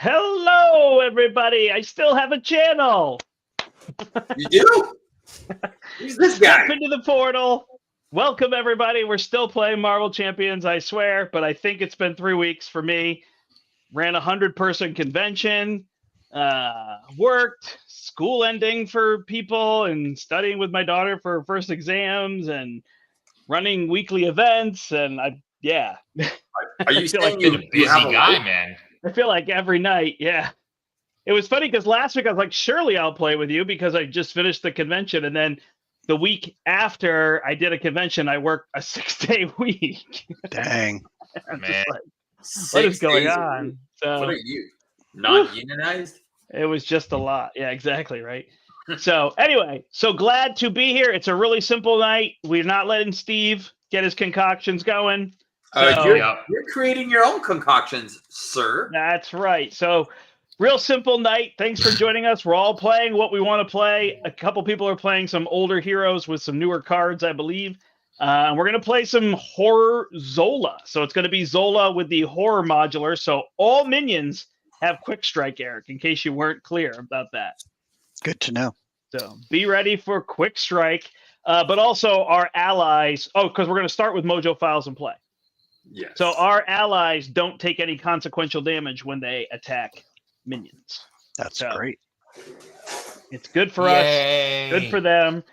Hello, everybody. I still have a channel. You do? Who's this guy? Step into the portal. Welcome, everybody. We're still playing Marvel Champions, I swear, but I think it's been 3 weeks for me. Ran a 100-person convention, worked, school ending for people, and studying with my daughter for her first exams, and running weekly events, and Are you feel saying like you, You're a you have busy a guy, life? man. I feel like every night, yeah. It was funny because last week I was like, surely I'll play with you because I just finished the convention. And then the week after I did a convention, I worked a 6-day week. Dang. I'm Man. just like, Six what is going days a on? week. So What are you? Not unionized? it was just a lot. Yeah, exactly. Right. So anyway, so glad to be here. It's a really simple night. We're not letting Steve get his concoctions going. So You're creating your own concoctions, sir. that's right. So real simple night. Thanks for joining us. We're all playing what we want to play. A couple people are playing some older heroes with some newer cards, I believe. And we're going to play some horror Zola. So it's going to be Zola with the horror modular. So all minions have quick strike, Eric, in case you weren't clear about that. Good to know. So be ready for quick strike. But also our allies. Oh, because we're going to start with Mojo Files and play. Yes. So our allies don't take any consequential damage when they attack minions. That's So, great. It's good for Yay. us, good for them.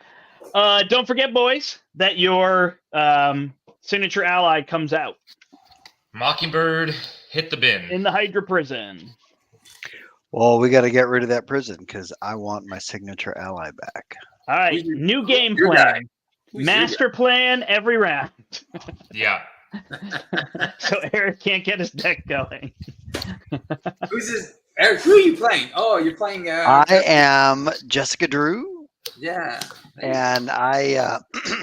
Don't forget, boys, that your signature ally comes out Mockingbird, hit the bin. in the Hydra prison. Well, we got to get rid of that prison because I want my signature ally back. All right, Who's your- new game your plan. guy? Who's your Master plan every round. Yeah. So Eric can't get his deck going. Who's this? Eric, who are you playing? Oh, you're playing. I am Jessica Drew, Yeah. and I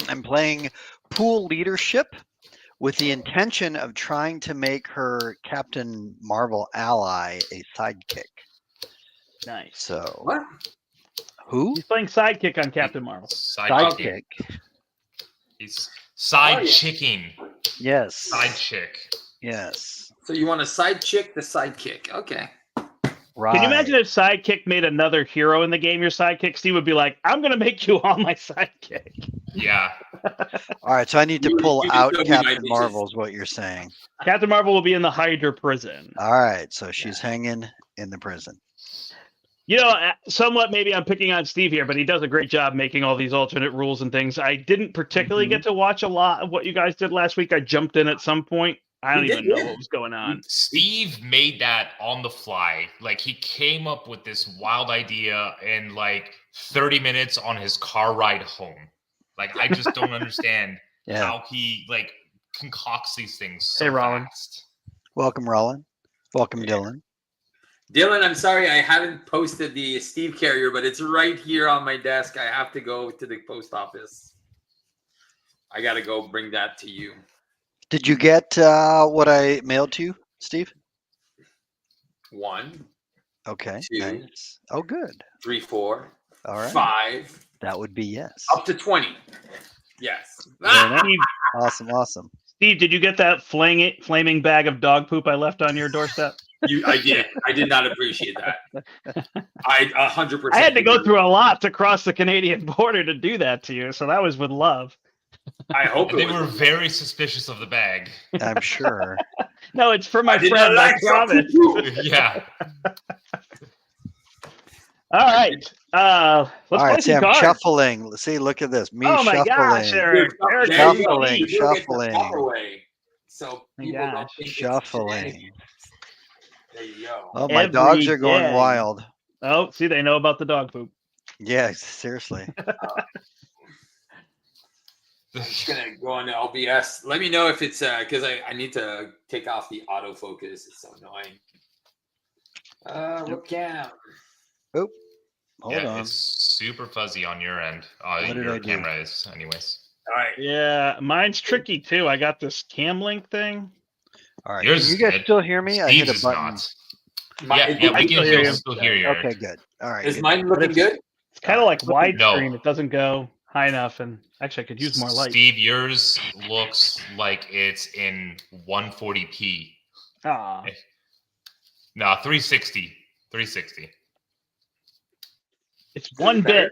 am playing pool leadership with the intention of trying to make her Captain Marvel ally a sidekick. Nice. So What? who? He's playing sidekick on Captain Marvel. Sidekick. Sidekick. He's side Oh, yeah. chicking. Yes. Side chick. Yes. So you want a side chick, the sidekick? Okay. Right. Can you imagine if Sidekick made another hero in the game your sidekick? Steve would be like, I'm going to make you all my sidekick. Yeah. All right, so I need to You- pull you out show me my Captain bitches. Marvel is what you're saying. Captain Marvel will be in the Hydra prison. All right, so she's hanging in the prison. You know, somewhat maybe I'm picking on Steve here, but he does a great job making all these alternate rules and things. I didn't particularly get to watch a lot of what you guys did last week. I jumped in at some point. I don't You even did, know yeah. what was going on. Steve made that on the fly. Like, he came up with this wild idea in like 30 minutes on his car ride home. Like, I just don't understand Yeah. how he like concocts these things so Hey, Rollin. fast. Welcome, Roland. Welcome, Yeah. Dylan. Dylan, I'm sorry I haven't posted the Steve carrier, but it's right here on my desk. I have to go to the post office. I got to go bring that to you. Did you get what I mailed to you, Steve? 1, Okay, 2. nice. Oh, good. 3, 4, All right. 5, That would be yes. up to 20. Yes. Very nice. Steve, Awesome. Steve, did you get that flaming bag of dog poop I left on your doorstep? I did. I did not appreciate that. I 100%. I had to go through a lot to cross the Canadian border to do that to you, so that was with love. I hope And they it was. were very suspicious of the bag. I'm sure. No, it's for my I did friend, not I like your promise. poo-poo. Yeah. All right. Let's All play right, some Sam, cards. shuffling. Let's see, look at this. Me Oh my shuffling. gosh, Eric. Dude, Eric, there you go. shuffling, You do get the shuffling. stuff away. So My people don't gosh. think it's Shuffling. shenanigans. There you go. Oh, my Every dogs are going day. wild. Oh, see, they know about the dog poop. Yeah, seriously. I'm just gonna go on to LBS. Let me know if it's because I need to take off the autofocus. It's so annoying. What cam? Hold Yeah, on. it's super fuzzy on your end. What did I Your do? camera is, anyways. All right. Yeah, mine's tricky too. I got this cam link thing. All right. Yours Can you is guys good. still hear me? I hit Steve's a is button. not. My- Yeah, is we mine can still hear you. still hear you. Eric. Okay, good. All right. Is good. mine looking good? It's kind of like No. widescreen. It doesn't go high enough, and actually, I could use more light. Steve, yours looks like it's in 140p. Ah, No, 360. 360. It's one bit.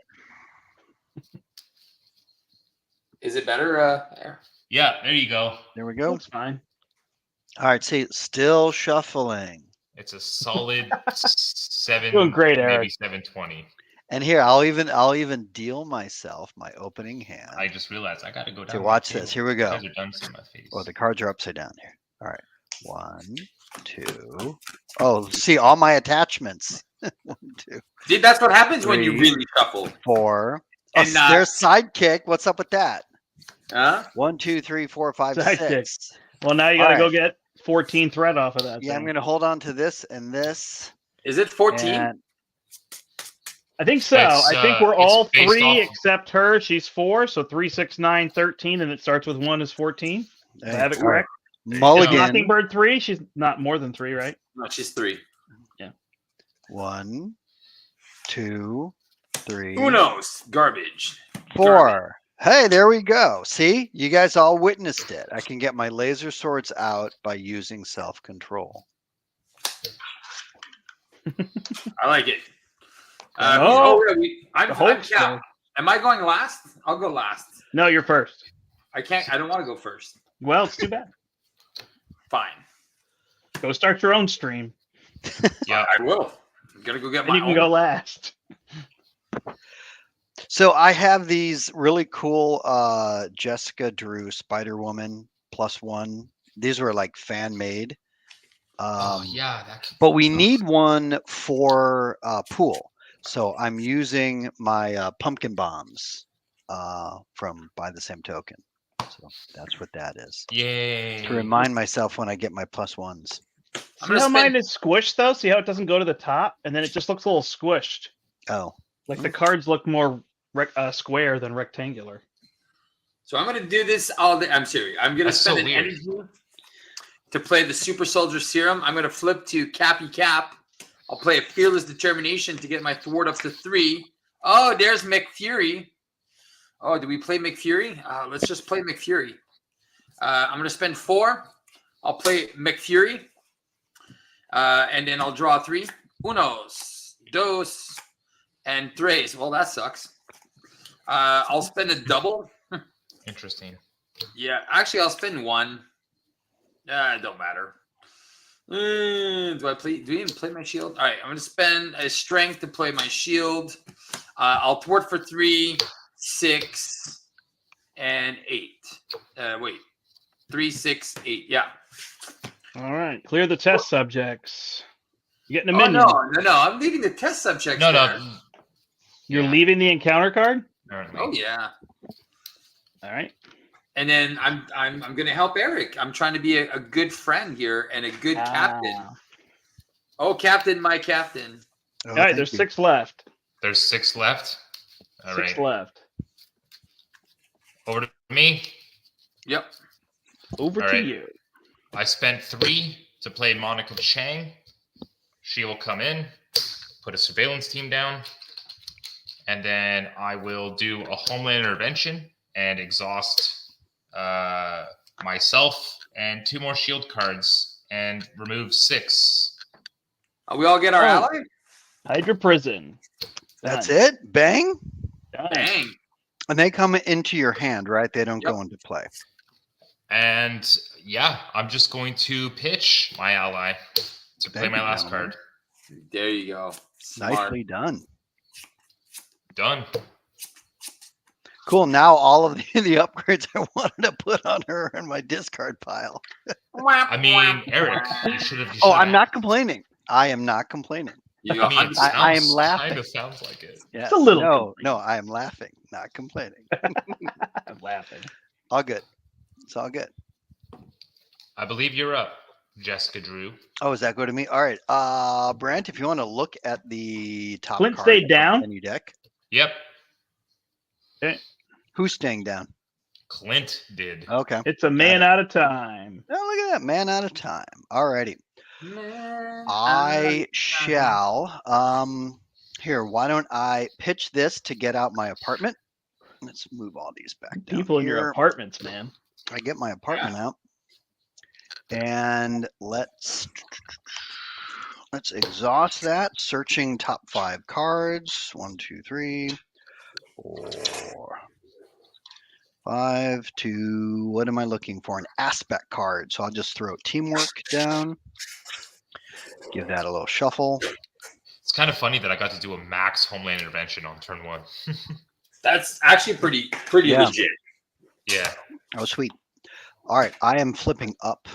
Is it better? There? Yeah, there you go. There we go. Looks fine. All right, see, still shuffling. It's a solid 7, Doing great, maybe Eric. 720. And here, I'll even deal myself my opening hand. I just realized I got to go down. So my watch table. this. Here we You go. guys are done seeing my face. Oh, the cards are upside down here. All right. 1, 2. Oh, see all my attachments. 1, 2, See, that's what happens when you 3, really shuffle. 4. And There's sidekick. What's up with that? Huh? 1, 2, 3, 4, 5, Sidekick. 6. Well, now you got to All go right. get 14 thread off of that. Yeah, I'm thing. going to hold on to this and this. Is it 14? And I think so. It's, I think we're it's all based 3 off- except her. She's 4. So 3, 6, 9, 13, and it starts with 1 is 14. Do I have it all right. correct? Mulligan. Mockingbird 3. She's not more than 3, right? No, she's 3. 1, 2, 3, Who knows? Garbage. 4. Hey, there we go. See, you guys all witnessed it. I can get my laser swords out by using self-control. I like it. Oh, I'm the Hulk yeah. Am I going last? I'll go last. No, you're first. I can't. I don't want to go first. Well, it's too bad. Fine. Go start your own stream. Yeah. I will. I'm gonna go get And my you can own. go last. So I have these really cool Jessica Drew Spider-Woman +1. These were like fan made. Oh, yeah. That could- But we need one for pool. So I'm using my pumpkin bombs from by the same token. So that's what that is. Yay. To remind myself when I get my +1s. I'm See gonna how mine spend. is squished though? See how it doesn't go to the top, and then it just looks a little squished. Oh, Like the cards look more square than rectangular. So I'm gonna do this all day. I'm serious. I'm gonna That's so spend an weird. energy to play the Super Soldier Serum. I'm gonna flip to Cappy Cap. I'll play a Fearless Determination to get my thwart up to 3. Oh, there's McFury. Oh, do we play McFury? Let's just play McFury. I'm gonna spend 4. I'll play McFury. And then I'll draw 3. Unos, dos, and tres. Well, that sucks. I'll spend a double. Interesting. Yeah, actually, I'll spend 1. It don't matter. Do I play? Do we even play my shield? All right, I'm gonna spend a strength to play my shield. I'll thwart for 3, 6, and 8. Wait, 3, 6, 8. Yeah. All right, clear the test subjects. You're getting a Oh minion. no! I'm leaving the test subjects. No, there. no. You're Yeah. leaving the encounter card. Apparently. Oh yeah. All right. And then I'm gonna help Eric. I'm trying to be a good friend here and a good captain. Ah. Oh, captain, my captain. Oh, All right, thank there's you. 6 left. There's 6 left. All 6 right. left. Over to me. Yep. Over All to right. you. I spent 3 to play Monica Chang. She will come in, put a surveillance team down, and then I will do a homeland intervention and exhaust myself and 2 more shield cards and remove 6. We all get our Oh. ally. Hydra Prison. That's Done. it? Bang? Done. Dang. And they come into your hand, right? They don't Yep. go into play. And yeah, I'm just going to pitch my ally to play Thank my you, last gentlemen. card. There you go. Smart. Nicely done. Done. Cool. Now all of the upgrades I wanted to put on her in my discard pile. I mean, Eric, you should have. Oh, I'm not complaining. I am not complaining. You I go mean, it 100%. I am sounds- laughing. Kind of sounds like it. Yes. a little No, complaining. no, I am laughing, not complaining. I'm laughing. All good. It's all good. I believe you're up, Jessica Drew. Oh, is that go to me? All right. Brent, if you want to look at the top Clint card stayed of the down? menu deck. Yep, Who's staying down? Clint did. Okay. It's a man it. out of time. Oh, look at that. Man out of time. All righty. Man, I shall. Here, why don't I pitch this to get out my apartment? Let's move all these back down People in your here. apartments, man. I get my apartment out. And Let's exhaust that. Searching top 5 cards. 1, 2, 3, 4, 5 to, what am I looking for? An aspect card. So I'll just throw teamwork down. Give that a little shuffle. It's kind of funny that I got to do a max homeland intervention on turn 1. That's actually pretty Yeah. legit. Yeah. Oh, sweet. All right, I am flipping up.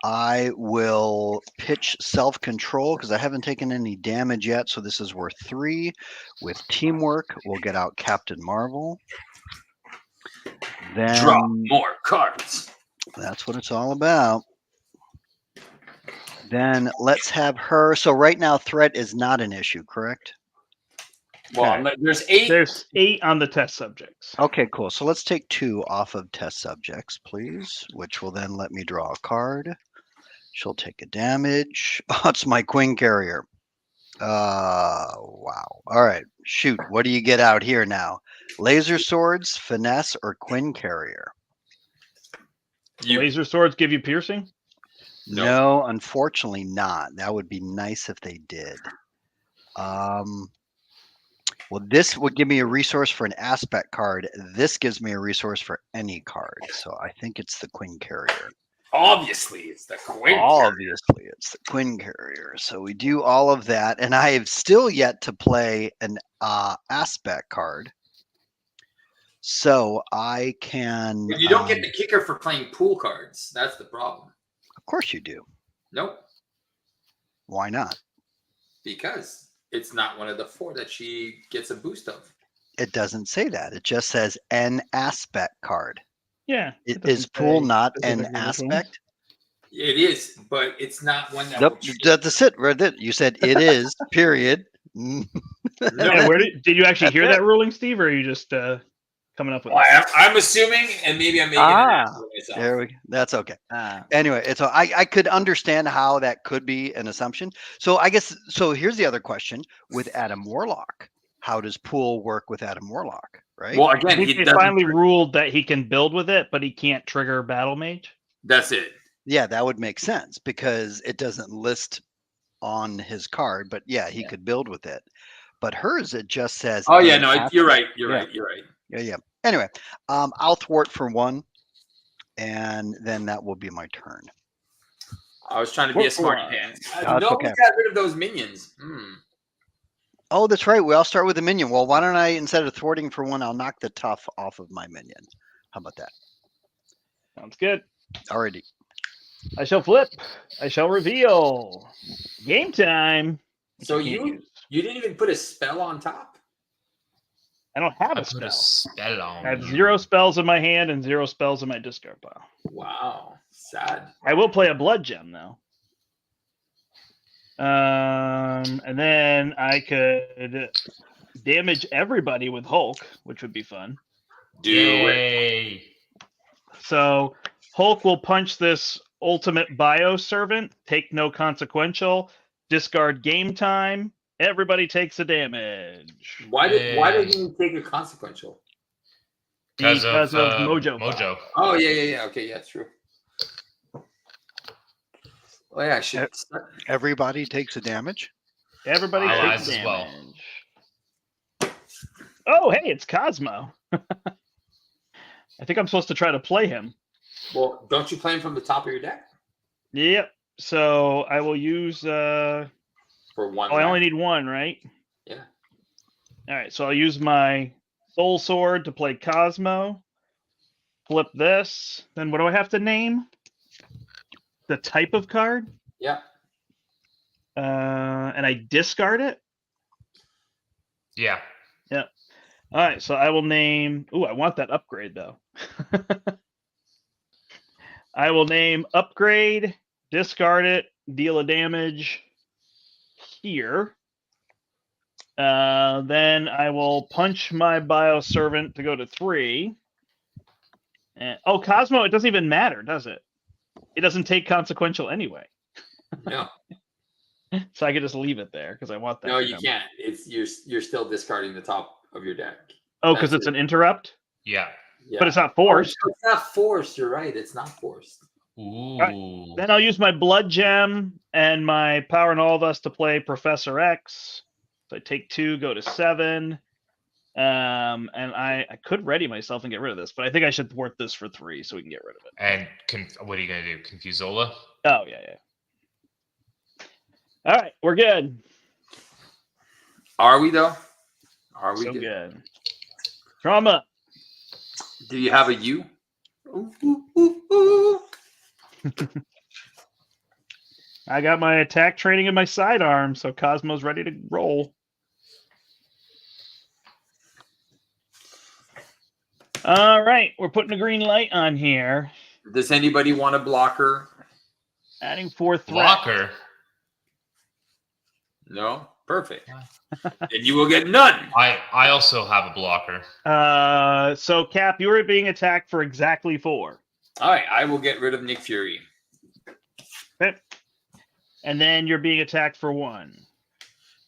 I will pitch self-control because I haven't taken any damage yet, so this is worth 3. With teamwork, we'll get out Captain Marvel. Then Draw more cards. that's what it's all about. Then let's have her. So right now, threat is not an issue, correct? Well, there's 8. There's 8 on the test subjects. Okay, cool. So let's take 2 off of test subjects, please, which will then let me draw a card. She'll take a damage. Oh, it's my Queen Carrier. Wow. All right, shoot. What do you get out here now? Laser swords, finesse, or Queen Carrier? Laser swords give you piercing? No, unfortunately not. That would be nice if they did. Well, this would give me a resource for an aspect card. This gives me a resource for any card. So I think it's the Queen Carrier. Obviously, it's the Queen. Obviously, it's the Queen Carrier. So we do all of that. And I have still yet to play an aspect card. So I can... But you don't get the kicker for playing pool cards. That's the problem. Of course you do. Nope. Why not? Because it's not one of the 4 that she gets a boost of. It doesn't say that. It just says an aspect card. Yeah. Is pool not an aspect? It is, but it's not one that. Nope, that's it. Right there. You said it is. Period. Yeah, where did you actually hear that ruling, Steve, or are you just coming up with? I'm assuming, and maybe I'm making it up for myself. There we go. That's okay. Anyway, it's I could understand how that could be an assumption. So I guess here's the other question with Adam Warlock. How does pool work with Adam Warlock? Right. Well, again, he finally ruled that he can build with it, but he can't trigger Battle Mage. That's it. Yeah, that would make sense because it doesn't list on his card. But yeah, he could build with it. But hers, it just says. Oh yeah, no, you're right. You're right. Yeah. Anyway, I'll thwart for 1, and then that will be my turn. I was trying to be a smart man. Nobody got rid of those minions. Oh, that's right. We all start with a minion. Well, why don't I, instead of thwarting for 1, I'll knock the tough off of my minion. How about that? Sounds good. Alrighty. I shall flip. I shall reveal. Game time. So you didn't even put a spell on top? I don't have I a put spell. a spell on. I have 0 spells in my hand and 0 spells in my discard pile. Wow. Sad. I will play a blood gem though. And then I could damage everybody with Hulk, which would be fun. Yay. So Hulk will punch this ultimate bio servant, take no consequential, discard game time. Everybody takes a damage. Why did you take a consequential? Because of Mojo. Mojo. Oh yeah. Okay, yeah, true. Oh yeah, I should. Everybody takes a damage. Everybody Allies takes as well. damage. Oh, hey, it's Cosmo. I think I'm supposed to try to play him. Well, don't you play him from the top of your deck? Yep. So I will use. For 1. I only need 1, right? Yeah. All right. So I'll use my Soul Sword to play Cosmo. Flip this. Then what do I have to name? The type of card. Yeah. And I discard it. Yeah. Yeah. All right. So I will name. Ooh, I want that upgrade though. I will name upgrade. Discard it. Deal a damage. Here. Then I will punch my bioservant to go to 3. And, Cosmo, it doesn't even matter, does it? It doesn't take consequential anyway. No. So I could just leave it there because I want that. No, you can't. It's you're still discarding the top of your deck. Oh, because it's an interrupt? Yeah. Yeah. But it's not forced. Oh, it's not forced. You're right. It's not forced. Ooh. Then I'll use my blood gem and my power in all of us to play Professor X. So I take 2, go to 7. And I could ready myself and get rid of this, but I think I should thwart this for 3 so we can get rid of it. And what are you gonna do? Confuse Zola? Oh yeah. All right, we're good. Are we though? Are we So good? good. Trauma. Do you have a U? Ooh, ooh, ooh, ooh. I got my attack training in my sidearm, so Cosmo's ready to roll. All right, we're putting a green light on here. Does anybody want a blocker? Adding 4 threat. Blocker. No? Perfect. Then you will get none. I also have a blocker. So Cap, you were being attacked for exactly 4. All right, I will get rid of Nick Fury. Okay. And then you're being attacked for 1.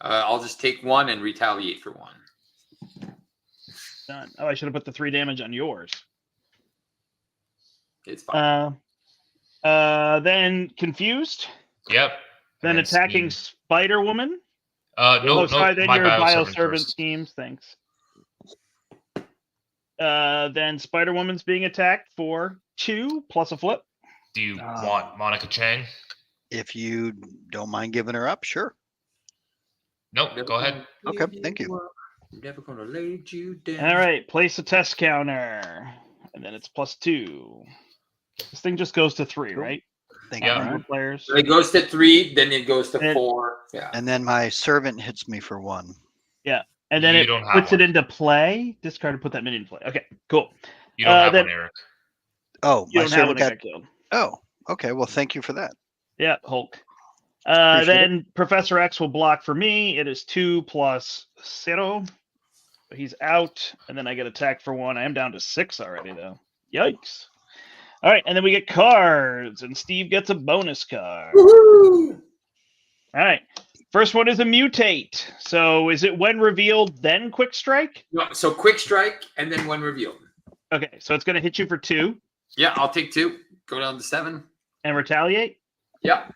I'll just take 1 and retaliate for 1. Done. Oh, I should have put the 3 damage on yours. It's fine. Then confused. Yep. Then And attacking Steam. Spider Woman. No, Sorry, then my your bioservant bioservant first. schemes. Thanks. Then Spider Woman's being attacked for 2 plus a flip. Do you want Monica Chang? If you don't mind giving her up, sure. Nope. Go ahead. Okay, thank you. I'm never gonna lay you down. All right, place a test counter, and then it's plus 2. This thing just goes to 3, right? Thank Yeah. you. Number Brian. of players. So it goes to 3, then it goes to And- 4. Yeah. And then my servant hits me for 1. And then You it don't have puts it one. into play. Discard and put that minion in play. Okay, cool. You don't have then- one, Eric. Oh, You my don't have one servant that got. got killed. Oh, okay. Well, thank you for that. Yeah, Hulk. Appreciate Then Professor X will block for me. It is 2 plus 0. He's out, and then I get attacked for 1. I am down to 6 already, though. Yikes. All right, and then we get cards, and Steve gets a bonus card. Woohoo! All right. First one is a mutate. So is it when revealed, then quick strike? No, so quick strike and then 1 revealed. Okay, so it's going to hit you for 2 Yeah, I'll take 2. Go down to 7. and retaliate, Yeah.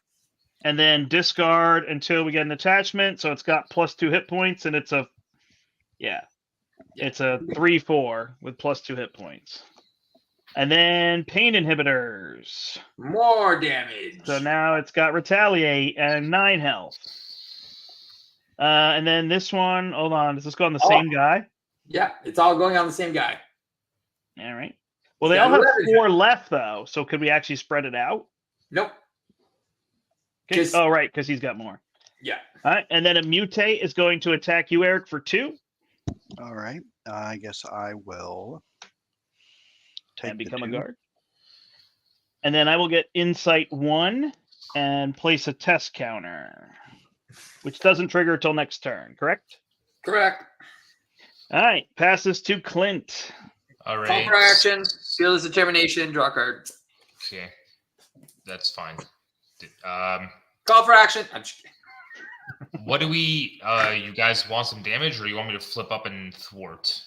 and then discard until we get an attachment. So it's got plus 2 hit points, and it's a, it's a 3/4 with plus 2 hit points. And then pain inhibitors. More damage. So now it's got retaliate and 9 health. And then this one, hold on, does this go on the same guy? Yeah, it's all going on the same guy. All right. Well, they Yeah, all have whatever. 4 left, though. So could we actually spread it out? Nope. Okay. 'Cause- Oh, right, because he's got more. Yeah. All right. And then a mutate is going to attack you, Eric, for 2 All right. I guess I will take and the become a 2. guard. And then I will get insight 1 and place a test counter, which doesn't trigger until next turn, correct? Correct. All right. Passes to Clint. All Call right. for action. Fearless determination. Draw a card. Okay. That's fine. Call for action. I'm just kidding. What do we? You guys want some damage, or you want me to flip up and thwart?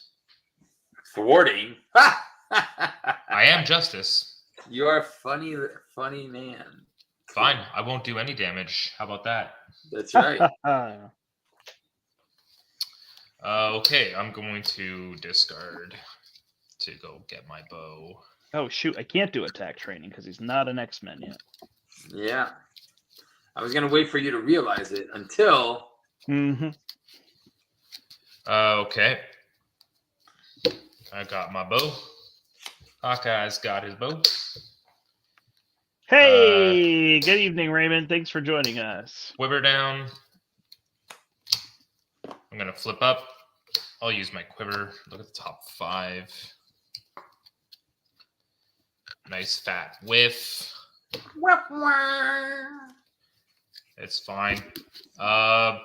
Thwarting. I am Justice. You are a funny, funny man. Fine. I won't do any damage. How about that? That's right. Okay. I'm going to discard to go get my bow. Oh, shoot. I can't do attack training because he's not an X-Men yet. Yeah. I was going to wait for you to realize it until... Mm-hmm. Okay. I got my bow. Hawkeye's got his bow. Hey, good evening, Raymond. Thanks for joining us. Quiver down. I'm going to flip up. I'll use my quiver. Look at the top 5. Nice fat whiff. It's fine. I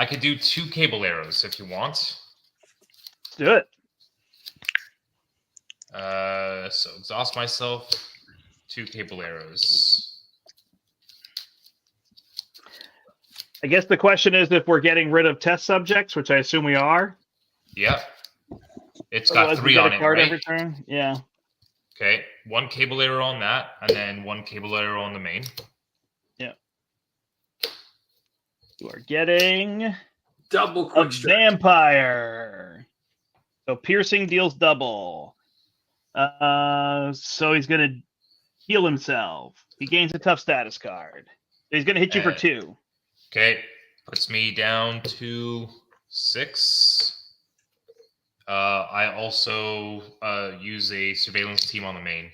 could do 2 cable arrows if you want. Let's do it. So exhaust myself. 2 cable arrows. I guess the question is if we're getting rid of test subjects, which I assume we are. Yep. It's got Otherwise, we 3 get on a it, card right? every turn. Yeah. Okay, 1 cable arrow on that, and then 1 cable arrow on the main. You are getting Double a quick strike. vampire. So piercing deals double. So he's gonna heal himself. He gains a tough status card. He's gonna hit you for 2. Okay, puts me down to 6. I also use a surveillance team on the main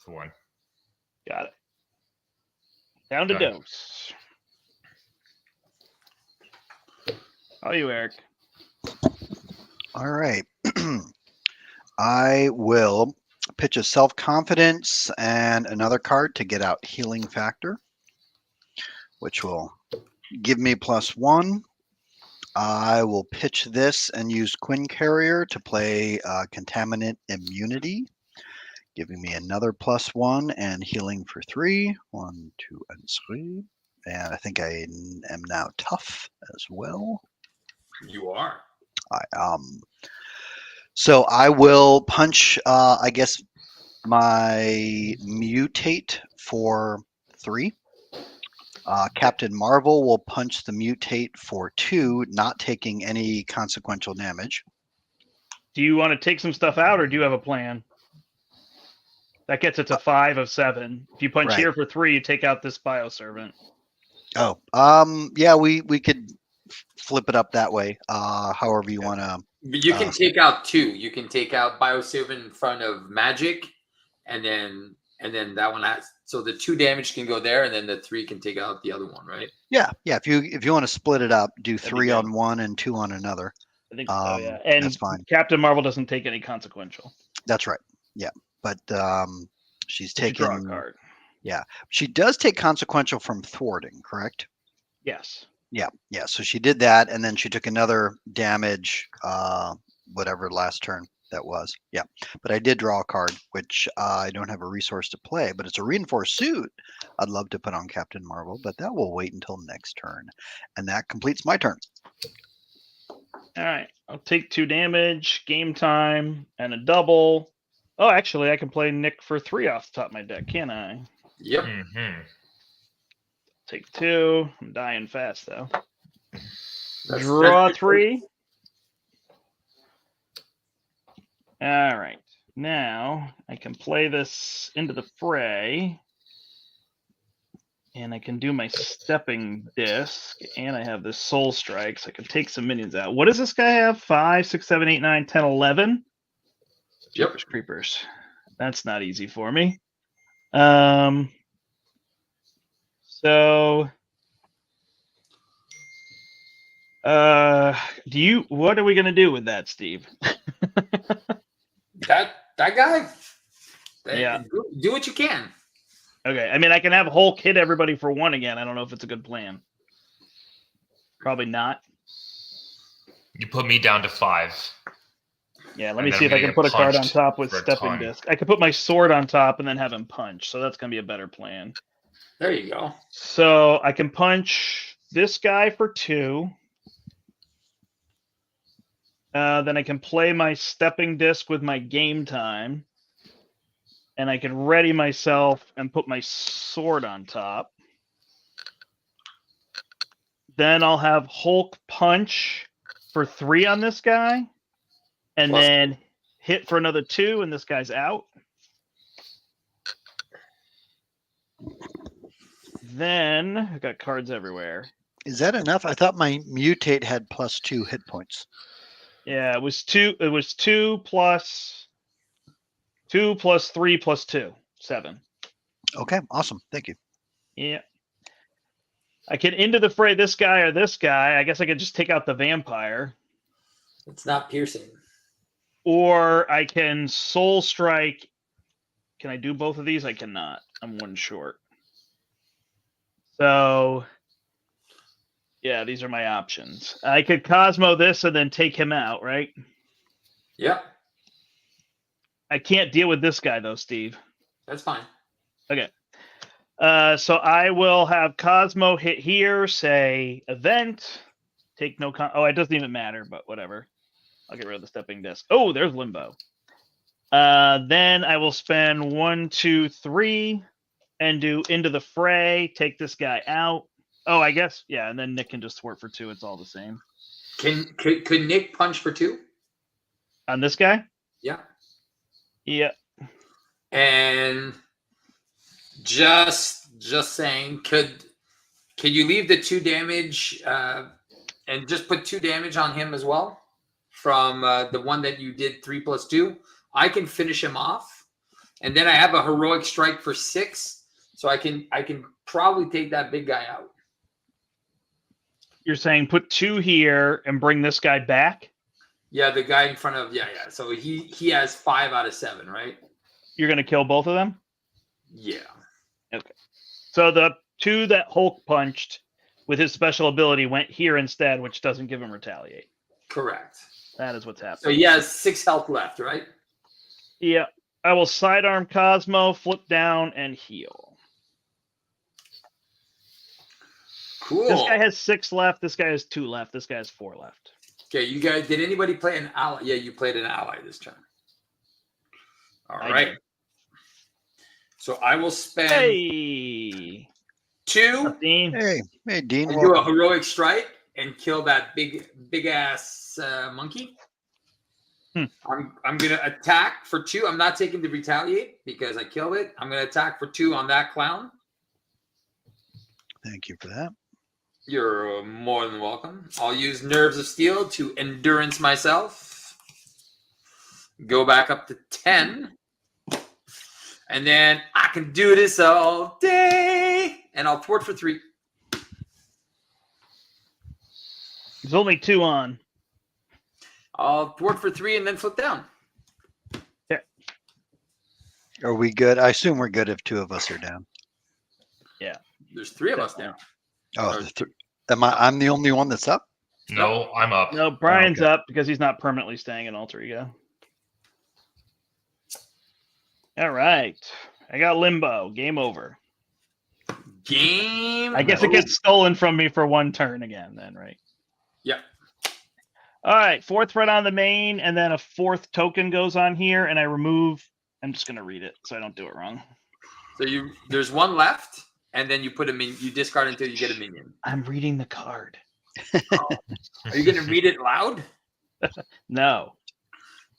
for 1. Got it. Down to Done. dose. How are you, Eric? All right. I will pitch a self-confidence and another card to get out healing factor, which will give me +1. I will pitch this and use Quinn Carrier to play contaminant immunity, giving me another +1 and healing for 3. 1, 2, and 3. And I think I am now tough as well. You are. So I will punch, I guess, my mutate for 3. Captain Marvel will punch the mutate for 2, not taking any consequential damage. Do you want to take some stuff out, or do you have a plan? That gets it to 5 of 7. If you punch Right. here for 3, you take out this bioservant. Oh, yeah, we could flip it up that way. However you want to. But you can take out 2. You can take out Bioservant in front of Magic, and then that one has, so the 2 damage can go there, and then the 3 can take out the other one, right? Yeah. If you want to split it up, do That'd be 3 good. on one and 2 on another. I think so, yeah. And that's fine. Captain Marvel doesn't take any consequential. That's right. Yeah, but she's But you draw a taking. card. Yeah, she does take consequential from thwarting, correct? Yes. Yeah. So she did that, and then she took another damage, whatever last turn that was. Yeah, but I did draw a card, which I don't have a resource to play, but it's a reinforced suit. I'd love to put on Captain Marvel, but that will wait until next turn, and that completes my turn. All right. I'll take 2 damage, game time, and a double. Oh, actually, I can play Nick for 3 off the top of my deck, can't I? Yep. Mm-hmm. Take 2. I'm dying fast, though. That's Draw 3. All right. Now I can play this into the fray. And I can do my stepping disc. And I have this soul strike, so I can take some minions out. What does this guy have? 5, 6, 7, 8, 9, 10, 11? Yep. Jeepers creepers. That's not easy for me. So what are we gonna do with that, Steve? That guy. Yeah. Do what you can. Okay. I mean, I can have Hulk hit everybody for 1 again. I don't know if it's a good plan. Probably not. You put me down to 5. Yeah, let And me then see I'm if I gonna can put a get card on punched top with for a stepping ton. disc. I could put my sword on top and then have him punch. So that's gonna be a better plan. There you go. So I can punch this guy for 2. Then I can play my stepping disc with my game time. And I can ready myself and put my sword on top. Then I'll have Hulk punch for 3 on this guy. And Plus- then hit for another 2, and this guy's out. Then I've got cards everywhere. Is that enough? I thought my mutate had +2 hit points. Yeah, it was 2. It was 2 plus 2 plus 3 plus 2, 7. Okay, awesome. Thank you. Yeah. I can into the fray this guy or this guy. I guess I could just take out the vampire. It's not piercing. Or I can soul strike. Can I do both of these? I cannot. I'm 1 short. So, yeah, these are my options. I could Cosmo this and then take him out, right? Yep. I can't deal with this guy, though, Steve. That's fine. Okay. So I will have Cosmo hit here, say event. Take no oh, it doesn't even matter, but whatever. I'll get rid of the stepping disc. Oh, there's Limbo. Then I will spend 1, 2, 3 and do Into the Fray. Take this guy out. Oh, I guess, yeah, and then Nick can just thwart for 2. It's all the same. Could Nick punch for 2? On this guy? Yeah. Yeah. And just saying, could you leave the 2 damage and just put 2 damage on him as well from the one that you did 3 + 2? I can finish him off, and then I have a heroic strike for 6, so I can probably take that big guy out. You're saying put 2 here and bring this guy back? Yeah, the guy in front of So he has 5 out of 7, right? You're going to kill both of them? Yeah. Okay. So the 2 that Hulk punched with his special ability went here instead, which doesn't give him retaliate. Correct. That is what's happening. So he has 6 health left, right? Yeah. I will sidearm Cosmo, flip down, and heal. Cool. This guy has 6 left. This guy has 2 left. This guy has 4 left. Okay, you guys, did anybody play an ally? Yeah, you played an ally this turn. All right. So I will spend Hey, 2 Dean. Hey, Dean. and do a heroic strike and kill that big ass monkey. I'm gonna attack for 2. I'm not taking the retaliate because I killed it. I'm gonna attack for 2 on that clown. Thank you for that. You're more than welcome. I'll use Nerves of Steel to endurance myself. Go back up to 10. And then I can do this all day. And I'll thwart for 3. There's only 2 on. I'll thwart for 3 and then flip down. Are we good? I assume we're good if 2 of us are down. Yeah. There's 3 of us down. Oh, I'm the only one that's up? No, I'm up. No, Brian's Okay. up because he's not permanently staying in Alter Ego. All right. I got Limbo. Game over. Game. I guess it gets stolen from me for 1 turn again then, right? Yep. All right. 4th threat on the main, and then a 4th token goes on here, and I remove... I'm just going to read it so I don't do it wrong. So there's 1 left, and then you put him in. You discard until you get a minion. I'm reading the card. Are you gonna read it loud? No.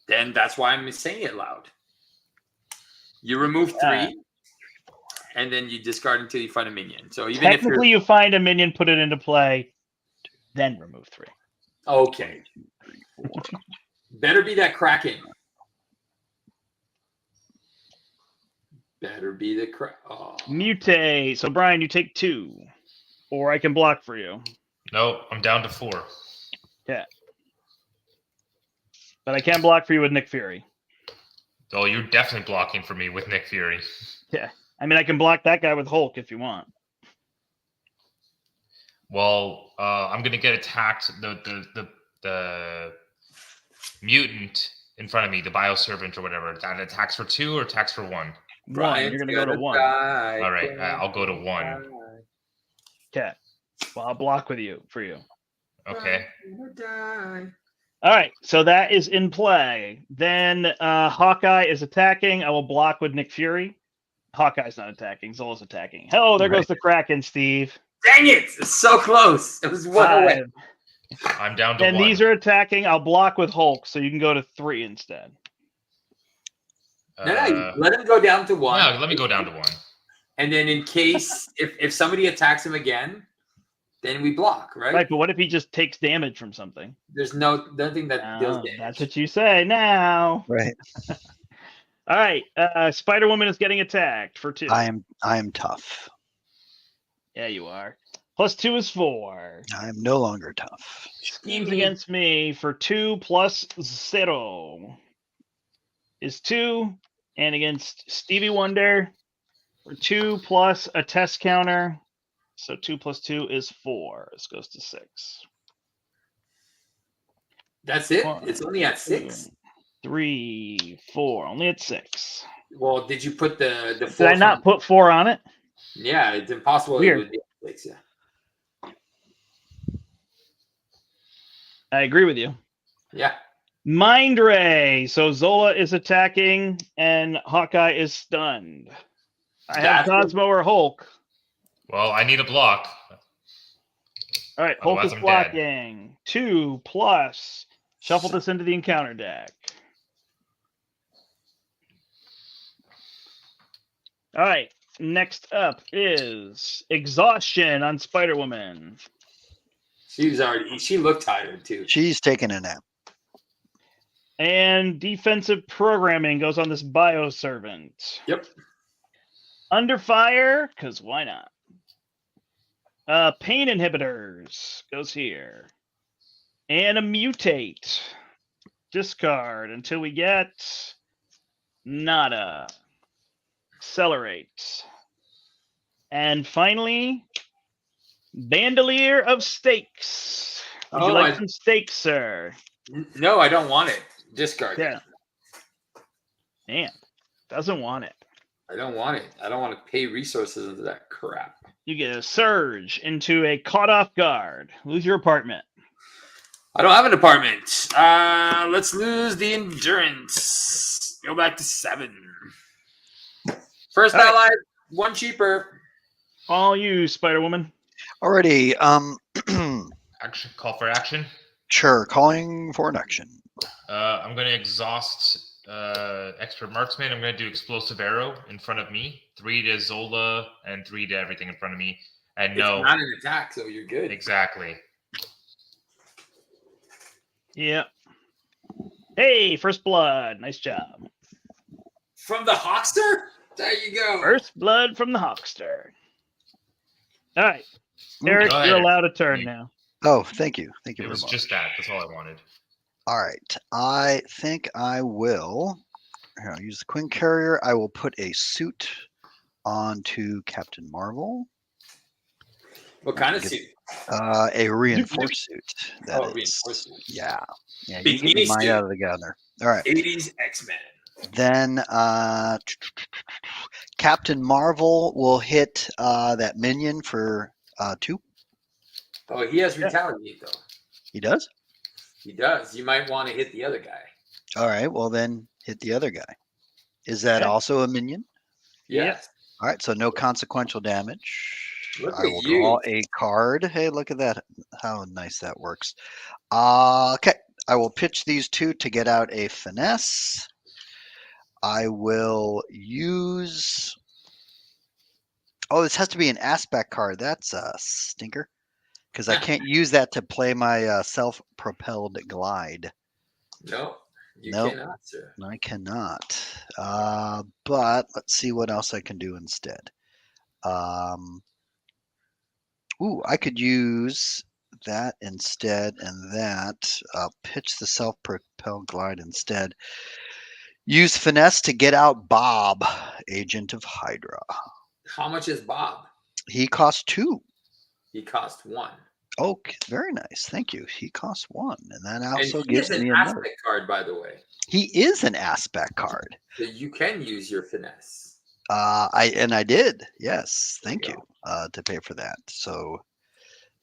Then that's why I'm saying it loud. You remove 3, and then you discard until you find a minion. So even Technically, you find a minion, put it into play, then remove 3. Okay. Better be that Kraken. Better be the Oh. Mutate. So, Brian, you take 2. Or I can block for you. No, I'm down to 4. Yeah. But I can block for you with Nick Fury. Oh, you're definitely blocking for me with Nick Fury. Yeah. I mean, I can block that guy with Hulk if you want. Well, I'm gonna get attacked. The mutant in front of me, the bioservant or whatever, that attacks for 2 or attacks for 1. 1. You're going to go to 1. All right, I'll go to 1. Okay. Well, I'll block with you for you. Okay. All right. So that is in play. Then Hawkeye is attacking. I will block with Nick Fury. Hawkeye's not attacking. Zola's attacking. Oh, there goes the Kraken, Steve. Dang it! It's so close. It was 1 away. I'm down to And 1. these are attacking. I'll block with Hulk, so you can go to 3 instead. No, let him go down to 1. No, let me go down to 1. And then in case if somebody attacks him again, then we block, right? Right, but what if he just takes damage from something? There's nothing that deals damage. That's what you say now. Right. All right. Spider-Woman is getting attacked for 2. I am tough. Yeah, you are. Plus 2 is 4. I am no longer tough. Schemes against me for 2 plus 0 is 2. And against Stevie Wonder for 2 plus a test counter. So 2 plus 2 is 4. This goes to 6. That's it? 1, It's only at 6? 2, 3, 4. Only at 6. Well, did you put the 4? Did I not put 4 on it? Yeah, it's impossible. Weird. It would be at 6, yeah. I agree with you. Yeah. Mind Ray. So Zola is attacking, and Hawkeye is stunned. I have That's what- Cosmo or Hulk. Well, I need a block. All right, Hulk Otherwise is I'm dead. blocking. 2+. Shuffle this into the encounter deck. All right, next up is Exhaustion on Spider-Woman. She looked tired too. She's taking a nap. And Defensive Programming goes on this Bioservant. Yep. Under Fire, because why not? Pain Inhibitors goes here. And a Mutate. Discard until we get Nada. Accelerate. And finally, Bandolier of Stakes. Would you like some stakes, sir? No, I don't want it. Discard. Yeah. Man, doesn't want it. I don't want it. I don't want to pay resources into that crap. You get a surge into a caught off guard. Lose your apartment. I don't have an apartment. Let's lose the endurance. Go back to 7. First All right. allied, 1 cheaper. All you, Spider-Woman. Alrighty. Action. Call for action. Sure. Calling for an action. I'm going to exhaust expert marksman. I'm going to do explosive arrow in front of me. 3 to Zola and 3 to everything in front of me. And no, It's not an attack, so you're good. exactly. Yep. Hey, first blood. Nice job. From the Hawkster? There you go. First blood from the Hawkster. All right. Eric, Go ahead. you're allowed a turn now. Oh, thank you. Thank you It very was much. just that. That's all I wanted. All right. I think I will. Here, I'll use the Queen Carrier. I will put a suit onto Captain Marvel. What kind of Get- suit? A reinforced suit. That is. Reinforced suit. Yeah. Yeah. You get Bikini your mind suit. out of the gather. All right. 80s X-Men. Then Captain Marvel will hit that minion for 2. Oh, he has retaliate though. He does? He does. You might want to hit the other guy. All right. Well, then hit the other guy. Is that Okay. also a minion? Yes. All right. So no consequential damage. Look I at will you. draw a card. Hey, look at that. How nice that works. Okay. I will pitch these 2 to get out a finesse. I will use. Oh, this has to be an aspect card. That's a stinker. Because I can't use that to play my self-propelled glide. No, you Nope. cannot, sir. I cannot. But let's see what else I can do instead. I could use that instead, and that. I'll pitch the self-propelled glide instead. Use finesse to get out Bob, Agent of Hydra. How much is Bob? He costs 2. He cost 1. Oh, very nice. Thank you. He costs 1, and that And also he gives is an me another. aspect card, by the way. He is an aspect card. So you can use your finesse. I did. Yes, thank There you. you To pay for that. So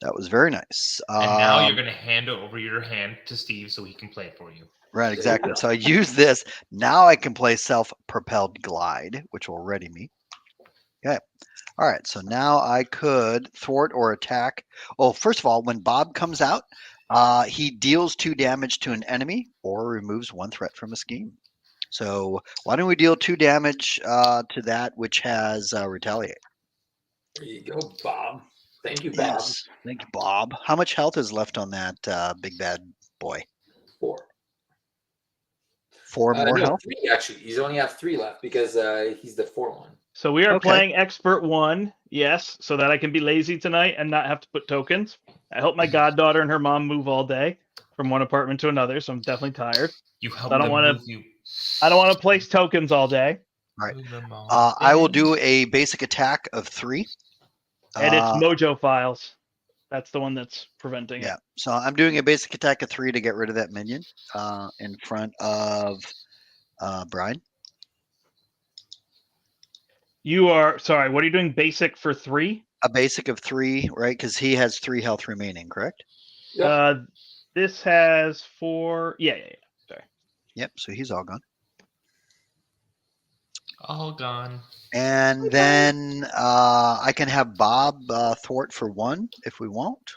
that was very nice. And now you're going to hand over your hand to Steve so he can play it for you. Right, you exactly. go. So I use this. Now I can play self-propelled glide, which will ready me. Okay. All right. So now I could thwart or attack. Oh, first of all, when Bob comes out, he deals 2 damage to an enemy or removes 1 threat from a scheme. So why don't we deal 2 damage to that which has retaliate? There you go, Bob. Thank you, Bob. Yes. Thank you, Bob. How much health is left on that big bad boy? 4. 4 more no, health? 3 actually. He's only have 3 left because he's the 4 one. So we are Okay. playing Expert 1, yes, so that I can be lazy tonight and not have to put tokens. I help my goddaughter and her mom move all day from one apartment to another, so I'm definitely tired. You help I don't them wanna- move you. I don't want to place tokens all day. Right. Move them all I will in. do a basic attack of 3. And it's Uh, Mojo Files. That's the one that's preventing Yeah. it. So I'm doing a basic attack of 3 to get rid of that minion in front of Brian. You are sorry. What are you doing? Basic for 3? A basic of 3, right? Because he has 3 health remaining, correct? Yep. This has 4. Yeah. Sorry. Yep. So he's all gone. All gone. And then I can have Bob thwart for 1 if we want,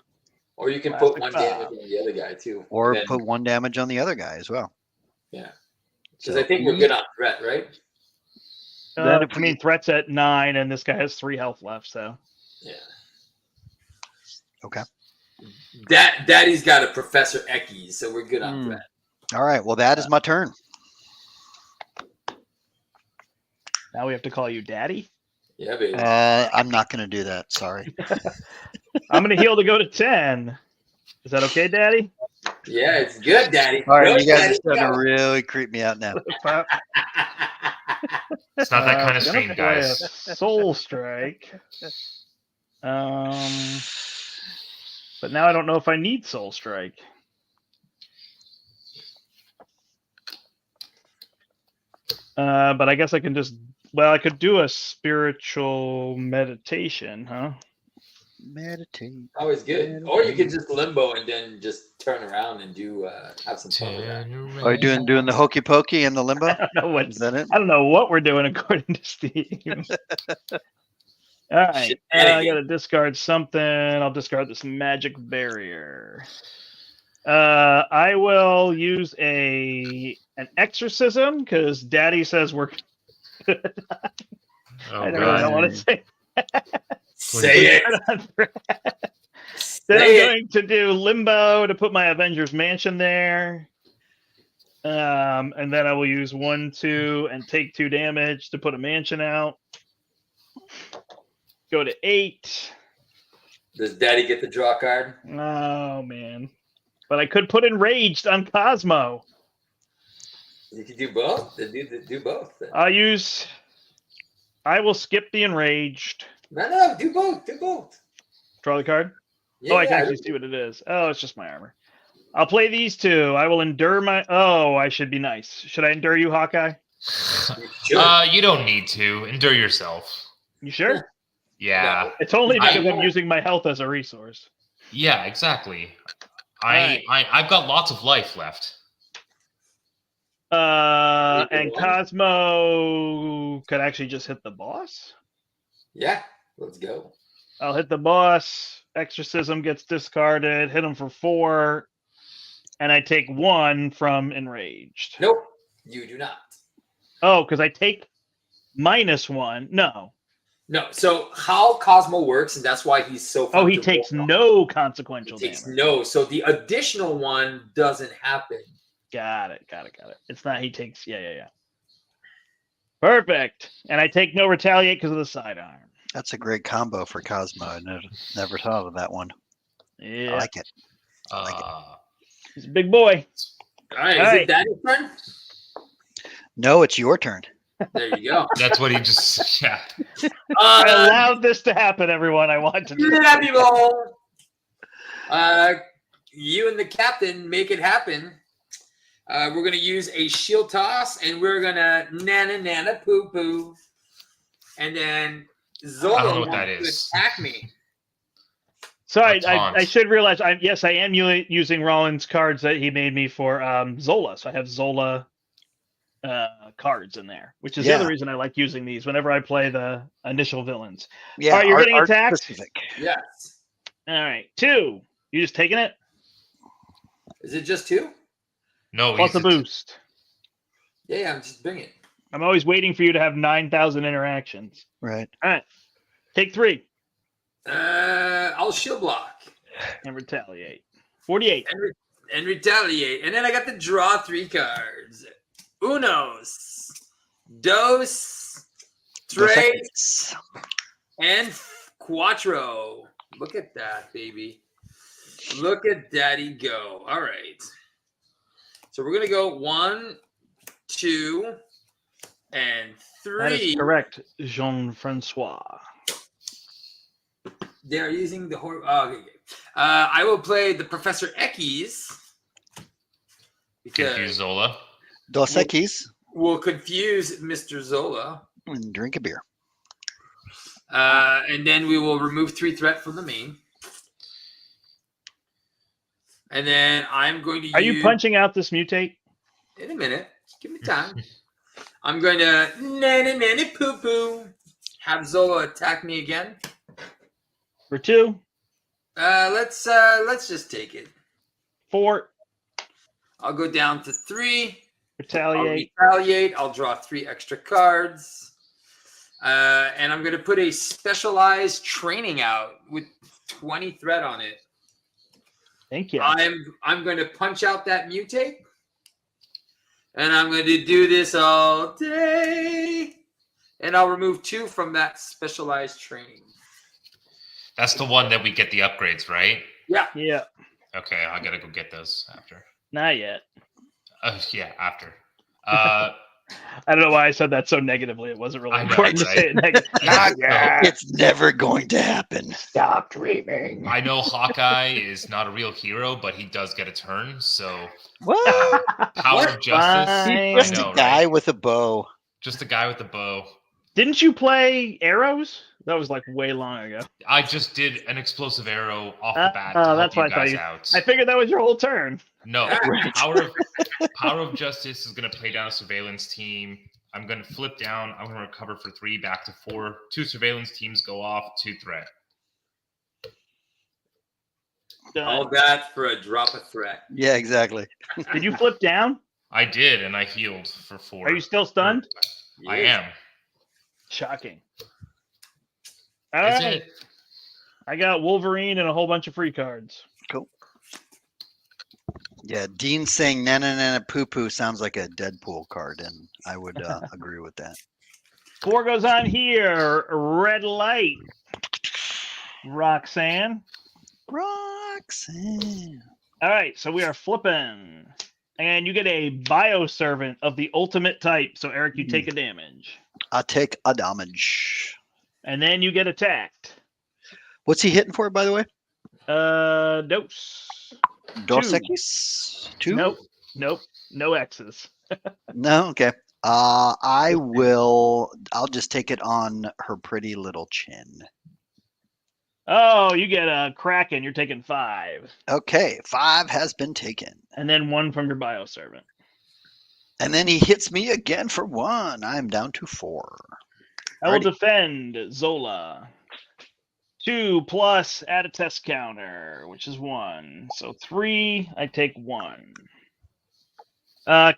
Or you can put Classic 1 Bob. damage on the other guy too. or And then- put 1 damage on the other guy as well. Yeah. Because I think we're good on threat, right? Then if I mean, threat's at 9, and this guy has 3 health left. So Yeah. Okay. Daddy's got a Professor Eckes, so we're good on threat. All right. Well, that is my turn. now we have to call you Daddy. Yeah, baby. I'm not going to do that. Sorry. I'm gonna heal to go to 10. Is that okay, Daddy? Yeah, it's good, Daddy. All right. Good, You guys are Daddy, starting to go. really creep me out now. It's not that kind Gonna of stream, play guys. a Soul Strike. But now I don't know if I need Soul Strike. But I guess I can just. Well, I could do a spiritual meditation, huh? Meditate. Always good. Or you could just limbo and then just turn around and do have some fun with that. Are you doing the hokey pokey and the limbo? I don't know what. Is that it? I don't know what we're doing according to Steve. All right, I Shenanigans. gotta discard something. I'll discard this magic barrier. I will use an exorcism because Daddy says we're. Oh, I don't God. want to say. Say it. Then I'm going to do Limbo to put my Avengers Mansion there. And then I will use 1, 2, and take 2 damage to put a mansion out. Go to 8. Does Daddy get the draw card? Oh, man. But I could put Enraged on Cosmo. You could do both. Do both. Then. I will skip the Enraged. No, do both. Do both. Draw the card. Yeah, Oh, I can actually see what it is. Oh, it's just my armor. I'll play these 2. I will endure my. Oh, I should be nice. Should I endure you, Hawkeye? You don't need to. Endure yourself. You sure? Yeah. It's only because I'm I- using my health as a resource. Yeah, exactly. Right. I've got lots of life left. And Cosmo could actually just hit the boss. Yeah, let's go. I'll hit the boss. Exorcism gets discarded. Hit him for 4. And I take 1 from Enraged. Nope, you do not. Oh, because I take -1. No. No, so how Cosmo works, and that's why he's so fun Oh, he to takes roll on. no consequential He takes damage. no. So the additional one doesn't happen. Got it. It's not he takes. Yeah. Perfect. And I take no retaliate because of the sidearm. That's a great combo for Cosmo. I never thought of that one. Yeah. I like it. He's a big boy. All right, All is right. it Daddy's turn? No, it's your turn. There you go. That's what he just. Yeah. I allowed this to happen, everyone. I want to do Yeah, people. You and the captain make it happen. We're gonna use a shield toss, and we're gonna nana poo poo, and then Zola I don't know what that wants to is. attack me. So I taunt. should realize, I am using Rollins cards that he made me for Zola. So I have Zola cards in there, which is the other reason I like using these whenever I play the initial villains. Yeah. All right, you're getting art attacked? specific. Yes. All right, 2. You just taking it? Is it just 2? No, Plus a he's boost. Yeah, I'm just bringing it. I'm always waiting for you to have 9,000 interactions. Right. All right, take 3 I'll shield block and retaliate. 48. and retaliate, and then I got to draw 3 cards. Unos, dos, tres, and cuatro. Look at that, baby. Look at Daddy go. All right. So we're gonna go 1, 2, and 3. That is correct, Jean-Francois. They're using the horror. Okay. I will play the Professor Eckes confused because Zola. Dos Equis we'll confuse Mr. Zola, and drink a beer. and then we will remove 3 threat from the main. And then I'm going to Are use... you punching out this mutate? In a minute. Give me time. I'm going to nanny poo poo. Have Zola attack me again. For 2. Let's just take it. 4. I'll go down to 3. Retaliate. I'll retaliate. I'll draw 3 extra cards. And I'm going to put a specialized training out with 20 threat on it. Thank you. I'm going to punch out that mutate. And I'm going to do this all day. And I'll remove 2 from that specialized training. That's the one that we get the upgrades, right? Yeah. Yeah. Okay, I gotta go get those after. Not yet. Yeah, after. I don't know why I said that so negatively. It wasn't really I know, important to right? say it negatively. It's never going to happen. Stop dreaming. I know Hawkeye is not a real hero, but he does get a turn. So What? Power of Justice. Fine. Just know, a guy right? with a bow. Just a guy with a bow. Didn't you play Arrows? That was like way long ago. I just did an explosive arrow off the bat to help that's you why I thought guys you. out. I figured that was your whole turn. No, Right. Power of Justice is going to play down a surveillance team. I'm going to flip down. I'm going to recover for 3 back to 4. 2 surveillance teams go off. 2 threat. Done. All that for a drop of threat. Yeah, exactly. Did you flip down? I did, and I healed for 4. Are you still stunned? I am. Shocking. All Is right. it? I got Wolverine and a whole bunch of free cards. Cool. Yeah, Dean saying "nana nana poo poo" sounds like a Deadpool card, and I would agree with that. 4 goes on here. Red light. Roxanne. Roxanne. All right, so we are flipping. And you get a bioservant of the ultimate type. So, Eric, you take a damage. I take a damage. And then you get attacked. What's he hitting for, by the way? Dose. Dos Equis? 2? Nope. No X's. No? Okay. I'll just take it on her pretty little chin. Oh, you get a Kraken. You're taking 5. Okay, 5 has been taken. And then 1 from your bioservant. And then he hits me again for 1. I'm down to 4. I will Alrighty. defend Zola. 2 plus add a test counter, which is 1. So 3, I take 1.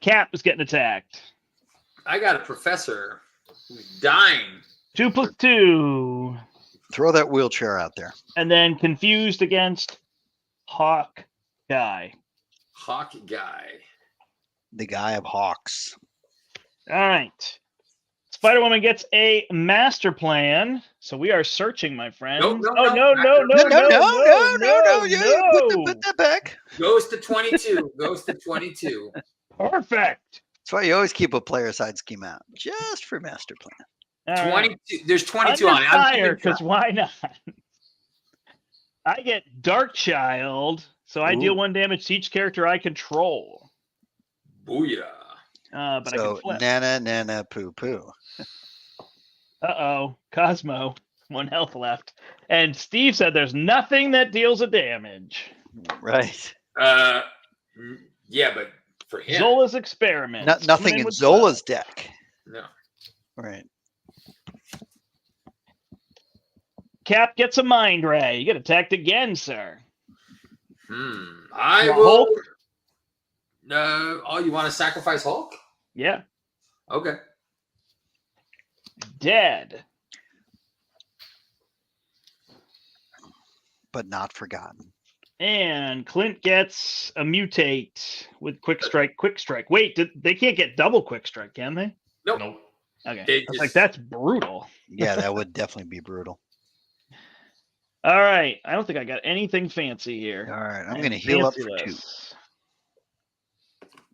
Cap is getting attacked. I got a professor who's dying. 2 plus 2. Throw that wheelchair out there. And then confused against Hawk Guy. Hawk guy. The guy of hawks. All right. Spider-Woman gets a master plan. So we are searching, my friends. Nope, no, oh, no. no. Put that back. Goes to 22. Goes to 22. Perfect. That's why you always keep a player side scheme out, just for master plan. All right. 22. There's 22 on it. I'm keeping Because track. why not? I get Darkchild, so I deal Ooh. 1 damage to each character I control. Booyah. But I So can flip. nana nana poo poo. Uh-oh. Cosmo. 1 health left. And Steve said there's nothing that deals a damage. Right. Yeah, but for him. Zola's experiment. Nothing in Zola's deck. No. Right. Cap gets a mind ray. You get attacked again, sir. I Hulk? will. No. Oh, you want to sacrifice Hulk? Yeah. Okay. Dead. But not forgotten. And Clint gets a mutate with quick strike. Wait, they can't get double quick strike, can they? Nope. Nope. Okay. They I was just- like, that's brutal. Yeah, that would definitely be brutal. All right. I don't think I got anything fancy here. All right, I'm I going to am heal up for 2. fancy-less.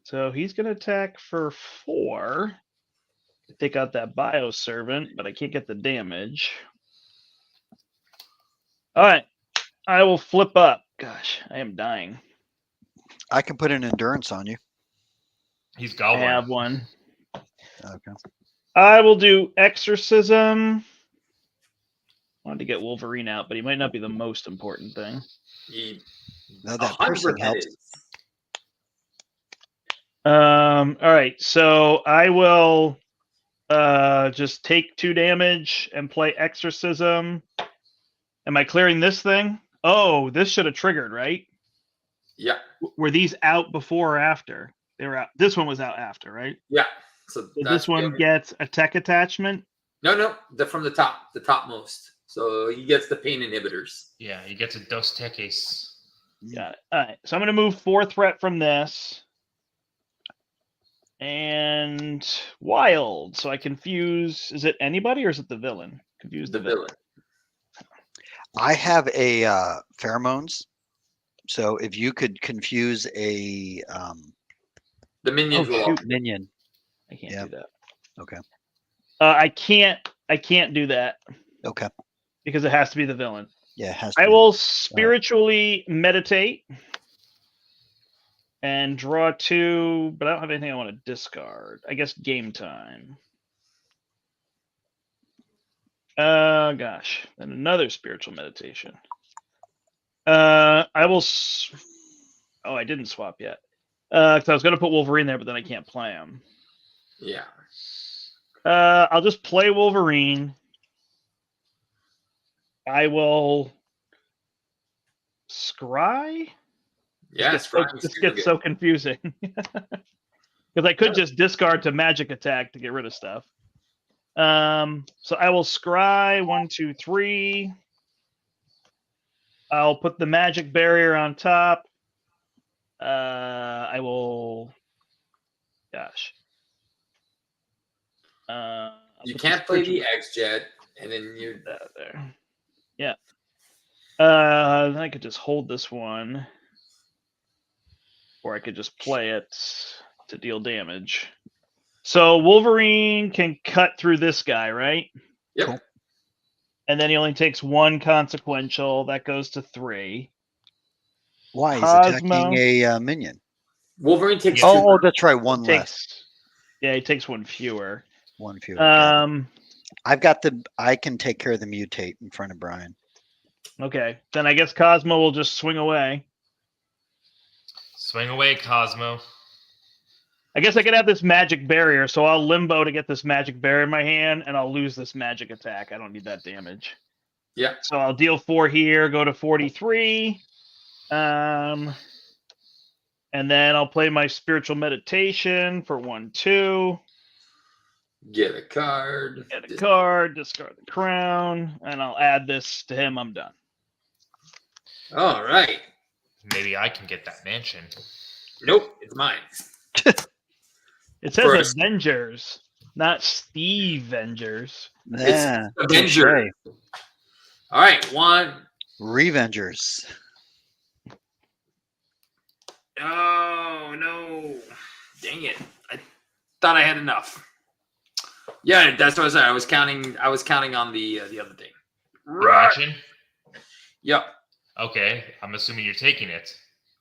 So he's going to attack for 4. Take out that bioservant, but I can't get the damage. All right. I will flip up. Gosh, I am dying. I can put an endurance on you. He's I got have one. one. Okay. I will do exorcism. Wanted to get Wolverine out, but he might not be the most important thing. He No, that piercing 100% helps. is. All right, so I will just take 2 damage and play Exorcism. Am I clearing this thing? Oh, this should have triggered, right? Yeah. Were these out before or after? They were out. This one was out after, right? Yeah. So Did that's this one get a tech attachment? No, from the top, the topmost. So he gets the pain inhibitors. Yeah, he gets a Dos Teques. Got it. All right, so I'm going to move 4 threat from this. And wild. So I confuse. Is it anybody or is it the villain? Confuse The villain. I have a pheromones. So if you could confuse a The minions will all. minion. I can't Yeah. do that. Okay. I can't do that Okay. because it has to be the villain. Yeah, it has to I be. will spiritually meditate and draw 2, but I don't have anything I want to discard. I guess game time. Gosh, then another spiritual meditation. I will. Oh, I didn't swap yet. Because I was going to put Wolverine there, but then I can't play him. Yeah. I'll just play Wolverine. I will scry. Yes. This gets so confusing because I could just discard to magic attack to get rid of stuff. So I will scry 1, 2, 3. I'll put the magic barrier on top. I will. Gosh. You can't play the X Jet, and then you're there. Yeah. Then I could just hold this one, or I could just play it to deal damage. So Wolverine can cut through this guy, right? Yep. Cool. And then he only takes 1 consequential. That goes to 3. Why? He's Cosmo. attacking a minion. Wolverine takes. Yeah. 2. Oh, that's right. One less. Yeah, he takes 1 fewer. 1 fewer. Okay. Um. I can take care of the mutate in front of Brian. Okay. Then I guess Cosmo will just swing away. Swing away, Cosmo. I guess I could have this magic barrier, so I'll limbo to get this magic barrier in my hand, and I'll lose this magic attack. I don't need that damage. Yeah. So I'll deal 4 here, go to 43. And then I'll play my spiritual meditation for 1, 2. Get a card. Get a card, discard the crown, and I'll add this to him. I'm done. All right. Maybe I can get that mansion. Nope, it's mine. It says First. Avengers, not Steve Vengers. Yeah. Avenger. touche. All right, 1. Revengers. Oh no! Dang it! I thought I had enough. Yeah, that's what I said. I was counting on the other thing. Mansion? Yep, Okay, I'm assuming you're taking it.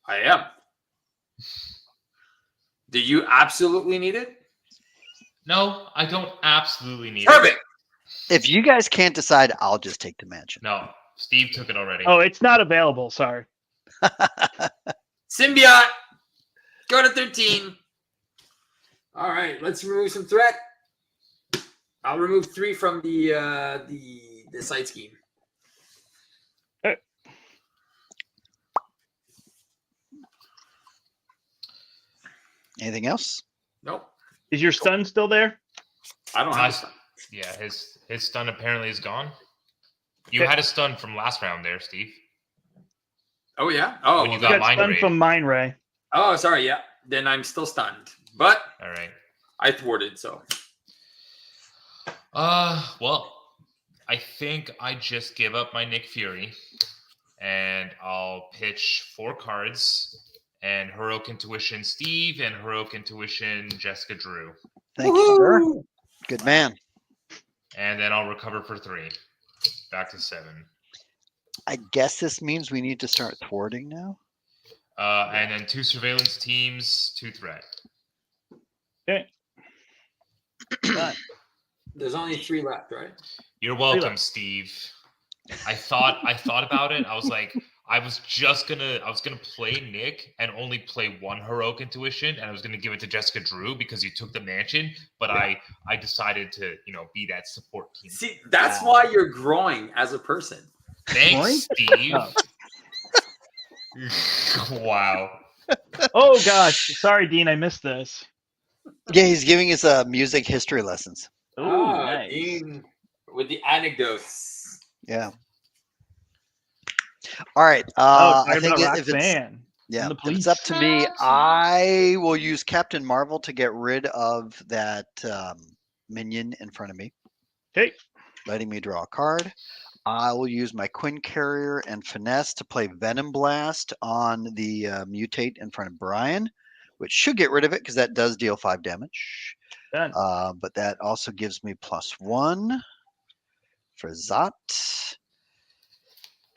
I am. Do you absolutely need it? No, I don't absolutely need it. Perfect. If you guys can't decide, I'll just take the mansion. No, Steve took it already. Oh, it's not available. Sorry. Symbiote. Go to 13. All right, let's remove some threat. I'll remove 3 from the side scheme. Anything else? Nope. Is your son still there? I don't have. Yeah, his stun apparently is gone. You had a stun from last round there, Steve. Oh yeah. Oh, When you well, got Got Mind stunned Ray. from Mine Ray. oh, sorry. Yeah. Then I'm still stunned, but All right. I thwarted. So Well, I think I just give up my Nick Fury, and I'll pitch 4 cards, and Heroic Intuition Steve and Heroic Intuition Jessica Drew, Thank you, sir. Good man. and then I'll recover for 3, back to 7. I guess this means we need to start thwarting now. And then 2 surveillance teams, 2 threat. Okay. Done. there's only 3 left, right? You're welcome, Steve. I thought about it. I was like, I was gonna play Nick and only play one heroic intuition, and I was gonna give it to Jessica Drew because you took the mansion. But I decided to be that support team. See, that's why you're growing as a person. Thanks, Steve. Oh. Wow. Oh gosh, sorry, Dean, I missed this. Yeah, he's giving us music history lessons. Ooh, nice. Dean with the anecdotes. Yeah. All right. Oh, I think about if it's Roxanne. yeah, and the if it's up to me, police. I will use Captain Marvel to get rid of that minion in front of me, Okay. letting me draw a card. I will use my Quinn Carrier and Finesse to play Venom Blast on the mutate in front of Brian, which should get rid of it because that does deal 5 damage. Done. But that also gives me +1 for Zot.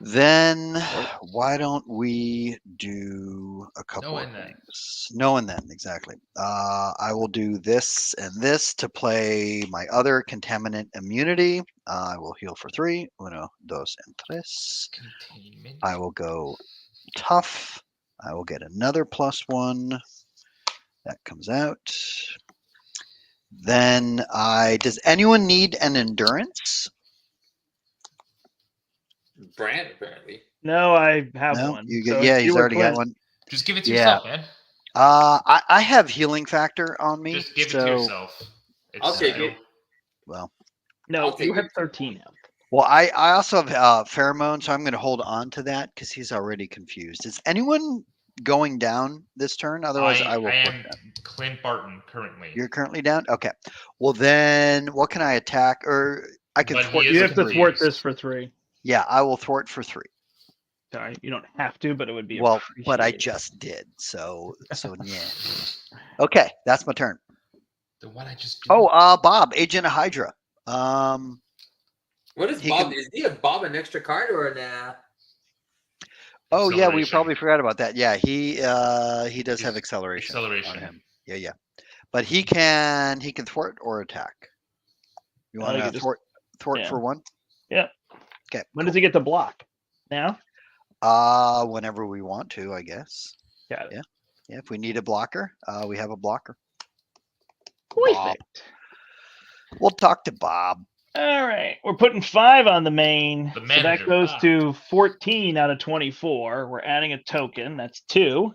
Then why don't we do a couple of things? No and then, exactly. I will do this and this to play my other contaminant immunity. I will heal for 3. 1, 2, and 3. Containment. I will go tough. I will get another +1. That comes out. Then does anyone need an endurance? Brand, apparently. No, I have No, one. you So get, yeah, it's he's you or already got Clint. one. Just give it to Yeah. yourself, man. I have healing factor on me. Just give it so, to yourself. It's I'll take it. Well, No, I'll take you have it. 13 health. well, I also have pheromone, so I'm going to hold on to that because he's already confused. Is anyone going down this turn? Otherwise, I will. I flip am that. Clint Barton currently. You're currently down. Okay. Well, then what can I attack? Or I can But thwart. he You is have to confused. thwart this for 3. Yeah, I will thwart for 3. Sorry, you don't have to, but it would be Well, but I appreciated. just did. So yeah. Okay, that's my turn. The one I just. Oh, Bob, Agent of Hydra. What is He Bob? can- Is he a Bob an extra card or nah? Oh yeah, we Acceleration. probably forgot about that. Yeah, he does have He's acceleration. acceleration. On him. Yeah. But he can thwart or attack. You want you to just- thwart yeah. for 1? Yeah. Okay. When does he get to block? Now? Whenever we want to, I guess. Got it. Yeah, if we need a blocker, we have a blocker. Perfect. We'll talk to Bob. All right, we're putting 5 on the main. The So manager. that goes to 14 out of 24. We're adding a token. That's 2.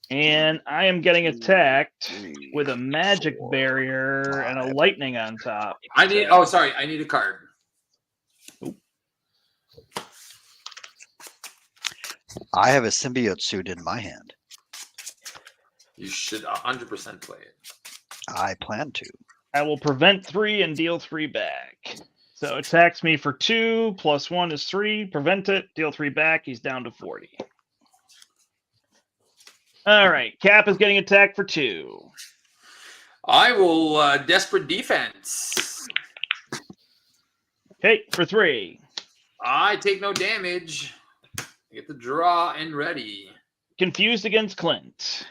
And I am getting attacked with a magic 4, barrier and a 5. lightning on top. I need. So- Oh, sorry. I need a card. I have a symbiote suit in my hand. You should 100% play it. I plan to. I will prevent 3 and deal 3 back. So attacks me for 2, +1 is 3. Prevent it, deal 3 back. He's down to 40. All right, Cap is getting attacked for 2. I will desperate defense. Okay, for 3. I take no damage. I get the draw and ready. Confused against Clint.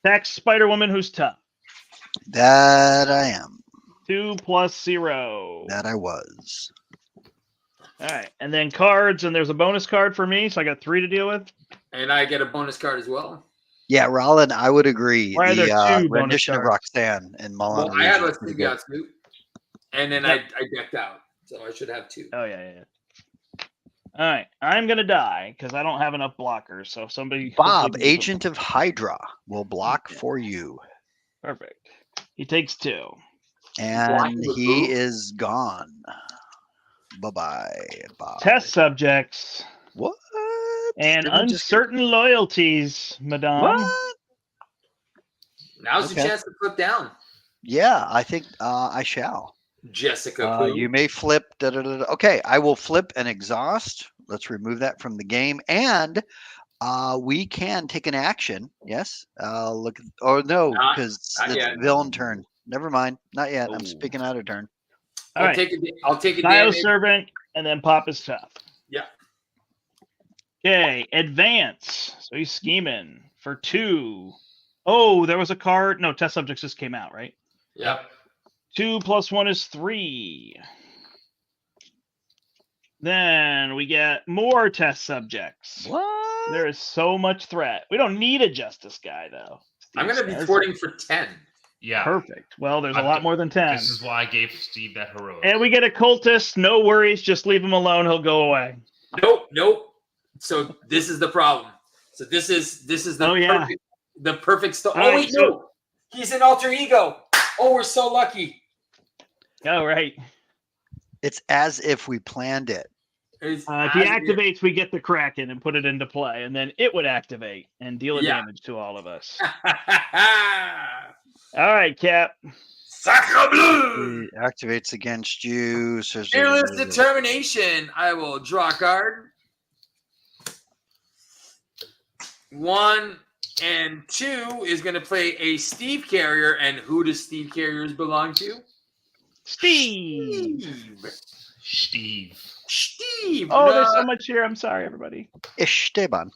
Attacks Spider Woman, who's tough. That I am. 2 + 0. That I was. All right, and then cards, and there's a bonus card for me, so I got 3 to deal with. And I get a bonus card as well. Yeah, Rollin, I would agree. Why are there 2 bonus rendition of cards? Roxanne in Mulan. Well, I have a is pretty good. symbiote suit. And then Yep. I decked out. So I should have 2. Oh, yeah. All right, I'm going to die because I don't have enough blockers, so if somebody... Bob, hopefully can- Agent of Hydra, will block for you. Perfect. He takes 2. And with he who? is gone. Bye-bye, Bob. Test subjects What? and Didn't just- uncertain loyalties, madame. What? Now's Okay. the chance to flip down. Yeah, I think I shall. Jessica. Pooh. You may flip. Okay, I will flip an exhaust. Let's remove that from the game. And we can take an action. Yes. Look. Oh no, Not- because not it's yet. villain turn. Never mind. Not yet. I'm Ooh. speaking out of turn. All I'll right, take I'll take a Bio damage. Servant, and then Pop is tough. Yeah. Okay, advance. So he's scheming for 2. Oh, there was a card. No, test subjects just came out, right? Yep. 2 + 1 is 3. Then we get more test subjects. What? There is so much threat. We don't need a justice guy, though. I'm going to be Steve says. thwarting for 10. Yeah. Perfect. Well, there's a I've lot got- more than 10. This is why I gave Steve that heroic. And we get a cultist. No worries. Just leave him alone. He'll go away. Nope. So this is the problem. So this is the Oh, yeah. perfect, the perfect stuff. All Oh right, wait, no. He's an alter ego. Oh, we're so lucky. Oh, right. It's as if we planned it. It's If he as- activates, we get the Kraken and put it into play. And then it would activate and deal Yeah. damage to all of us. All right, Cap. Sacre bleu! It activates against you. So Fearless determination. I will draw a card. 1 and 2 is going to play a Steve Carrier. And who does Steve Carriers belong to? Steve. Steve. Oh, there's so much here. I'm sorry, everybody. Esteban.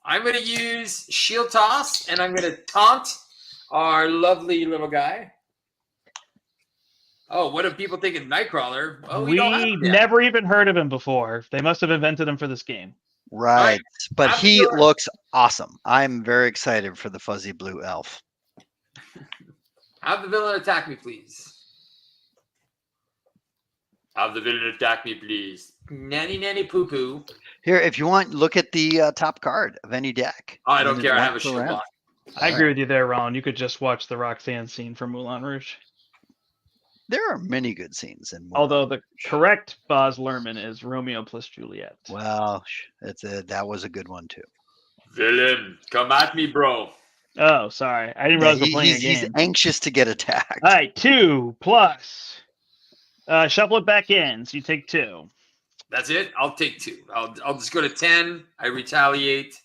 I'm going to use Shield Toss, and I'm going to taunt our lovely little guy. Oh, what do people think of Nightcrawler? Oh, we don't have We him yet. never even heard of him before. They must have invented him for this game. Right. But I'm he sure- looks awesome. I'm very excited for the fuzzy blue elf. Have the villain attack me, please. Have the villain attack me, please. Nanny poo poo. Here, if you want, look at the top card of any deck. Oh, I don't And care. I walk have a shield around. lock. I agree with you there, Ron. You could just watch the Roxanne scene from Moulin Rouge. There are many good scenes in. Although the correct Baz Luhrmann is Romeo plus Juliet. Well, that was a good one too. Villain, come at me, bro. Oh, sorry. I didn't realize we're playing a he's game. anxious to get attacked. All right, 2 plus. Shuffle it back in. So you take 2. That's it. I'll take 2. I'll just go to 10. I retaliate,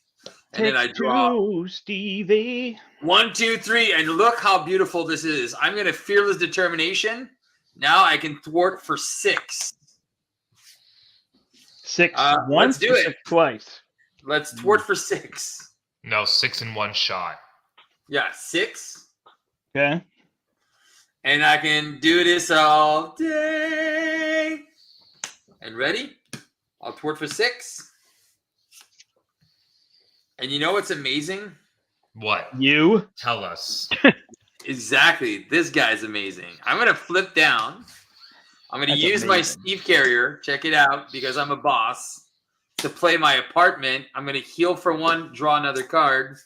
and then I Take draw 2, Stevie. 1, 2, 3, and look how beautiful this is. I'm going to fearless determination. Now I can thwart for 6. 6 let's once do or it. 6 twice. Let's thwart for 6. No, 6 in one shot. Yeah, 6. Okay. And I can do this all day. And ready? I'll thwart for 6. And you know what's amazing? What? You. Tell us. Exactly. This guy's amazing. I'm going to flip down. I'm going to That's use my amazing. Steve Carrier. Check it out because I'm a boss. To play my apartment, I'm going to heal for 1, draw another card.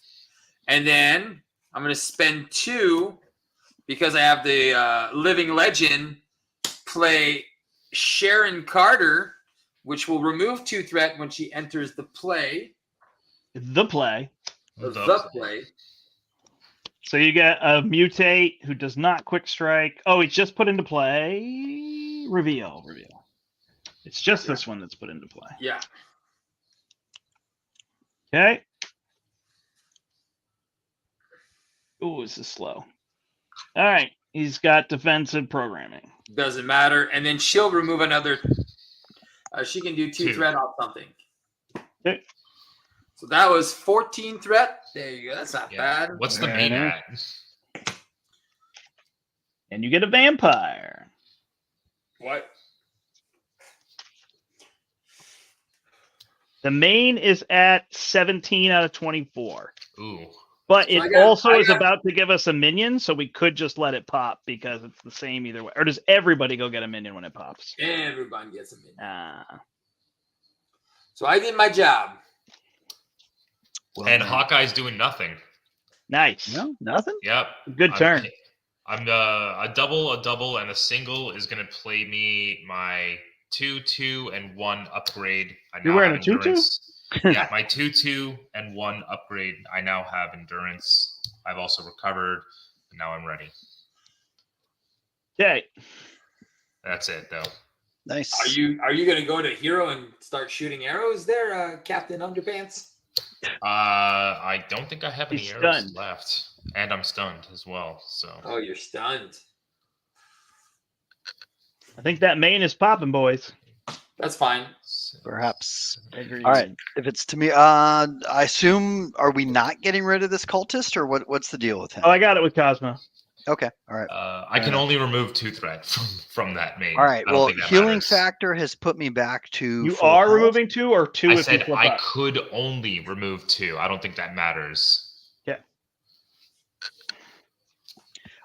And then I'm going to spend 2 because I have the living legend play Sharon Carter, which will remove 2 threat when she enters the play. The play. The play. So you get a mutate who does not quick strike. Oh, it's just put into play. Reveal. It's just this one that's put into play. Yeah. Okay. Ooh, this is slow. All right. He's got defensive programming. Doesn't matter. And then she'll remove another. She can do 2 2. threat off something. Okay. So that was 14 threat. There you go. That's not Yeah. bad. What's the Very main nice. at? And you get a vampire. What? The main is at 17 out of 24. Ooh. But So it I also is got- about to give us a minion, so we could just let it pop because it's the same either way. Or does everybody go get a minion when it pops? Everybody gets a minute. So I did my job. Well And done. Hawkeye's doing nothing. Nice. No, nothing. Yep. Good turn. I'm a double, and a single is going to play me my 2/2 and 1 upgrade. You're wearing a 2/2? endurance. Yeah, my 2/2 and 1 upgrade. I now have endurance. I've also recovered, and now I'm ready. Okay. That's it, though. Nice. Are you gonna go to hero and start shooting arrows there, Captain Underpants? I don't think I have any He's arrows stunned. left, and I'm stunned as well. So Oh, you're stunned. I think that main is popping, boys. That's fine. Perhaps. Agreed. All right. If it's to me, I assume, are we not getting rid of this cultist, or what's the deal with him? Oh, I got it with Cosmo. Okay. All right. I can only remove 2 threat from that main. All right. I don't Well, think that healing matters. factor has put me back to You full are health. removing 2 or 2 I if you said flip I up? could only remove 2. I don't think that matters. Yeah.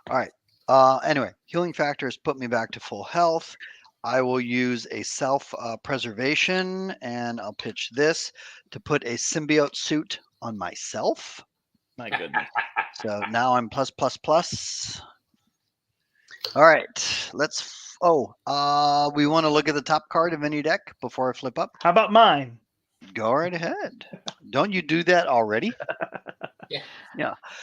All right. Anyway, healing factor has put me back to full health. I will use a self preservation, and I'll pitch this to put a symbiote suit on myself. My goodness. So now I'm plus plus plus. All right. Let's. We want to look at the top card of any deck before I flip up. How about mine? Go right ahead. Don't you do that already? You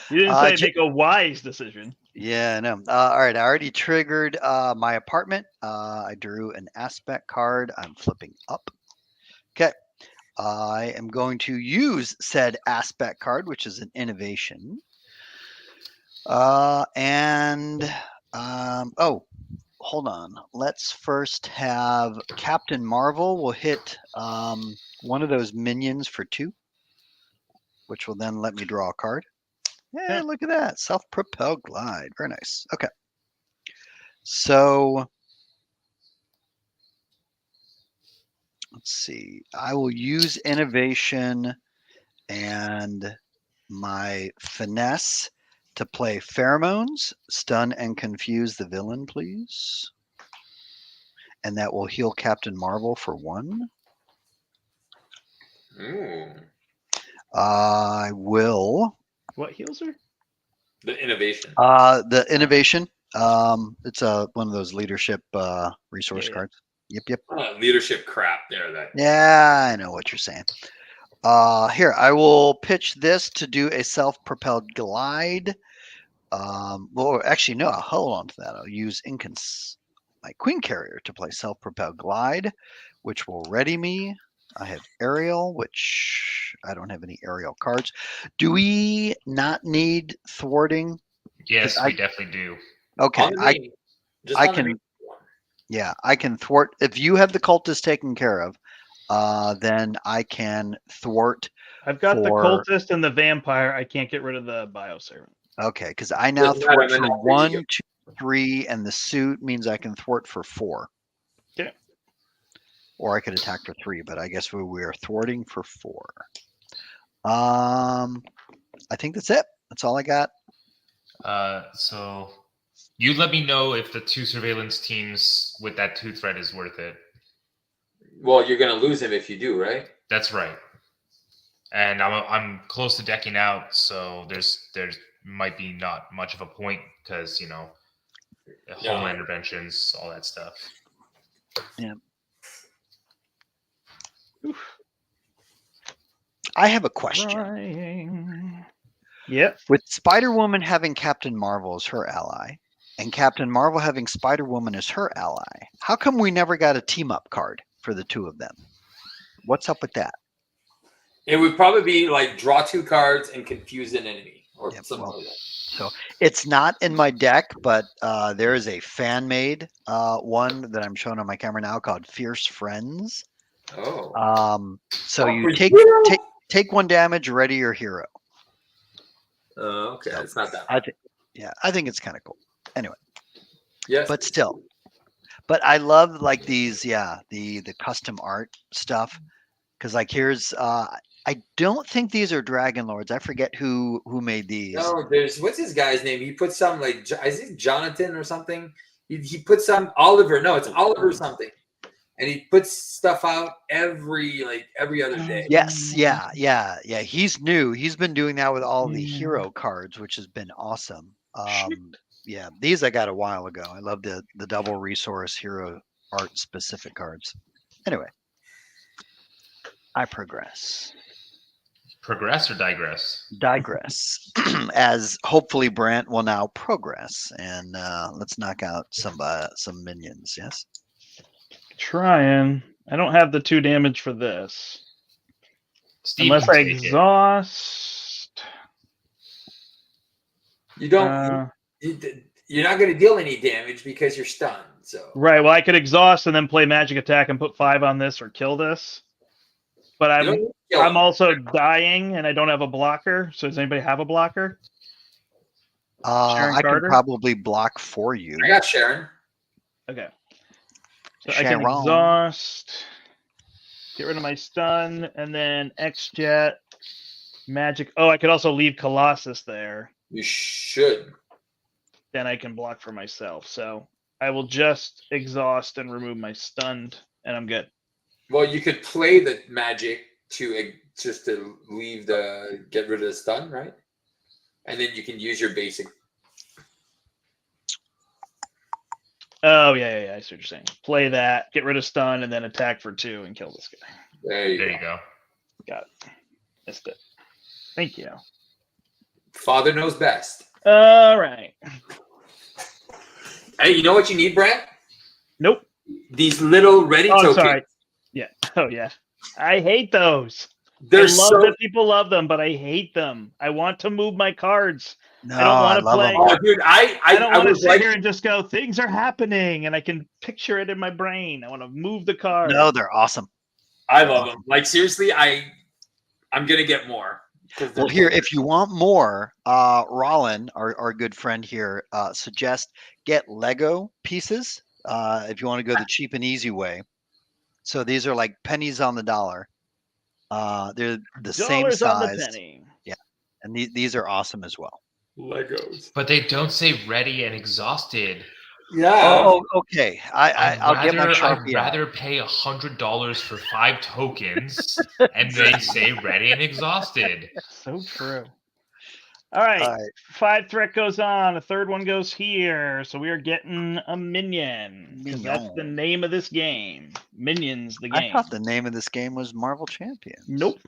didn't say J- make a wise decision. Yeah, no. All right, I already triggered my apartment. I drew an aspect card. I'm flipping up. Okay. I am going to use said aspect card, which is an innovation. Oh, hold on. Let's first have Captain Marvel will hit one of those minions for 2, which will then let me draw a card. Yeah, look at that. Self-propelled glide. Very nice. Okay. So let's see. I will use innovation and my finesse to play pheromones, stun and confuse the villain, please. And that will heal Captain Marvel for 1. Ooh. I will. What heals her? The innovation. The innovation. It's one of those leadership resource Yeah. cards. Yep. Leadership crap there. That. Yeah, I know what you're saying. Here, I will pitch this to do a self-propelled glide. Well, actually, no, I'll hold on to that. I'll use my Queen Carrier to play self-propelled glide, which will ready me. I have aerial, which I don't have any aerial cards. Do we not need thwarting? Yes, we definitely do. Okay, I can. Main. Yeah, I can thwart. If you have the cultist taken care of, then I can thwart. I've got the cultist and the vampire. I can't get rid of the bioservant. Okay, because I now thwart for 1, 2, 3, and the suit means I can thwart for 4. Okay. Or I could attack for 3, but I guess we are thwarting for 4. I think that's it. That's all I got. So you let me know if the 2 surveillance teams with that 2 threat is worth it. Well, you're gonna lose him if you do, right? That's right. And I'm close to decking out, so there's might be not much of a point because homeland interventions, all that stuff. Yeah. I have a question. Yep. With Spider-Woman having Captain Marvel as her ally, and Captain Marvel having Spider-Woman as her ally, how come we never got a team-up card for the 2 of them? What's up with that? It would probably be like draw 2 cards and confuse an enemy or something like that. So it's not in my deck, but there is a fan-made one that I'm showing on my camera now called Fierce Friends. Oh. So you take 1 damage, ready your hero. Okay, so it's not that. I think it's kind of cool. Anyway. Yes. But still. But I love like these, the custom art stuff. Because like here's I don't think these are Dragon Lords. I forget who made these. No, there's what's his guy's name? He put some like is it Jonathan or something? He put some Oliver. No, it's Oliver something. And he puts stuff out every other day. Yes, yeah. He's new. He's been doing that with all the hero cards, which has been awesome. Yeah, these I got a while ago. I love the double resource hero art specific cards. Anyway, I progress. Progress or digress? Digress. As hopefully Brant will now progress, and let's knock out some minions. Yes. Trying. I don't have the 2 damage for this. Steve unless I exhaust. You don't. You're not going to deal any damage because you're stunned. So right. Well, I could exhaust and then play magic attack and put 5 on this or kill this. But I'm also dying and I don't have a blocker. So does anybody have a blocker? Sharon I can Carter? probably block for you. I got Sharon. Okay. So I can Sharon. exhaust, get rid of my stun, and then X-Jet, magic. Oh, I could also leave Colossus there. You should. Then I can block for myself. So I will just exhaust and remove my stunned, and I'm good. Well, you could play the magic just to get rid of the stun, right? And then you can use your basic. Oh, yeah. I see what you're saying. Play that, get rid of stun, and then attack for 2 and kill this guy. There you There go. you go. Got it. Missed it. Thank you. Father knows best. All right. Hey, you know what you need, Brent? Nope. These little ready Oh, tokens. sorry. Yeah. Oh, yeah. I hate those. They're I love so. that people love them, but I hate them. I want to move my cards. No, I don't want to love play. 'em. Oh, dude, I don't I want to was sit like, here and just go, things are happening, and I can picture it in my brain. I want to move the card. No, they're awesome. I love them. Like seriously, I'm gonna get more. Well, here, if you want more, Rollin, our good friend here, suggest get Lego pieces if you want to go the cheap and easy way. So these are like pennies on the dollar. They're the same Dollars on the size, penny. and these are awesome as well. Legos. But they don't say ready and exhausted. Yeah. Oh, okay. I'll get my I'd Sharpie out. rather pay $100 for 5 tokens, and they say ready and exhausted. So true. All right. All right. 5 threat goes on. A third one goes here. So we are getting a minion. 'Cause that's the Mignon. name of this game. Minions, the I game. thought the name of this game was Marvel Champions. Nope.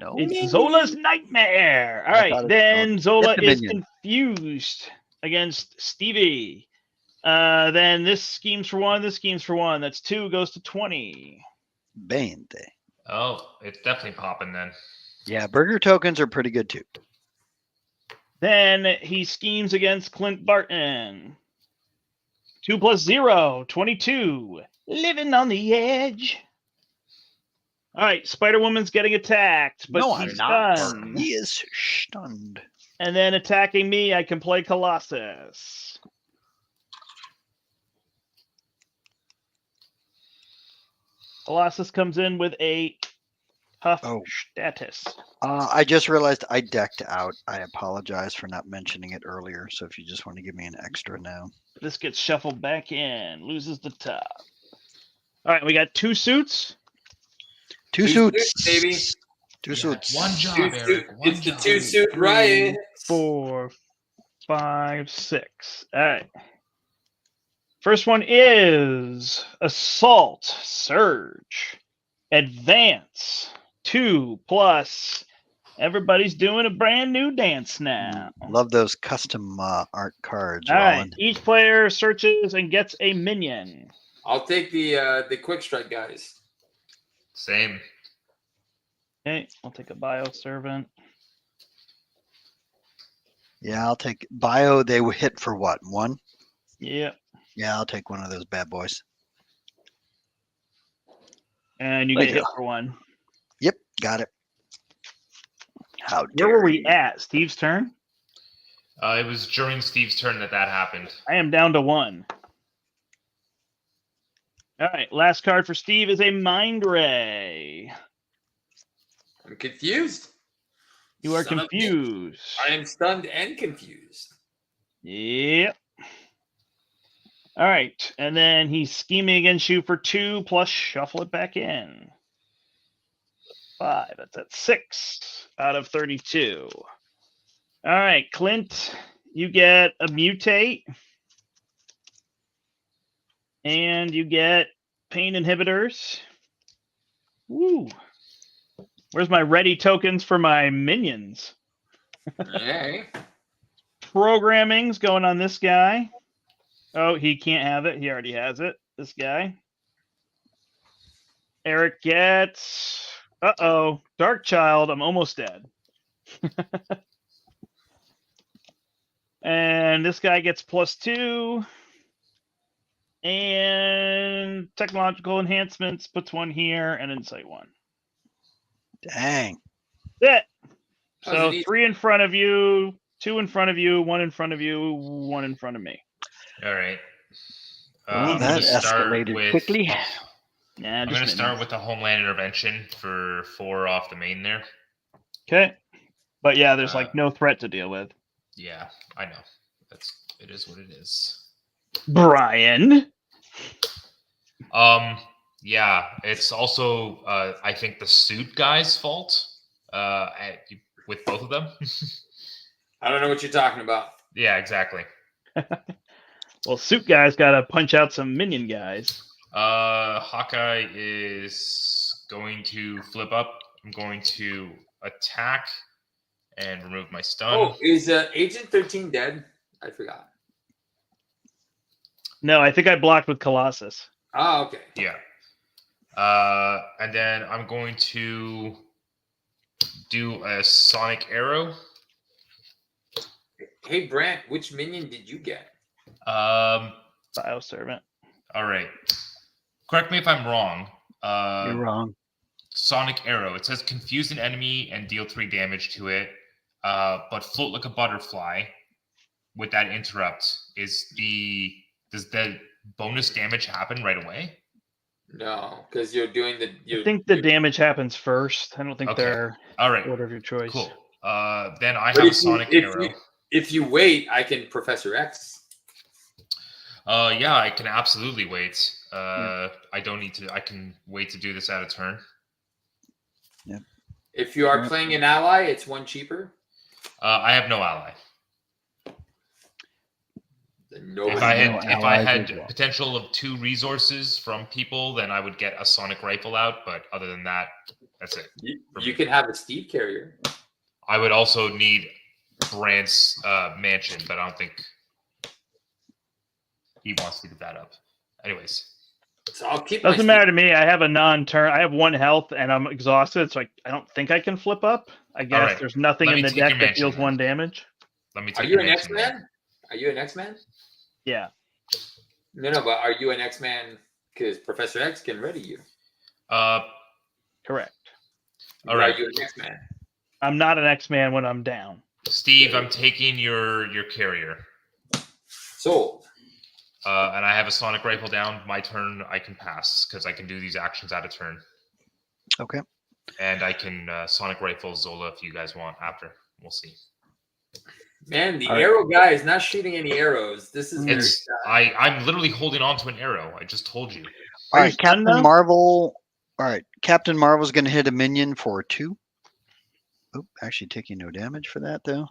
No. It's Zola's Nightmare. All I right. thought it- Then oh, Zola get the is minion. confused against Stevie. Then this schemes for 1. This schemes for 1. That's 2. Goes to 20. 20. Oh, it's definitely popping then. Yeah, burger tokens are pretty good too. Then he schemes against Clint Barton. 2 plus 0, 22. Living on the edge. All right, Spider Woman's getting attacked, but No, I'm she's not. stunned. He is stunned. And then attacking me, I can play Colossus. Colossus comes in with a tough status. I just realized I decked out. I apologize for not mentioning it earlier. So if you just want to give me an extra now. This gets shuffled back in, loses the top. All right, we got 2 suits. Two suits, baby. Two suits. One job, Two Eric. suit- One it's the job. 2-suit riot. 4, 5, 6. All right. First one is Assault, Surge, Advance, 2 plus. Everybody's doing a brand new dance now. Love those custom art cards. All right. Roland. Each player searches and gets a minion. I'll take the quick strike guys. Same. Okay, I'll take a bio servant. Yeah, I'll take bio. They would hit for what? 1? Yep. Yeah, I'll take one of those bad boys. And you There get you hit for 1. Yep, got it. How dare Where were we you. at? Steve's turn? It was during Steve's turn that happened. I am down to 1. All right, last card for Steve is a Mind Ray. I'm confused. You are Son of a- confused. I am stunned and confused. Yep. All right, and then he's scheming against you for 2 plus shuffle it back in. 5. That's at 6 out of 32. All right, Clint, you get a mutate. And you get pain inhibitors. Woo. Where's my ready tokens for my minions? Hey. Programming's going on this guy. Oh, he can't have it. He already has it. This guy. Eric gets... Uh-oh. Dark Child. I'm almost dead. And this guy gets +2. And technological enhancements puts 1 here and insight 1. Dang. That's it. That was So an easy- 3 in front of you, 2 in front of you, 1 in front of you, 1 in front of me. All right. Well, I'm that gonna start escalated quickly. Yeah, I'm just gonna start minions. with the homeland intervention for 4 off the main there. Okay. But yeah, there's Uh, like no threat to deal with. Yeah, I know. It is what it is. Brian. Yeah, it's also I think the suit guy's fault. With both of them. I don't know what you're talking about. Yeah, exactly. Well, suit guy's got to punch out some minion guys. Hawkeye is going to flip up. I'm going to attack and remove my stun. Oh, is Agent 13 dead? I forgot. No, I think I blocked with Colossus. Oh, okay. Yeah. And then I'm going to do a sonic arrow. Hey, Brant, which minion did you get? Bioservant. All right. Correct me if I'm wrong. You're wrong. Sonic arrow. It says confuse an enemy and deal 3 damage to it, but float like a butterfly. With that interrupt, does the bonus damage happen right away? No, because you're doing the. I think the damage happens first. I don't think Okay. they're All right. order of your choice. Cool. Then I But have a sonic arrow. If you wait, I can Professor X. Yeah, I can absolutely wait. I don't need to. I can wait to do this out of turn. Yep. If you are Yep. playing an ally, it's 1 cheaper. I have no ally. Then If nobody. I no had allies as well. potential of 2 resources from people, then I would get a sonic rifle out. But other than that, that's it. You can have a Steve carrier. I would also need Brant's mansion, but I don't think he wants to give that up. Anyways, So I'll keep. my Doesn't matter to me. I have a non-turn. I have 1 health and I'm exhausted, so I don't think I can flip up. I guess right. there's nothing Let in me the take your deck that mansion deals then. 1 damage. let me Are take you your an mansion then. X-Man? Are you an X-Man? Yeah. No, but are you an X-Man? Because Professor X can ready you. Correct. All right. Are you an X-Man? I'm not an X-Man when I'm down. Steve, I'm taking your carrier. Sold. And I have a sonic rifle down. My turn, I can pass because I can do these actions out of turn. Okay. And I can sonic rifle Zola if you guys want after. We'll see. Man, the All right. arrow guy is not shooting any arrows. This is very It's sad. I'm literally holding on to an arrow. I just told you. All Are you right, stunned Captain now? Marvel. All right, Captain Marvel's going to hit a minion for 2. Oop, actually taking no damage for that though.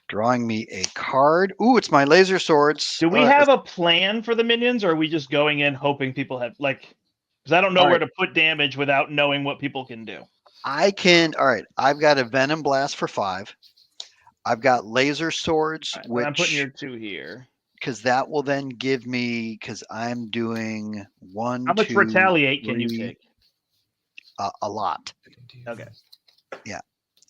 Drawing me a card. Ooh, it's my laser swords. Do we All right, have a plan for the minions, or are we just going in hoping people have because I don't know All where right. to put damage without knowing what people can do. I can. All right, I've got a Venom Blast for 5. I've got laser swords, All right, well, I'm putting which your 2 here. because that will then give me because I'm doing 1, How much 2, retaliate can you 3, take? a lot. Okay.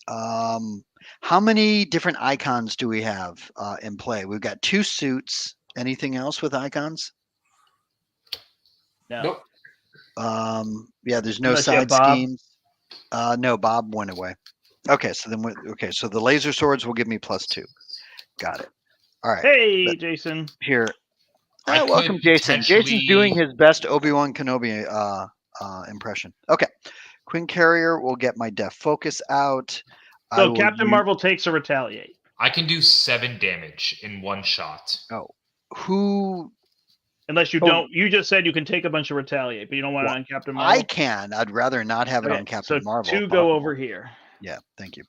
How many different icons do we have in play? We've got 2 suits. Anything else with icons? No. Nope. Yeah, there's no Unless you have side Bob. schemes. No, Bob went away. Okay, so then so the laser swords will give me +2. Got it. All right. Hey, but- Jason. Here. I could Welcome, Jason. Jason's doing potentially- his best Obi-Wan Kenobi impression. Okay. Queen Carrier will get my Def Focus out. I So will Captain Marvel takes a retaliate. I can do 7 damage in 1 shot. Who Unless you Oh. don't. You just said you can take a bunch of retaliate, but you don't want Well, it on Captain I Marvel. can. I'd rather not have it Okay, on Captain so Marvel. 2 if go possible. over here. Yeah, thank you.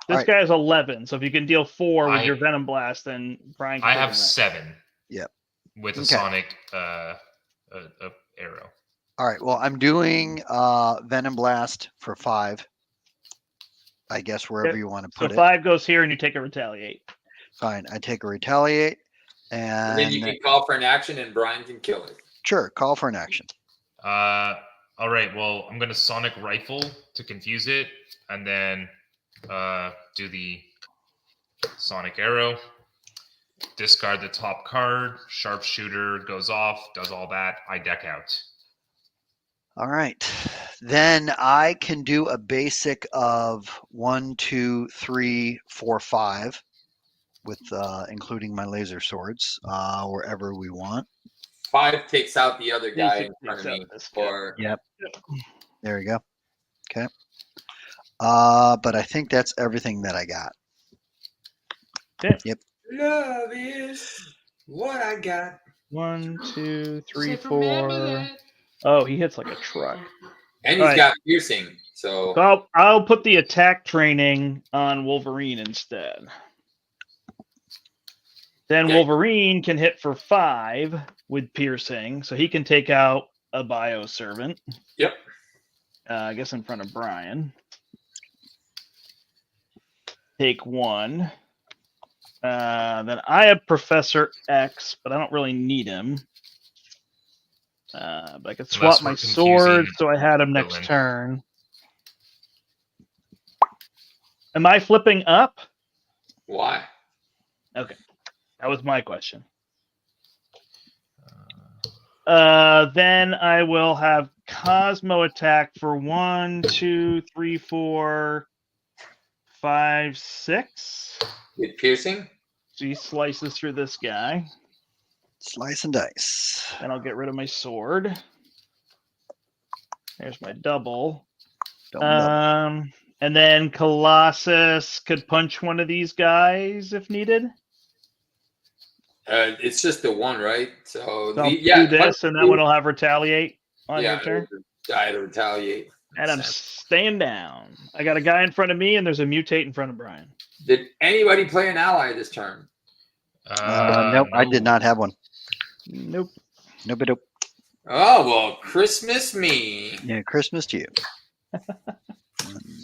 This right. guy is 11, so if you can deal 4 with I- your Venom Blast, then Brian can I take have a 7. Yep. With a Okay. sonic arrow. All right. Well, I'm doing Venom Blast for 5. I guess wherever Yep. you want to So put it. 5 goes here, and you take a retaliate. Fine. I take a retaliate, And then you and can call for an action, and Brian can kill it. sure, call for an action. All right. Well, I'm gonna sonic rifle to confuse it, and then do the sonic arrow. Discard the top card. Sharpshooter goes off. Does all that. I deck out. All right. Then I can do a basic of 1, 2, 3, 4, 5 with including my laser swords wherever we want. 5 takes out the other guy Basic in front of takes out me. this guy. Or Yep. There we go. Okay. But I think that's everything that I got. love is what I got. 1, 2, 3, 4. Oh, he hits like a truck. And he's All right. got piercing. So So I'll put the attack training on Wolverine instead. Then Okay. Wolverine can hit for 5 with piercing, so he can take out a bioservant. Yep. I guess in front of Brian. Take 1. Then I have Professor X, but I don't really need him. But I could swap Unless my we're confusing sword, so I had him the next villain. turn. Am I flipping up? why? Okay. That was my question. Then I will have Cosmo attack for 1, 2, 3, 4, 5, 6. With piercing? So he slices through this guy. Slice and dice. Then I'll get rid of my sword. There's my double. Double. And then Colossus could punch one of these guys if needed. It's just the one, right? So, So I'll yeah, do this, and that one will have retaliate on your turn. Die to retaliate. And I'm staying down. I got a guy in front of me, and there's a mutate in front of Brian. Did anybody play an ally this turn? Nope, I did not have one. Nope. Nope. Oh, well, Christmas me. Yeah, Christmas to you.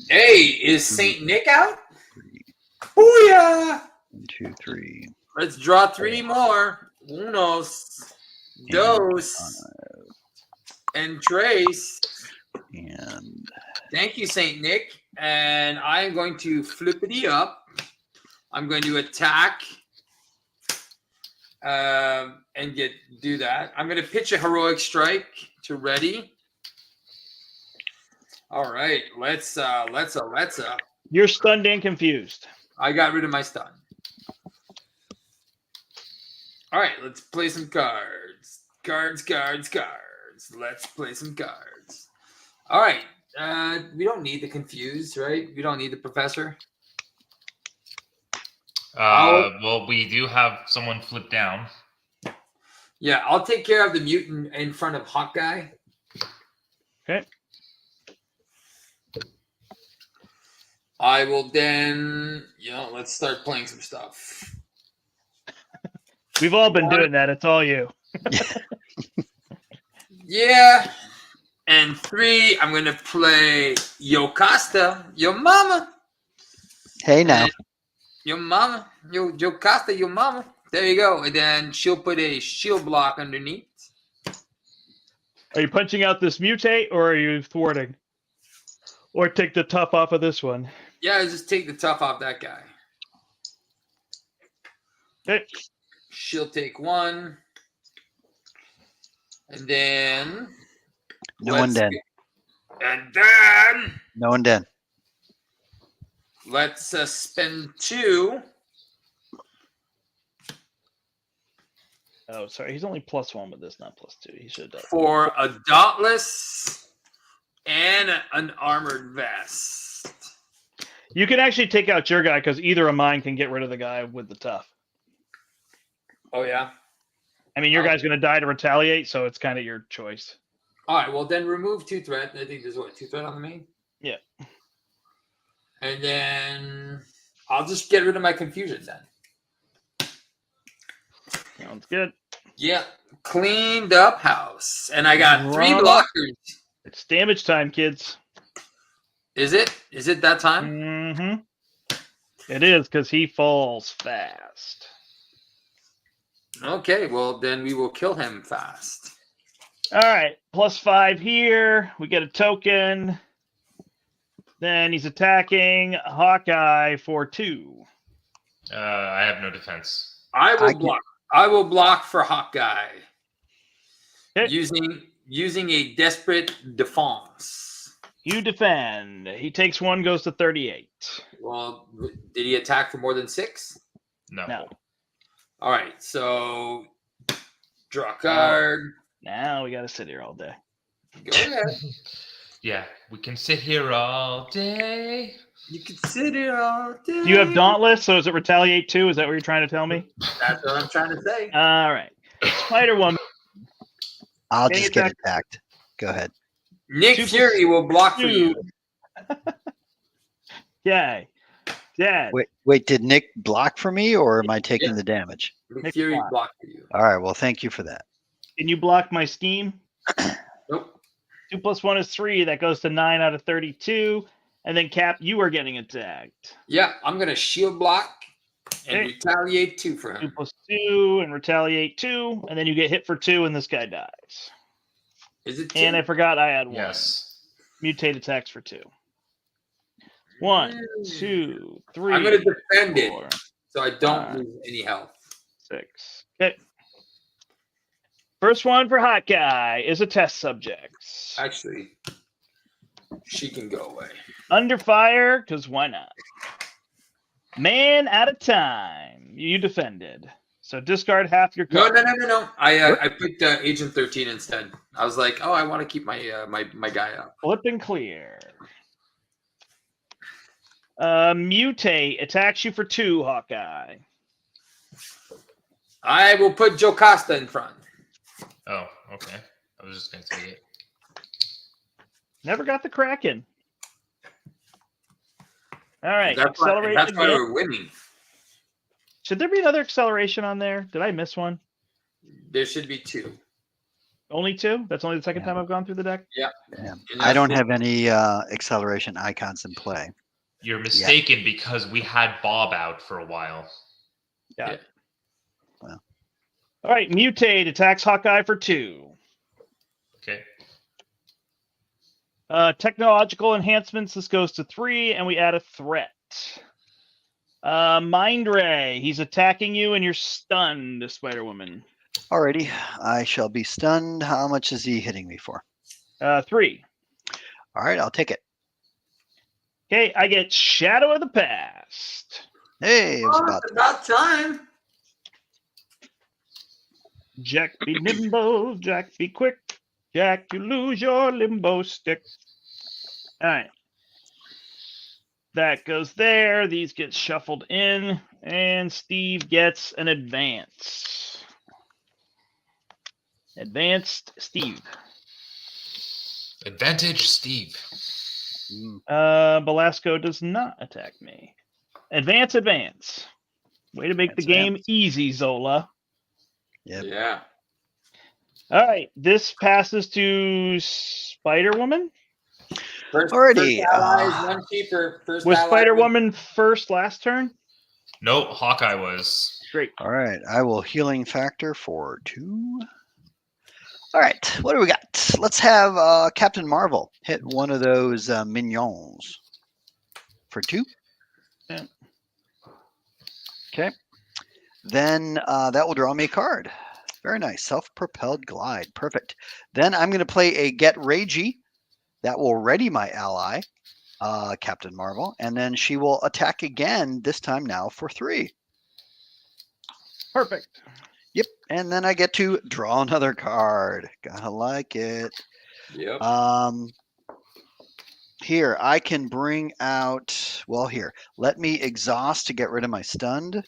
Hey, is Saint Nick out? Booyah! 1, 2, 3. Let's draw 3 more. Unos, dos, and tres. And Thank you, Saint Nick. And I'm going to flippity up. I'm going to attack and do that. I'm going to pitch a heroic strike to ready. All right, let's. You're stunned and confused. I got rid of my stun. All right, let's play some cards. Cards. Let's play some cards. All right, we don't need the confused, right? We don't need the professor. Well, we do have someone flip down. Yeah, I'll take care of the mutant in front of Hawkeye. Okay. I will then, let's start playing some stuff. We've all been doing that. It's all you. Yeah. And 3, I'm going to play Yocasta, your mama. hey now. Your mama. Yocasta, your mama. There you go. And then she'll put a shield block underneath. Are you punching out this mutate, or are you thwarting? Or take the tough off of this one? Yeah, just take the tough off that guy. Okay. She'll take 1. And then... No one dead. And then... No one dead. Let's spend 2. Oh, sorry. He's only +1 with this, not +2. He should have done. For a Dauntless and an Armored Vest. You can actually take out your guy because either of mine can get rid of the guy with the tough. Oh, yeah? I mean, your guy's going to die to retaliate, so it's kind of your choice. All right, well, then remove 2 threat. I think there's, 2 threat on the main? Yeah. And then I'll just get rid of my confusion then. Sounds good. Yeah, cleaned up house. And I got 3 Bravo. blockers. It's damage time, kids. Is it? Is it that time? Mm-hmm. It is, because he falls fast. Okay, well, then we will kill him fast. All right, +5 here. We get a token. Then he's attacking Hawkeye for 2. I have no defense. I will block. I will block for Hawkeye. Okay. Using a desperate defense. You defend. He takes 1, goes to 38. Well, did he attack for more than 6? No. No. All right, so draw a card. Now we got to sit here all day. Go ahead. Yeah, we can sit here all day. You can sit here all day. Do you have Dauntless? So is it Retaliate 2? Is that what you're trying to tell me? That's what I'm trying to say. All right. Spider Woman. I'll Getting just get attacked. Go ahead. Nick 2 Fury will block for you. Yay. Dead. Wait, did Nick block for me, or am I taking the damage? Nick Fury block. block for you. All right. Well, thank you for that. Can you block my scheme? Nope. 2 + 1 is 3. That goes to 9 out of 32. And then Cap, you are getting attacked. Yeah, I'm gonna shield block and Okay. retaliate 2 for 2 him. + 2 and retaliate 2. And then you get hit for 2 and this guy dies. Is it 2? And I forgot I had 1. Yes. Mutate attacks for 2. 1, 2, 3. I'm gonna defend 4, it so I don't 5, lose any health. 6. Okay. First one for Hot Guy is a test subject. Actually, she can go away. Under fire, because why not? Man at a time. You defended. So discard half your No. cards. I picked Agent 13 instead. I was like, oh, I want to keep my my guy up. Flip and clear. Mutate attacks you for 2, Hawkeye. I will put Jocasta in front. Oh, okay. I was just going to say it. Never got the Kraken. All right. That's why Acceleration. we're winning. Should there be another acceleration on there? Did I miss one? There should be 2. Only 2? That's only the second time I've gone through the deck? Yeah. And I don't that's have any acceleration icons in play. You're mistaken because we had Bob out for a while. Yeah. Yeah. Well. All right. Mutate attacks Hawkeye for 2. Okay. Technological enhancements. This goes to 3, and we add a threat. Mind Ray. He's attacking you, and you're stunned, Spider Woman. Alrighty, I shall be stunned. How much is he hitting me for? 3. All right, I'll take it. Okay, I get Shadow of the Past. Hey, it was it's about time. Jack be nimble, Jack be quick. Jack, you lose your limbo stick. All right. That goes there. These get shuffled in, and Steve gets an advance. Advanced Steve. Advantage, Steve. Belasco does not attack me. Advance. Way to make the game easy, Zola. Yep. Yeah. All right, this passes to Spider Woman. Alrighty, First ally is 1 cheaper. First Was ally Spider wins. Woman first last turn? Nope, Hawkeye was. Great. All right, I will healing factor for 2. All right, what do we got? Let's have Captain Marvel hit one of those minions for 2. Yeah. Okay. Then that will draw me a card. Very nice. Self-propelled glide. Perfect. Then I'm going to play a Get Ragey. That will ready my ally, Captain Marvel. And then she will attack again, this time now for 3. Perfect. Yep. And then I get to draw another card. Gotta like it. Yep. Here, I can bring out, well, here, let me exhaust to get rid of my stunned.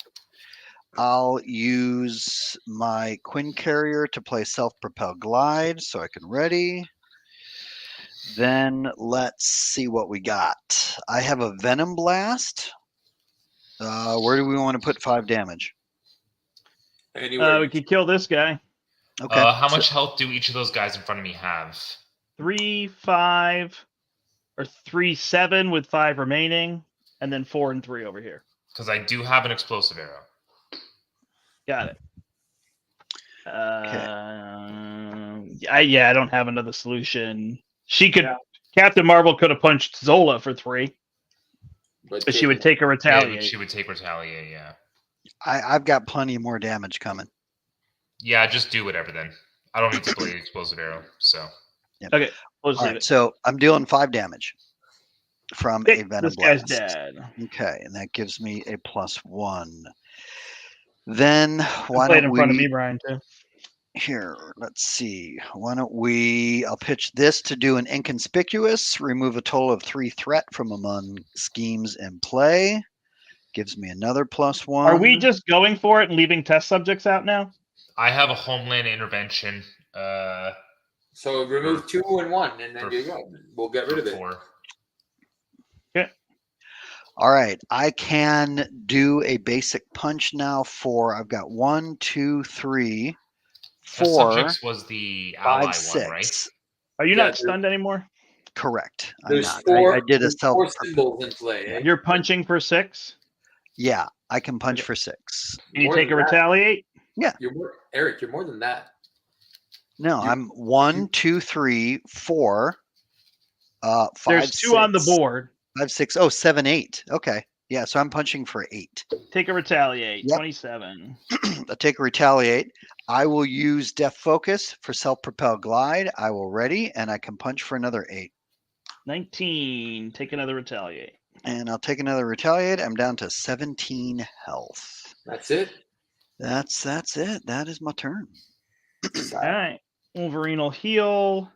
I'll use my Quinn Carrier to play Self-Propelled Glide so I can ready. Then let's see what we got. I have a Venom Blast. Where do we want to put 5 damage? Anyway, We could kill this guy. Okay. How much health do each of those guys in front of me have? 3, 5, or 3, 7 with 5 remaining, and then 4 and 3 over here. Because I do have an explosive arrow. Got it. I don't have another solution. She could. Yeah. Captain Marvel could have punched Zola for 3, but she would take a Yeah, retaliate. she would take retaliate, yeah. I've got plenty more damage coming. Yeah, just do whatever then. I don't need to play explosive arrow, so. Okay. We'll just All leave right, it. so I'm dealing 5 damage from a Tick, venom this guy's blast. dead. Okay, and that gives me a +1. Then why Play it don't in front of we me, Brian, too. here? Let's see. Why don't we? I'll pitch this to do an inconspicuous. Remove a total of 3 threat from among schemes in play. Gives me another +1. Are we just going for it and leaving test subjects out now? I have a homeland intervention. So remove 2 and 1, and then you go. We'll get rid of it. 4. All right, I can do a basic punch now for. I've got 1, 2, 3, Test 4, subjects was the ally 5, 6. one, right? Are you Yeah, not stunned anymore? Correct. I'm There's not. 4. I did a there's self. 4 symbols in play. Eh? You're punching for 6? Yeah, I can punch for 6. Can you More take a than that. retaliate? You're more, Eric. You're more than that. No, You- I'm 1, 2, 3, 4, 5, There's 2 on the 6, board. 5, 6, oh, 7, 8. Okay. Yeah, so I'm punching for 8. Take a retaliate. Yep. 27. I take a retaliate. I will use Death Focus for self-propel glide. I will ready, and I can punch for another 8. 19. Take another retaliate. And I'll take another retaliate. I'm down to 17 health. That's it. That's it. That is my turn. All right. Wolverine will heal.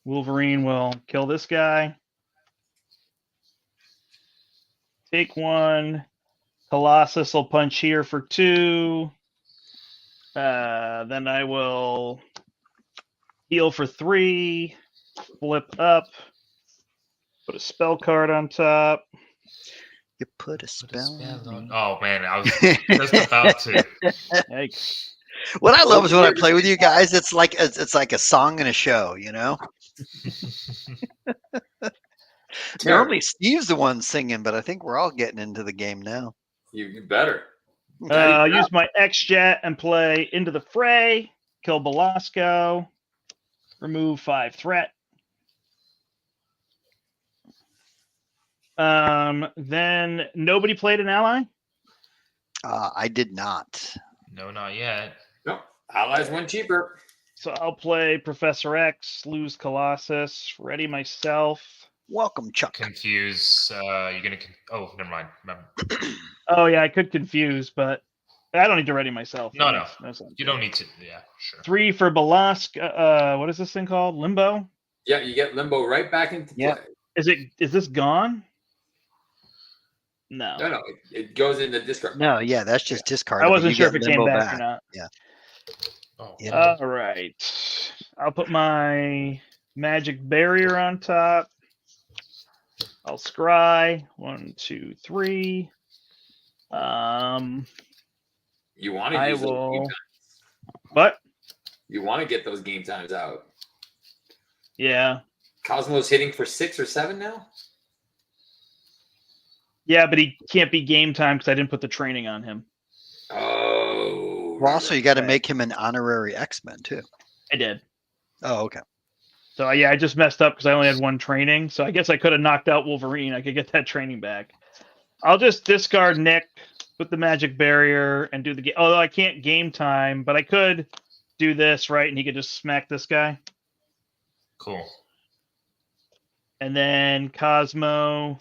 Wolverine will kill this guy. Take 1. Colossus will punch here for 2. Then I will heal for 3. Flip up. Put a spell card on top. You put a spell on me. Oh man, I was just about to. Yikes. What I love is when I play with you guys. It's like a song and a show, you know. Normally Steve's the one singing, but I think we're all getting into the game now. You better. I'll use my X-Jet and play Into the Fray. Kill Belasco. Remove 5 threat. Then nobody played an ally? I did not. No, not yet. No, allies went cheaper. So I'll play Professor X, lose Colossus, ready myself. Welcome, Chuck. Confuse. You're gonna. Oh, never mind. Oh yeah, I could confuse, but I don't need to ready myself. No, That makes sense. You don't need to. Yeah, sure. 3 for Belasco. What is this thing called? Limbo? Yeah, you get limbo right back into play. Yep. Is this gone? No. No, it goes in the discard. No, yeah, that's just discard. I but wasn't you sure if get it came Limbo back or not. Oh, Yeah. All right. I'll put my magic barrier on top. I'll scry. 1, 2, 3. You want to I use those game will. times. What? You want to get those game times out. Yeah. Cosmo's hitting for 6 or 7 now. Yeah, but he can't be game time because I didn't put the training on him. Oh. Well, also you got to right. make him an honorary X-Men too. I did. Oh, okay. So yeah, I just messed up because I only had 1 training. So I guess I could have knocked out Wolverine. I could get that training back. I'll just discard Nick, put the magic barrier, and do the game. Although I can't game time, but I could do this, right? And he could just smack this guy. cool. And then Cosmo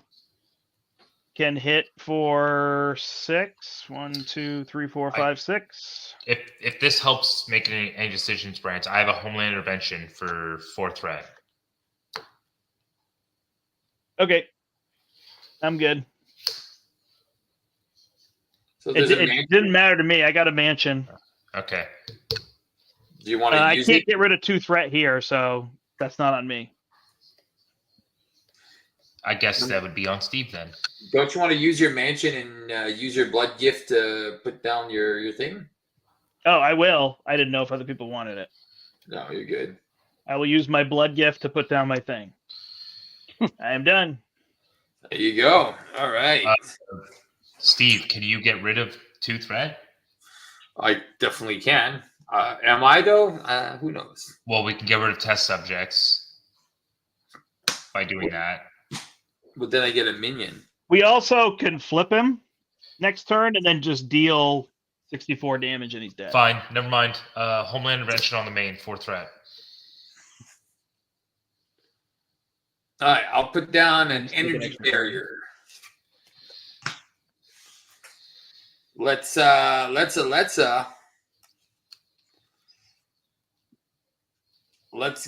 can hit for 6. 1, 2, 3, 4, 5, 6. If this helps make any decisions, Brant, I have a homeland intervention for 4 threat. Okay. I'm good. So It, there's a it mansion. didn't matter to me. I got a mansion. Okay. Do you want to I use can't it? get rid of 2 threat here, so that's not on me. I guess that would be on Steve then. Don't you want to use your mansion and use your blood gift to put down your thing? Oh, I will. I didn't know if other people wanted it. No, you're good. I will use my blood gift to put down my thing. I am done. There you go. All right. Steve, can you get rid of 2 threat? I definitely can. Am I though? Who knows? Well, we can get rid of test subjects by doing that. But then I get a minion. We also can flip him next turn and then just deal 64 damage and he's dead. Fine, never mind. Homeland intervention on the main, 4 threat. All right, I'll put down an Just take an energy extra barrier. Let's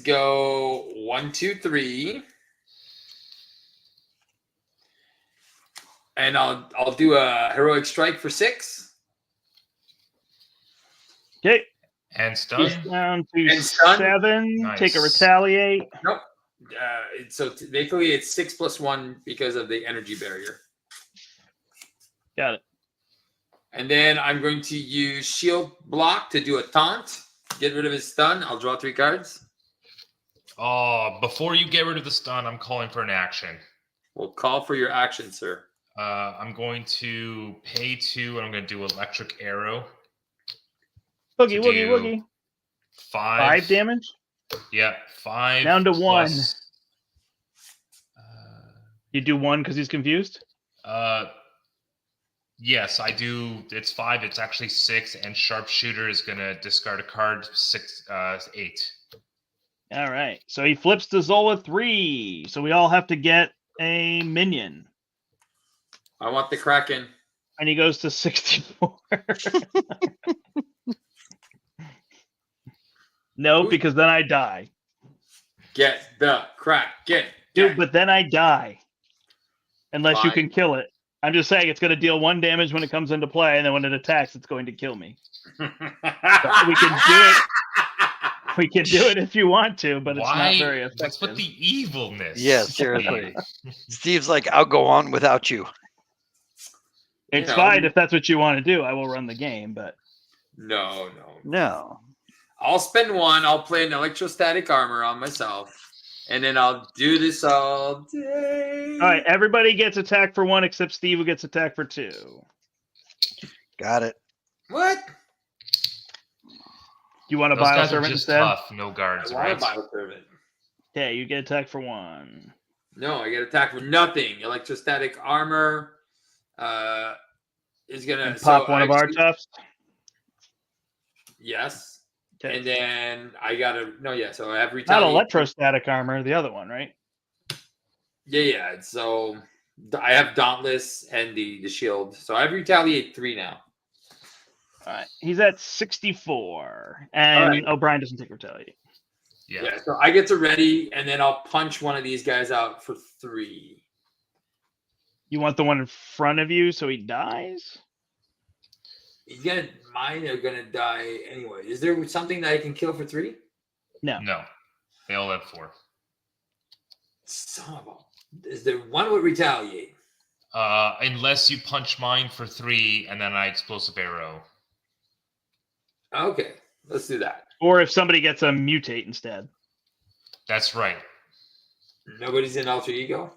go 1, 2, 3. And I'll do a heroic strike for 6. Okay. And He's stun. down to And stun. 7. Nice. Take a retaliate. Nope. So basically it's 6 + 1 because of the energy barrier. Got it. And then I'm going to use shield block to do a taunt. Get rid of his stun. I'll draw 3 cards. Oh, before you get rid of the stun, I'm calling for an action. We'll call for your action, sir. I'm going to pay 2, and I'm going to do electric arrow. Boogie, To woogie, do woogie. 5 damage? Yeah, 5. Down to 1. plus, You do 1 because he's confused? Yes, I do. It's 5. It's actually 6, and sharpshooter is going to discard a card. 8. All right. So he flips to Zola 3. So we all have to get a minion. I want the Kraken. And he goes to 64. No, because then I die. Get the Kraken. Dude, but then I die. Unless you Fine. can kill it. I'm just saying it's going to deal 1 damage when it comes into play, and then when it attacks, it's going to kill me. We can do it. We can do it if you want to, but it's not very effective. What's with the evilness? Yeah, seriously. Steve's like, I'll go on without you. It's fine if that's what you want to do. I will run the game, but No. No. I'll spend 1. I'll play an electrostatic armor on myself. And then I'll do this all day. all right. Everybody gets attacked for 1 except Steve, who gets attacked for 2. Got it. What? You want a Those guys are bioservant just instead? tough. No guards, I want right? a bioservant. Okay, you get attacked for 1. No, I get attacked for nothing. Electrostatic armor is gonna And pop one of our toughs. Yes. Okay. And then I gotta so I have Not retaliate. electrostatic armor, the other one, right? Yeah. So I have Dauntless and the shield. So I have retaliate 3 now. All right. He's at 64. And All right. O'Brien doesn't take retaliate. Yeah. So I get to ready, and then I'll punch one of these guys out for 3. You want the one in front of you so he dies? Mine are gonna die anyway. Is there something that I can kill for 3? No. No. They all have 4. Son of a. Is there one with retaliate? Unless you punch mine for 3, and then I explosive arrow. Okay, let's do that. Or if somebody gets a mutate instead. That's right. Nobody's in alter ego.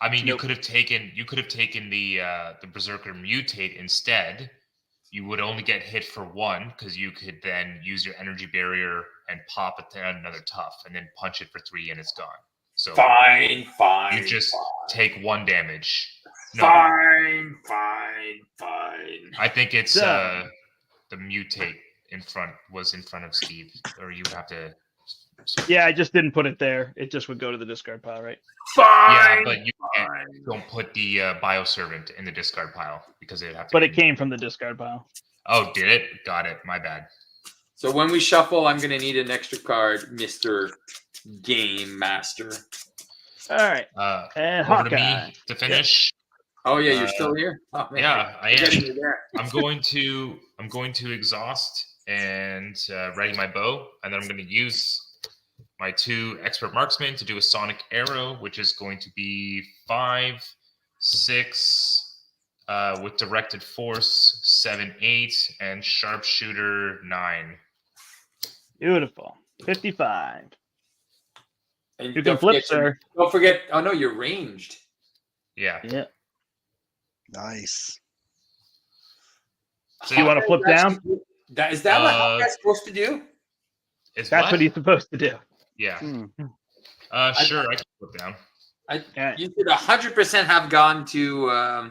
I mean, Nope. you could have taken the berserker mutate instead. You would only get hit for 1 because you could then use your energy barrier and pop it to another tough, and then punch it for 3, and it's gone. So Fine. you just take 1 damage. No, Fine. I think it's Done. the mutate was in front of Steve, or you have to. Yeah, I just didn't put it there. It just would go to the discard pile, right? Yeah, Fine. but you don't put the bioservant in the discard pile because it'd have to. But it came from the discard pile. Oh, did it? Got it. My bad. So when we shuffle, I'm gonna need an extra card, Mr. Game Master. All right. And Over to Hawkeye. me to finish. Oh yeah, you're still here. Oh, man. Yeah, I Forgetting am. you're there. I'm going to exhaust and ready my bow, and then I'm going to use my 2 expert marksmen to do a sonic arrow, which is going to be 5, 6 with directed force, 7, 8, and sharpshooter 9. Beautiful. 55. And You can don't flip, forget your- sir. Don't forget. Oh no, you're ranged. Yeah. Yeah. Nice. So you want to flip down? Is that what Hawkeye's supposed to do? Is That's what he's supposed to do. Yeah. Hmm. Sure, I can flip down. Okay. You should 100% have gone to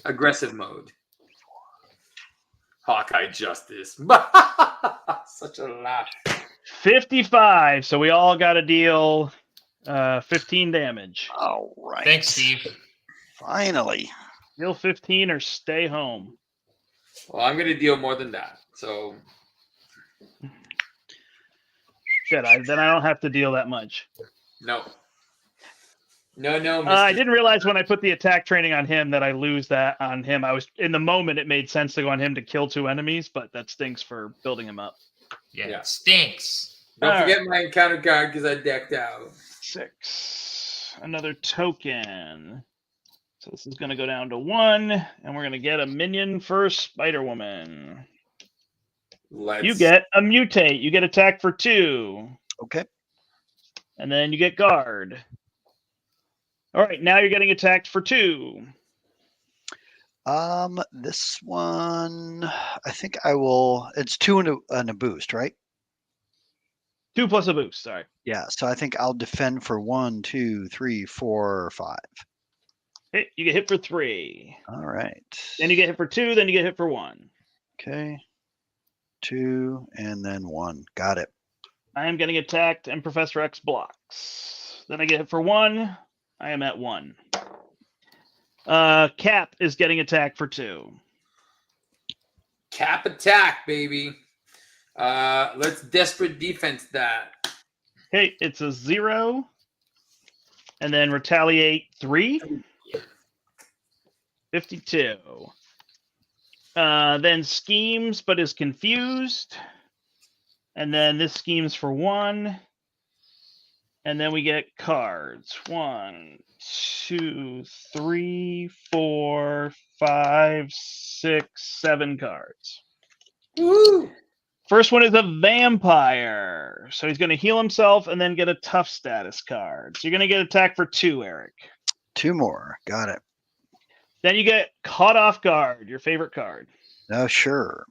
aggressive mode. Hawkeye justice. Such a laugh. 55. So we all got to deal 15 damage. All right. Thanks, Steve. Finally. Deal 15 or stay home. Well, I'm gonna deal more than that. So Then I don't have to deal that much. no. No, Mr. I didn't realize when I put the attack training on him that I lose that on him. I was in the moment it made sense to go on him to kill 2 enemies, but that stinks for building him up. Yeah, Yeah. it stinks. Don't All forget my encounter card because I decked out. 6. Another token. So this is going to go down to 1, and we're going to get a minion for Spider-Woman. You get a mutate. You get attack for 2. Okay. And then you get guard. All right, now you're getting attacked for 2. This one, I think I will. It's 2 and a boost, right? 2 plus a boost. Sorry. Yeah. So I think I'll defend for 1, 2, 3, 4, 5. Hit. You get hit for 3. All right. Then you get hit for 2. Then you get hit for 1. Okay. 2 and then 1. Got it. I am getting attacked, and Professor X blocks. Then I get hit for 1. I am at 1. Cap is getting attacked for 2. Cap attack, baby. Let's desperate defense that. Okay, it's a 0. And then retaliate 3. 52. Then schemes, but is confused. And then this schemes for 1. And then we get cards. 1, 2, 3, 4, 5, 6, 7 cards. Woo! First one is a vampire. So he's going to heal himself and then get a tough status card. So you're going to get attack for 2, Eric. 2 more. Got it. Then you get caught off guard, your favorite card. Oh, sure.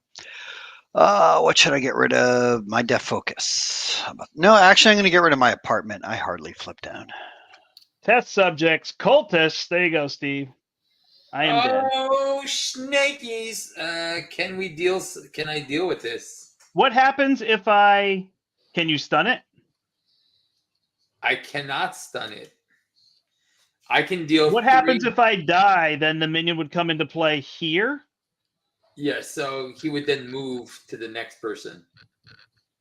What should I get rid of? My deaf focus. No, actually, I'm going to get rid of my apartment. I hardly flip down. Test subjects, cultists. There you go, Steve. I am dead. Oh, snakies! Can I deal with this? What happens if can you stun it? I cannot stun it. I can deal. What happens if I die? Then the minion would come into play here. Yeah, so he would then move to the next person.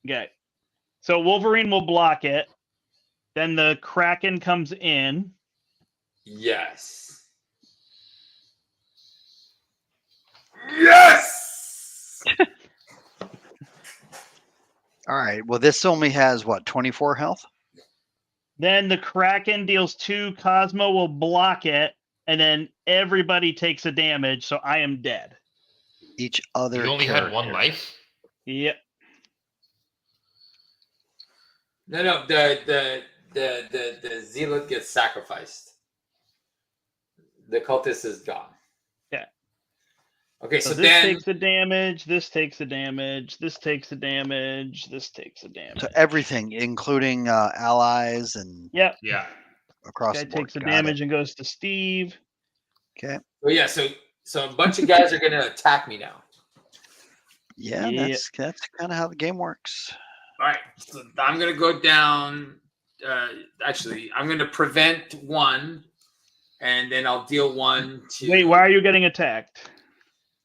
Okay. So Wolverine will block it. Then the Kraken comes in. Yes. Yes! All right. Well, this only has, what, 24 health? Then the Kraken deals 2. Cosmo will block it. And then everybody takes a damage. So I am dead. Each other You only had 1 character. life? Yep. No. The zealot gets sacrificed. The cultist is gone. Yeah. Okay, So so this then takes the damage. This takes the damage. This takes the damage. This takes the damage. So everything, including allies and Yep. Yeah. across Guy the board. takes the Got damage and goes to Steve. it. Okay. oh yeah, so a bunch of guys are gonna attack me now. Yeah, Yeah. that's kind of how the game works. All right, so I'm gonna go down. Actually, I'm gonna prevent 1, and then I'll deal 1 to. Wait, why are you getting attacked?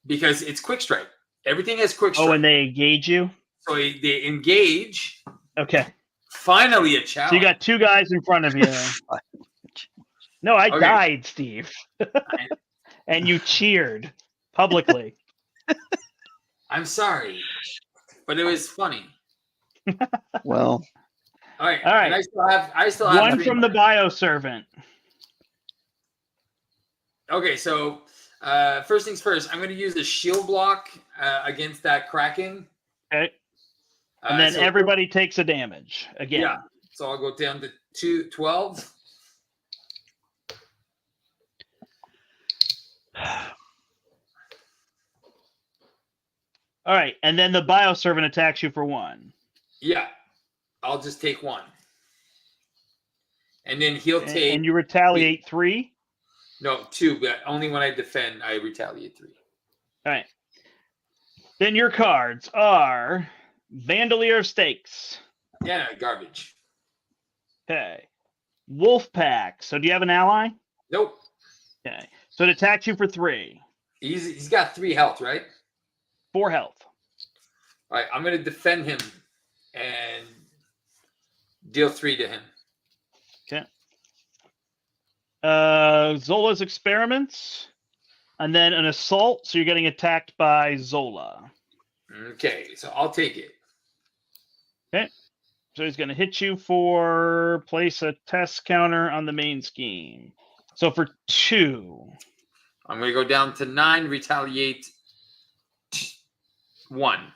Because it's quick strike. Everything has quick strike. Oh, and they engage you? So they engage. Okay. Finally, a challenge. So you got 2 guys in front of you. No, I Okay. died, Steve. And you cheered publicly. I'm sorry, but it was funny. Well, All right. All right. And I still have 1 3 from the more. bioservant. Okay, so first things first, I'm going to use the shield block against that Kraken. Okay. And then So- everybody takes a damage again. Yeah. So I'll go down to 12. All right. And then the bioservant attacks you for 1. Yeah. I'll just take 1. And then he'll take And you retaliate 3. no 2, but only when I defend I retaliate 3. All right. Then your cards are Vandalier Stakes. Yeah, garbage. Okay. Wolf Pack. So do you have an ally? Nope. Okay. So it attacks you for 3. He's got 3 health, right? 4 health. All right, I'm going to defend him and deal 3 to him. Okay. Zola's experiments. And then an assault. So you're getting attacked by Zola. Okay, so I'll take it. Okay. So he's going to hit you for place a test counter on the main scheme. So for 2. I'm going to go down to 9, retaliate 1.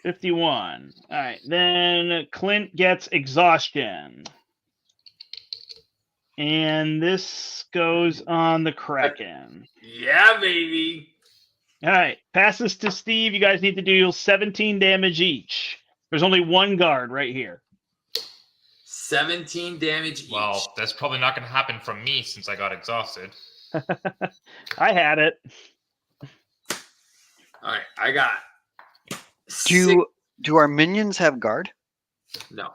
51. All right. Then Clint gets exhaustion. And this goes on the Kraken. Yeah, baby. All right. Passes to Steve. You guys need to deal 17 damage each. There's only 1 guard right here. 17 damage each. Well, that's probably not going to happen from me since I got exhausted. I had it. All right, I got. Do our minions have guard? No.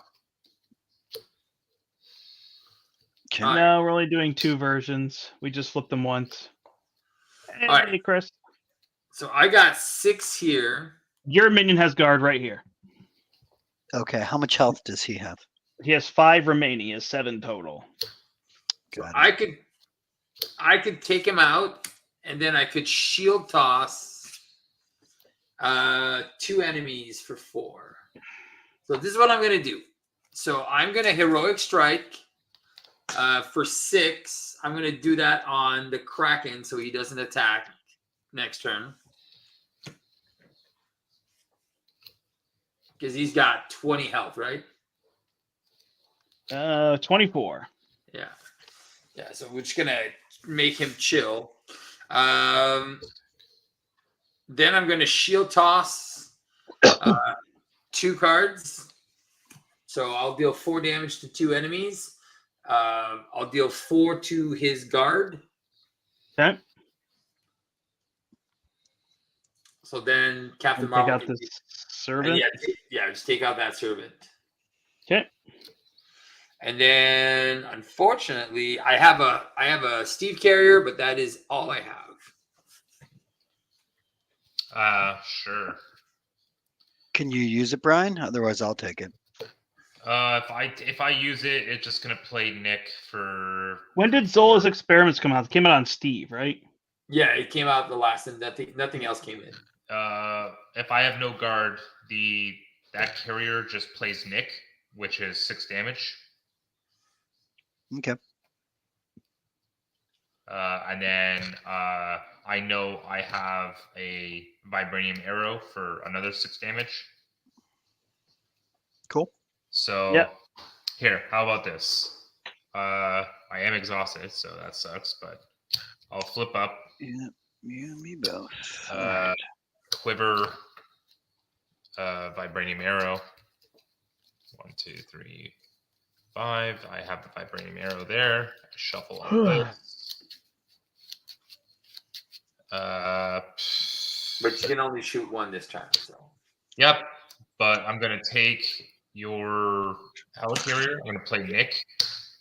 Okay. All right. No, we're only doing 2 versions. We just flipped them once. Hey, right. Chris. So I got 6 here. Your minion has guard right here. Okay. How much health does he have? He has 5 remaining. He has 7 total. So Got it. I could take him out, and then I could shield toss 2 enemies for 4. So this is what I'm going to do. So I'm going to heroic strike for 6. I'm going to do that on the Kraken so he doesn't attack next turn. Because he's got 20 health, right? 24. Yeah. Yeah, so we're just going to make him chill. Then I'm going to shield toss 2 cards. So I'll deal 4 damage to 2 enemies. I'll deal 4 to his guard. Okay. So then Captain Take Marvel out can this servant. yeah, just take out that servant. Okay. And then unfortunately, I have a Steve carrier, but that is all I have. Sure. Can you use it, Brian? Otherwise, I'll take it. If I use it, it's just gonna play Nick for. When did Zola's experiments come out? It came out on Steve, right? Yeah, it came out the last, and nothing else came in. If I have no guard, that carrier just plays Nick, which is 6 damage. Okay. And then I know I have a vibranium arrow for another 6 damage. Cool. So Yep. Here, how about this? I am exhausted, so that sucks, but I'll flip up. Yeah, you and me both. Quiver, vibranium arrow. 1, 2, 3, 5. I have the vibranium arrow there. Shuffle all this. But you can only shoot 1 this time. So. Yep, but I'm gonna take your helicarrier. I'm gonna play Nick.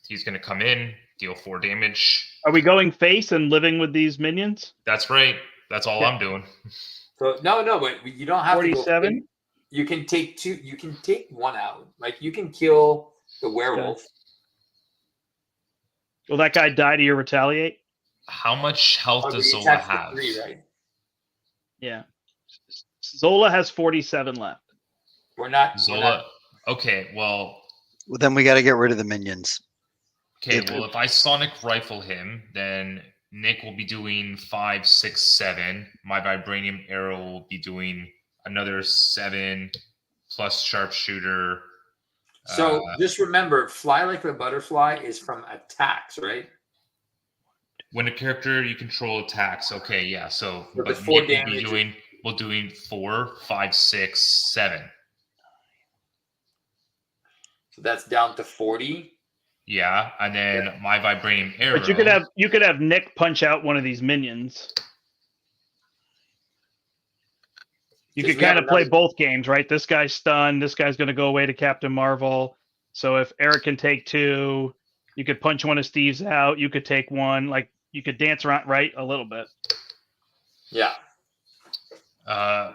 He's gonna come in, deal 4 damage. Are we going face and living with these minions? That's right. That's all I'm doing. So no, but you don't have 47? to go. You can take 2. You can take 1 out. Like you can kill the werewolf. Will that guy die to your retaliate? How much health Oh, does he Zola attacks for have? 3, right? Yeah. Zola has 47 left. We're not. Zola. Okay, well, Well, then we got to get rid of the minions. if I sonic rifle him, then Nick will be doing 5, 6, 7. My vibranium arrow will be doing another 7 plus sharpshooter. So just remember, fly like a butterfly is from attacks, right? When a character you control attacks, okay, yeah. So, So the but 4 Nick will damage. be doing 4, 5, 6, 7. So that's down to 40. Yeah, and then my vibranium arrow. But you could have Nick punch out one of these minions. You could kind of play both games, right? This guy's stunned. This guy's going to go away to Captain Marvel. So if Eric can take 2, You could punch one of Steve's out. You could take one. Like you could dance around, right? A little bit. Yeah. Uh,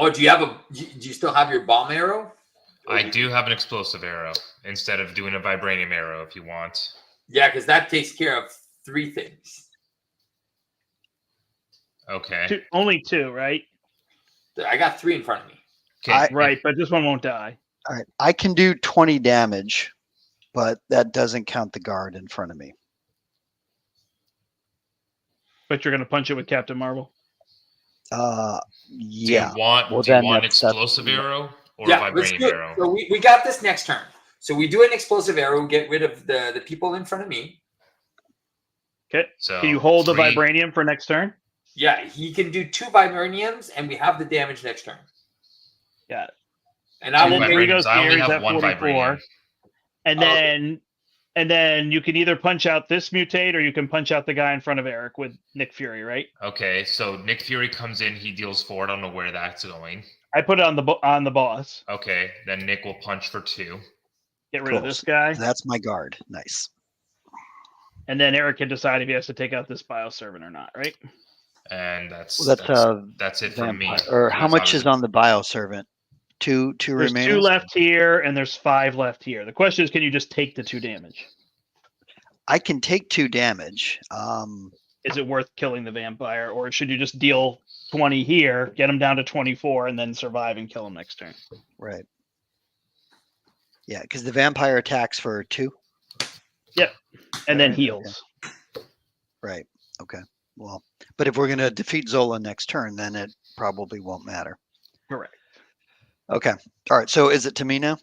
Oh, do you still have your bomb arrow? I do have an explosive arrow instead of doing a vibranium arrow if you want. Yeah, because that takes care of 3 things. Okay. Only 2, right? I got 3 in front of me. Okay. Right, but this one won't die. All right. I can do 20 damage, but that doesn't count the guard in front of me. But you're going to punch it with Captain Marvel. Yeah. Do you want, Well, do you then want an that's- explosive arrow or Yeah, a let's vibranium do it. arrow? So we got this next turn. So we do an explosive arrow, get rid of the people in front of me. Okay. So Can you hold the 3. vibranium for next turn? Yeah, he can do 2 vibraniums, and we have the damage next turn. Got it. And I Two will then make he goes vibraniums. I only here, he's have at 1 44. vibranium. And then you can either punch out this mutate or you can punch out the guy in front of Eric with Nick Fury, right? Okay, so Nick Fury comes in, he deals 4. I don't know where that's going. I put it on the boss. Okay, then Nick will punch for 2. Get rid of Cool. this guy. That's my guard. Nice. And then Eric can decide if he has to take out this bioservant or not, right? And that's Well, that's it for me. vampire. Or how Because much I is was- on the bioservant? Two There's remaining. 2 left here and there's 5 left here. The question is, can you just take the 2 damage? I can take 2 damage. Is it worth killing the vampire, or should you just deal 20 here, get him down to 24, and then survive and kill him next turn? Right. Yeah, because the vampire attacks for 2. And then Right, heals. Right. Okay. Well, but if we're going to defeat Zola next turn, then it probably won't matter. Correct. Okay. All right. So is it to me now?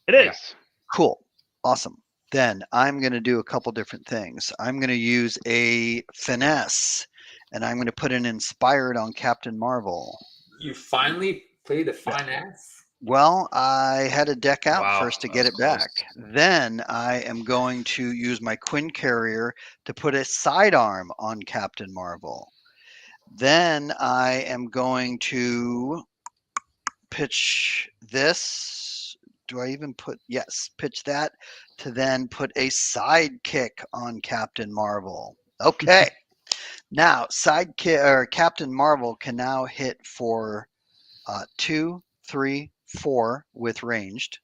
It is. Yeah. Cool. Awesome. Then I'm going to do a couple different things. I'm going to use a finesse, and I'm going to put an inspired on Captain Marvel. You finally played a fine ass. Well, I had to deck out Wow, first to that get was it back. close. Then I am going to use my Quinn Carrier to put a sidearm on Captain Marvel. Then I am going to pitch this. Do I even put, yes, pitch that to then put a sidekick on Captain Marvel. Okay. Now, sidekick or Captain Marvel can now hit for 2, 3, 4 with ranged.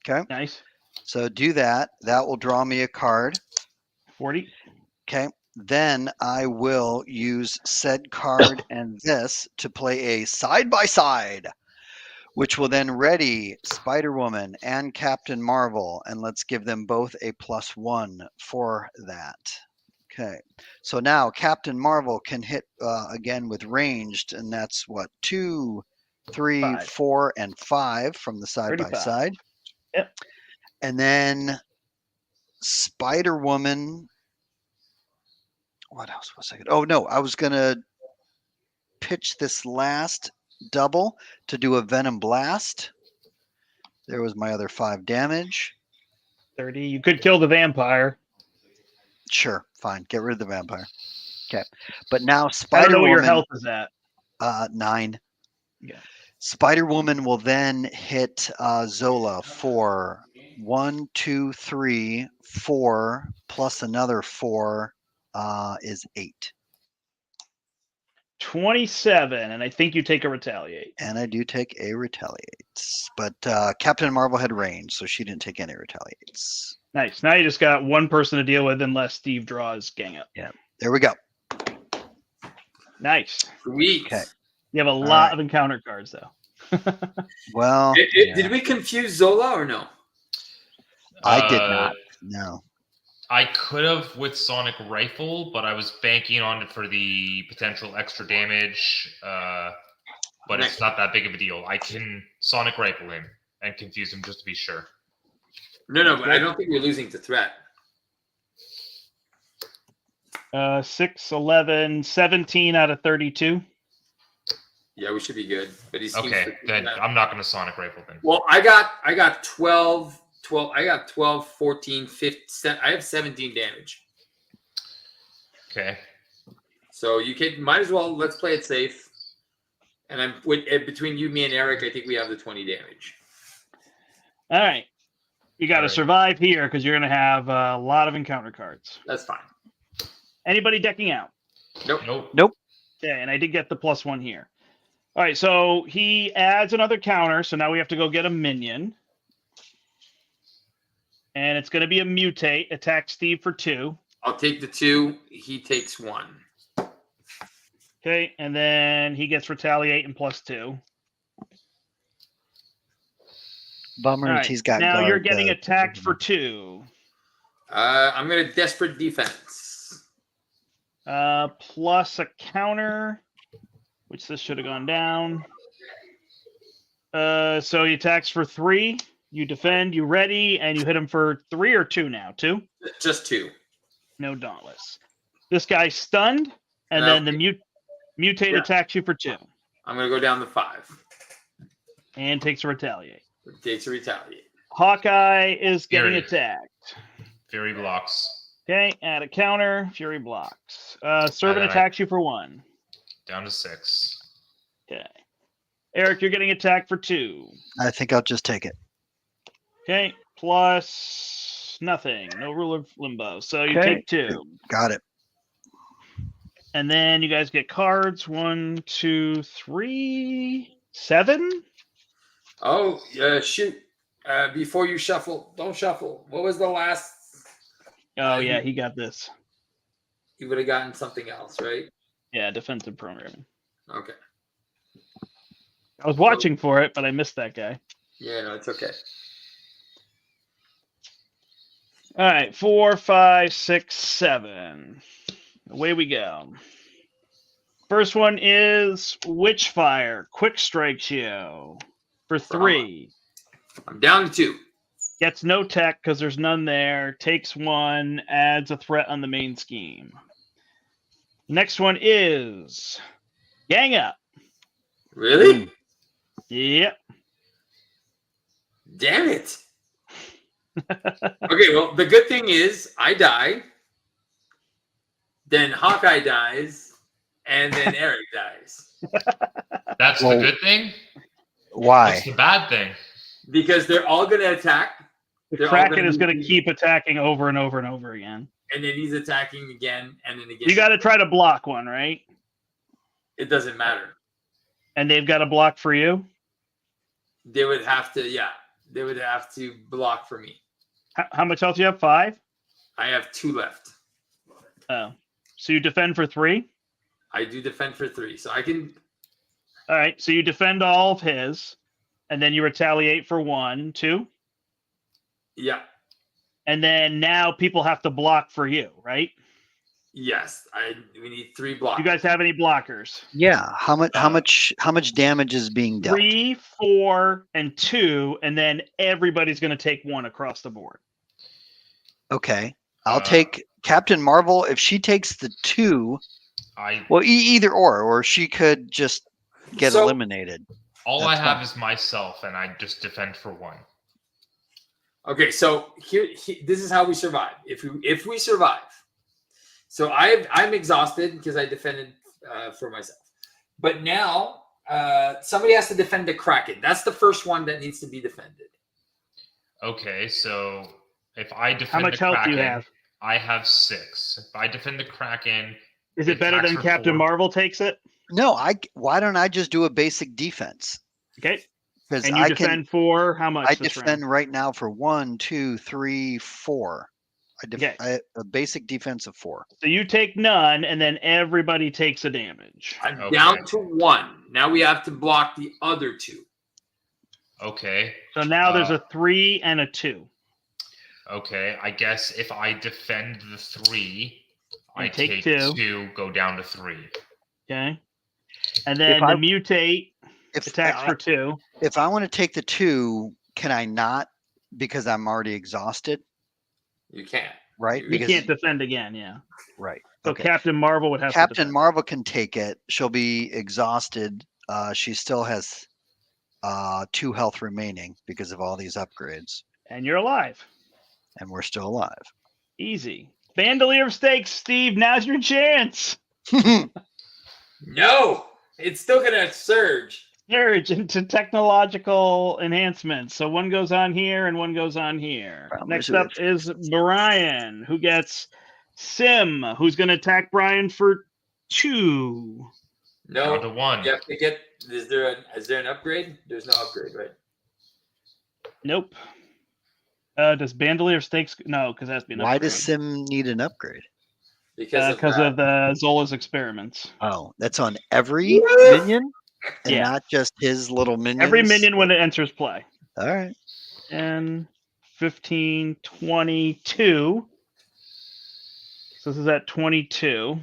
Okay. Nice. So do that. That will draw me a card. 40. Okay. Then I will use said card and this to play a side by side, which will then ready Spider-Woman and Captain Marvel. And let's give them both a +1 for that. Okay. So now Captain Marvel can hit again with ranged, and that's what, 2, 3, 5. 4, and 5 from the side by 35. side. Yep. And then Spider-Woman. What else was I going to? Oh, no. I was going to pitch this last double to do a Venom Blast. There was my other 5 damage. 30. You could kill the vampire. Sure. Fine. Get rid of the vampire. Okay. But now I don't know Spider-Woman. what your health is at. 9. Yeah. Spider-Woman will then hit Zola for 1, 2, 3, 4 plus another 4 is 8. 27, and I think you take a retaliate. And I do take a retaliates. But Captain Marvel had range, so she didn't take any retaliates. Nice. Now you just got one person to deal with unless Steve draws gang up. There we go. Nice. Sweet. Okay. You have a lot of encounter cards, though. Well, Did we confuse Zola or no? I did not. No. I could have with Sonic Rifle, but I was banking on it for the potential extra damage. But it's not that big of a deal. I can Sonic Rifle him and confuse him just to be sure. No, but I don't think we're losing to threat. 6, 11, 17 out of 32. Yeah, we should be good. But he's Okay, then I'm not going to Sonic Rifle then. Well, I got 12, I got 12, 14, 15, I have 17 damage. Okay. So you might as well, let's play it safe. And between you, me, and Eric, I think we have the 20 damage. All right. You got to Alright. survive here because you're going to have a lot of encounter cards. That's fine. Anybody decking out? Nope. Nope. Okay, and I did get the +1 here. All right, so he adds another counter, so now we have to go get a minion. And it's going to be a mutate. Attack Steve for 2. I'll take the 2. He takes 1. Okay, and then he gets retaliate and +2. Bummer All is right, he's got now guard, you're getting attacked for 2. I'm going to desperate defense. Plus a counter, which this should have gone down. So he attacks for 3. You defend, you ready, and you hit him for 3 or 2 now. 2? Just 2. No dauntless. This guy's stunned, and No. then the mutate attacks you for 2 I'm going to go down to 5. and takes a retaliate. It takes a retaliate. Hawkeye is getting Fury. attacked. Fury blocks. Okay, add a counter. Fury blocks. Servant then I- attacks you for 1. Down to 6. Okay. Eric, you're getting attacked for 2. I think I'll just take it. Okay, plus nothing. No rule of limbo. So you Okay. take 2. Got it. And then you guys get cards. 1, 2, 3, 7. Oh, shoot. Before you shuffle, don't shuffle. What was the last? Oh, yeah, he got this. You would have gotten something else, right? Yeah, defensive programming. Okay. I was watching for it, but I missed that guy. Yeah, no, it's okay. All right, 4, 5, 6, 7. Away we go. First one is Witchfire. Quick strikes you for 3. I'm down to 2. Gets no tech because there's none there. Takes 1. Adds a threat on the main scheme. Next one is Gang Up. Really? Yep. Damn it. Okay, well, the good thing is I die, then Hawkeye dies, and then Eric dies. That's Well, the good thing. Why? What's the bad thing? Because they're all going to attack. The They're all Kraken gonna is going to be- keep attacking over and over and over again. And then he's attacking again, and then again. You got to try to block one, right? It doesn't matter. And they've got to block for you. They would have to, yeah. They would have to block for me. How much else do you have? 5? I have 2 left. Oh. So you defend for 3? I do defend for 3, so I can. All right. So you defend all of his, and then you retaliate for 1, 2. Yeah. And then now people have to block for you, right? Yes. We need 3 blocks. You guys have any blockers? Yeah. How much damage is being dealt? 3, 4, and 2, and then everybody's going to take 1 across the board. Okay. I'll Uh, take Captain Marvel if she takes the 2. Well, either or she could just get So- eliminated. All That's I have fine. is myself, and I just defend for 1. Okay, so here this is how we survive. If we survive, so I'm exhausted because I defended for myself, but now somebody has to defend the Kraken. That's the first one that needs to be defended. Okay, so if I defend How much the health Kraken, do you have? I have 6. If I defend the Kraken, Is it better attacks than for Captain 4. Marvel takes it? No, why don't I just do a basic defense? Okay. Because And you I defend for how much? I this defend round? right now for 1, 2, 3, 4. Okay. A basic defense of 4. So you take none, and then everybody takes a damage. I'm Okay. down to 1. Now we have to block the other 2. okay, So now there's a 3 and a 2. okay. I guess if I defend the 3, I You take take 2. 2, go down to 3. Okay. And then I- the mutate If attacks for 2. if I want to take the 2, can I not because I'm already exhausted, You can't. right? You You Because can't defend again, yeah. right. So Okay. Captain Marvel would have to Captain defend. Marvel can take it. She'll be exhausted. She still has 2 health remaining because of all these upgrades, And you're alive. and we're still alive. Easy. Bandolier of Stakes, Steve, now's your chance. No, it's still gonna surge. Surge into technological enhancements. So one goes on here and one goes on here. Next up is Brian, who gets Sim, who's going to attack Brian for 2. No, Down to 1. you have to get. Is there an upgrade? There's no upgrade, right? Nope. Does Bandolier Stakes? No, because it has to be an Why upgrade. does Sim need an upgrade? Because of the Zola's experiments. Oh, that's on every minion, and Yeah. not just his little minions. Every minion when it enters play. All right. 10, 15, 22. So this is at 22.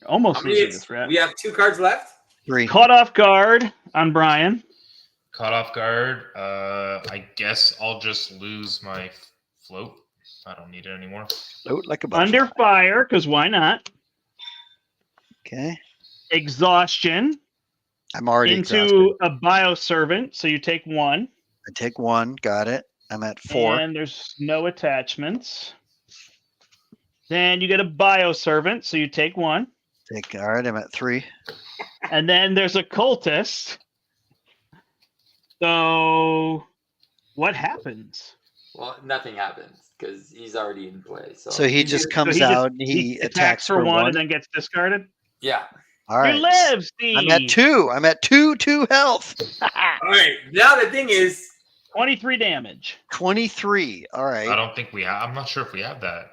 Almost losing this, right? We have 2 cards left. 3. Caught off guard on Brian. Caught off guard. I guess I'll just lose my float. I don't need it anymore. Float like a butterfly. Under fire, because why not? Okay. Exhaustion. I'm already Into exhausted. a bioservant, so you take 1. I take 1. Got it. I'm at 4. And there's no attachments. Then you get a bioservant, so you take 1. All right. I'm at 3. And then there's a cultist. So what happens? Well, nothing happens because he's already in play. So he just comes out and he attacks for 1 and then gets discarded. Yeah. All right. You live, Steve. I'm at 2. I'm at 2 health. All right. Now the thing is, 23 damage. 23. All right. I don't think we have. I'm not sure if we have that.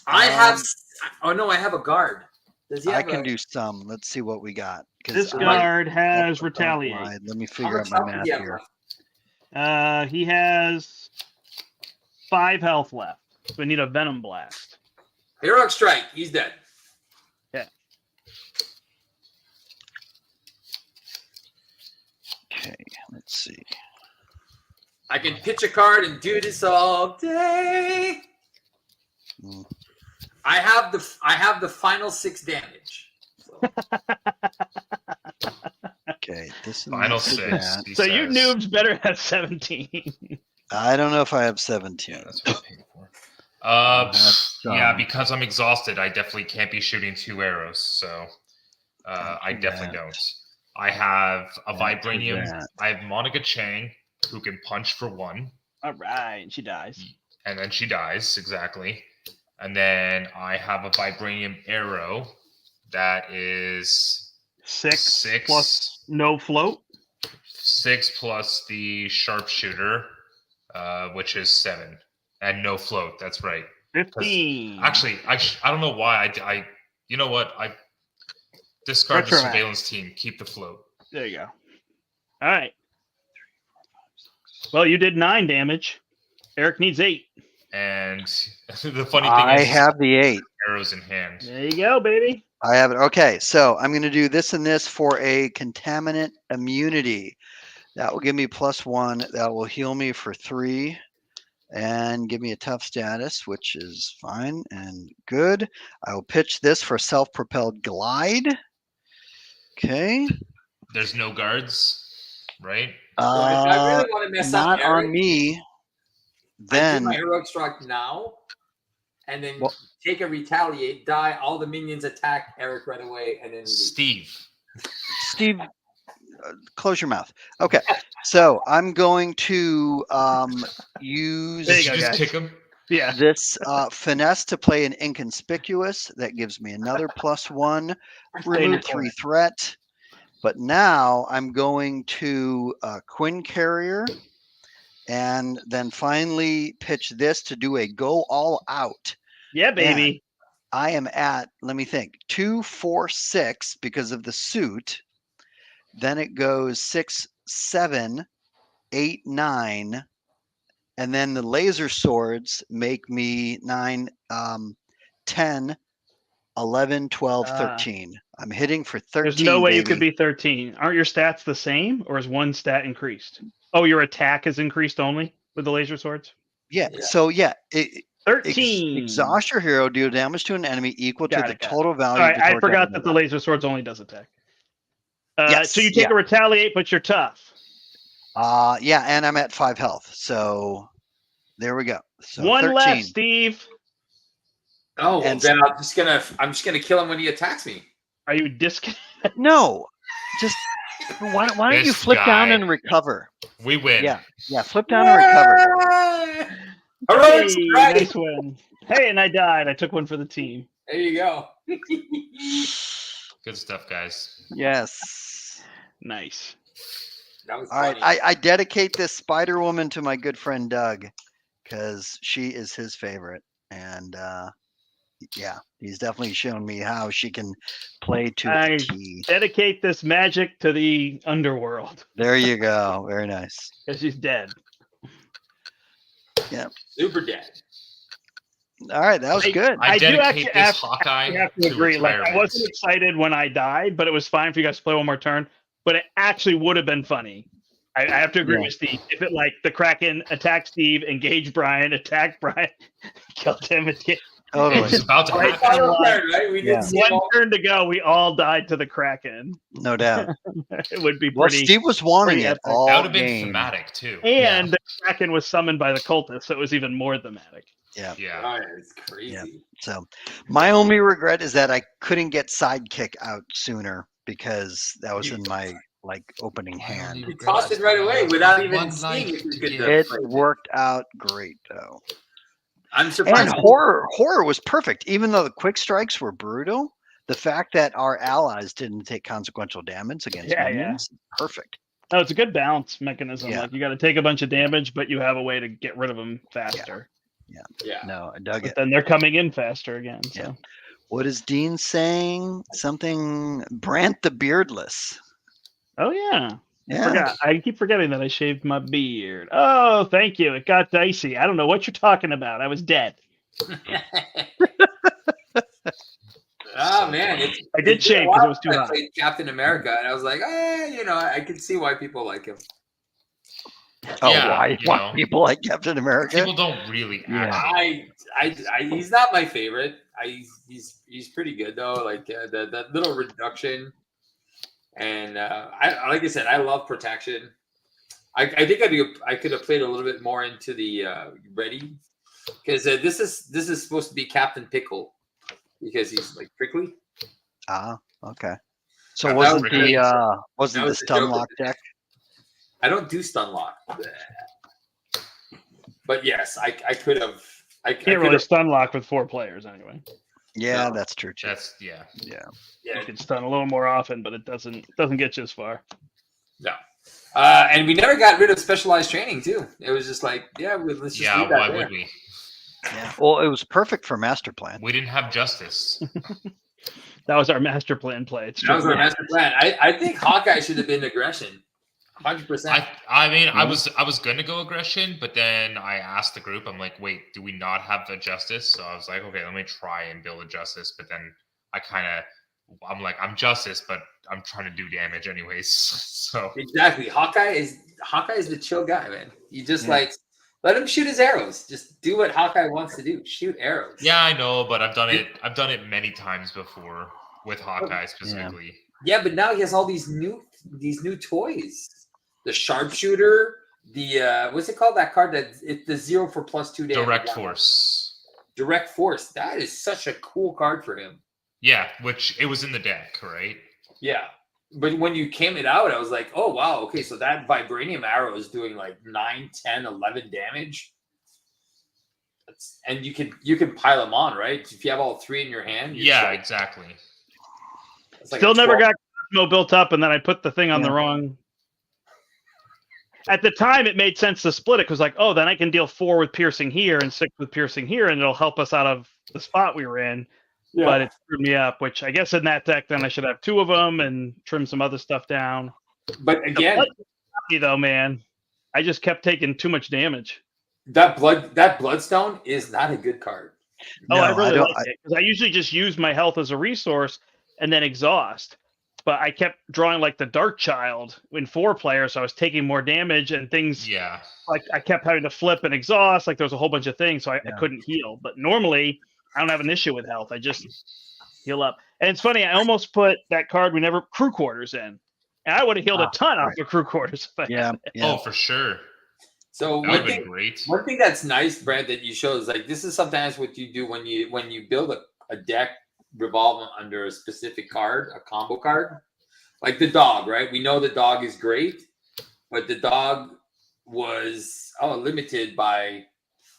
I have. Oh no, I have a guard. Does he have I can do some. Let's see what we got. 'Cause This I- guard has that's retaliate. fine. Let me How figure much out my health math do you have here. left? He has 5 health left. So we need a venom blast. Heroic strike. He's dead. Okay. Let's see. I can pitch a card and do this all day. Mm. I have the final 6 damage. So. Okay. This is Final not too 6. bad. he So you says. noobs better have 17. I don't know if I have 17. Yeah, that's what I'm paying for. I'll have Yeah, some. because I'm exhausted, I definitely can't be shooting 2 arrows. So I definitely don't. I have a vibranium. that. I have Monica Chang, who can punch for 1, All right, she dies. and then she dies exactly. And then I have a vibranium arrow that is 6 plus no float. 6 plus the sharpshooter, which is 7, and no float. That's right. 15. Actually, I don't know why I you know what, I discard the Retroact. surveillance team, keep the float. There you go. All right. Well, you did 9 damage. Eric needs 8. And the funny thing I is, have the 8. arrows in hand. There you go, baby. I have it. Okay, so I'm going to do this and this for a contaminant immunity. That will give me +1. That will heal me for 3 and give me a tough status, which is fine and good. I will pitch this for self-propelled glide. Okay. There's no guards, right? So if I really want to mess up Not Eric, on me. I do Then my heroic strike now, and then Well- take a retaliate, die. All the minions attack Eric right away, and then leave. Steve. Steve, close your mouth. Okay, so I'm going to use There you Did go, you just guys. kick him? Yeah. this finesse to play an inconspicuous. That gives me another +1. Remove 3 threat. But now I'm going to Quinn Carrier, and then finally pitch this to do a go all out. Yeah, baby. I am at, let me think, 2, 4, 6 because of the suit. Then it goes 6, 7, 8, 9. And then the laser swords make me 9, 10, 11, 12, 13. I'm hitting for 13. There's no way you baby. could be 13. Aren't your stats the same, or is one stat increased? Oh, your attack is increased only with the laser swords? Yeah. Yeah. So, yeah. 13. Exhaust your hero, deal damage to an enemy equal to Got the it, got it. total value. All right, of the I torque forgot element. that the laser swords only does attack. Yes, So you take a retaliate, but you're tough. Yeah, and I'm at 5 health. So there we go. So One 13. left, Steve. Oh, And- then I'm just gonna kill him when he attacks me. Are you disconnected? No, just Why don't you This flip down guy. and recover? We win. Yeah, flip down and recover. Heroic Hey, strike. nice win. Hey, and I died. I took one for the team. There you go. Good stuff, guys. Yes. Nice. That was All right, funny. I dedicate this Spider Woman to my good friend Doug because she is his favorite, and yeah, he's definitely shown me how she can play to a I T. dedicate this magic to the underworld There you go. Very nice. because she's dead. Super dead. All right, that was good. I do dedicate actually this Hawkeye I have to agree. Like, I retirement. wasn't excited when I died, but it was fine for you guys to play one more turn. But it actually would have been funny. I have to agree Yeah. with Steve. If it like the Kraken attacked Steve, engaged Brian, attacked Brian, killed him, and It Totally. was about to Right. happen. Final turn, right? We Yeah. did see one all. turn to go, we all died to the Kraken. No doubt. It would be Well, pretty. Steve was wanting pretty it epic. all That would have been game. thematic too. And the Kraken was summoned by the cultists, so it was even more thematic. Yeah. Yeah. Oh, yeah, it's crazy. Yeah. So my only regret is that I couldn't get sidekick out sooner because that was in my opening hand. You tossed it right away without even seeing if you could. It worked out great though. I'm And surprised. horror was perfect. Even though the quick strikes were brutal, the fact that our allies didn't take consequential damage against Yeah, yeah. minions, perfect. No, it's a good balance mechanism. Yeah. Like, you got to take a bunch of damage, but you have a way to get rid of them faster. Yeah. No, I dug But it. then they're coming in faster again. So. Yeah. What is Dean saying? Something Brant the Beardless. Oh yeah. Yeah. Forgot. I keep forgetting that I shaved my beard. Oh, thank you. It got dicey. I don't know what you're talking about. I was dead. Oh man, I did it's been a shave because while it was too since I hot. played Captain America, and I was like, I can see why people like him. Oh, Yeah, why you know. people like Captain America? People don't really Yeah. actually. He's not my favorite. He's pretty good though. Like that little reduction, and like I said, I love protection. I think I could have played a little bit more into the ready because this is supposed to be Captain Pickle because he's like prickly. Ah, okay. So That wasn't was the great. wasn't That the was the stun joke. lock deck? I don't do stun lock, but yes, I could have. I Can't could really have. stun lock with 4 players anyway. Yeah, No. that's true too. That's yeah. Yeah. You Yeah, can stun a little more often, but it doesn't get you as far. no. And we never got rid of specialized training too. It was just like, let's just Yeah, leave that why there. would we? Yeah. Well, it was perfect for master plan. We didn't have justice. That was our master plan play. It's That was true. our master plan. I think Hawkeye should have been aggression, 100%. I mean, I was gonna go aggression, but then I asked the group. I'm like, wait, do we not have a justice? So I was like, okay, let me try and build a justice. But then I'm like, I'm justice, but I'm trying to do damage anyways. So Exactly. Hawkeye is the chill guy, man. You just Yeah. let him shoot his arrows. Just do what Hawkeye wants to do. Shoot arrows. yeah, I know, but I've done it many times before with Hawkeye specifically. Yeah, but now he has all these new toys. The sharpshooter, the what's it called? That card that it's the 0 for +2 damage. Direct That one. force. Direct force. That is such a cool card for him. Yeah, which it was in the deck, right? Yeah. But when you came it out, I was like, oh, wow. Okay, so that vibranium arrow is doing like 9, 10, 11 damage. And you can pile them on, right? If you have all 3 in your hand. Yeah, exactly. It's like Still a never 12. got Cosmo built up, and then I put the thing on the Yeah. wrong. At the time, it made sense to split it because, like, oh, then I can deal 4 with piercing here and 6 with piercing here, and it'll help us out of the spot we were in. Yeah. But it screwed me up. Which I guess in that deck, then I should have 2 of them and trim some other stuff down. But again, The blood got me, though, man, I just kept taking too much damage. that bloodstone is not a good card. Oh, I No, really don't- like it because I usually just use my health as a resource and then exhaust. But I kept drawing like the Dark Child in 4 players, so I was taking more damage and things. Yeah. Like I kept having to flip and exhaust. Like there was a whole bunch of things, so I Yeah. couldn't heal. But normally, I don't have an issue with health. I just heal up. And it's funny, I almost put that card we never crew quarters in, and I would have healed a ton off the crew quarters. If I Yeah. Yeah. Oh, for sure. So That would have been great. one thing that's nice, Brad, that you show is like this is sometimes what you do when you build a deck revolving under a specific card, a combo card. Like the dog, right? We know the dog is great, but the dog was limited by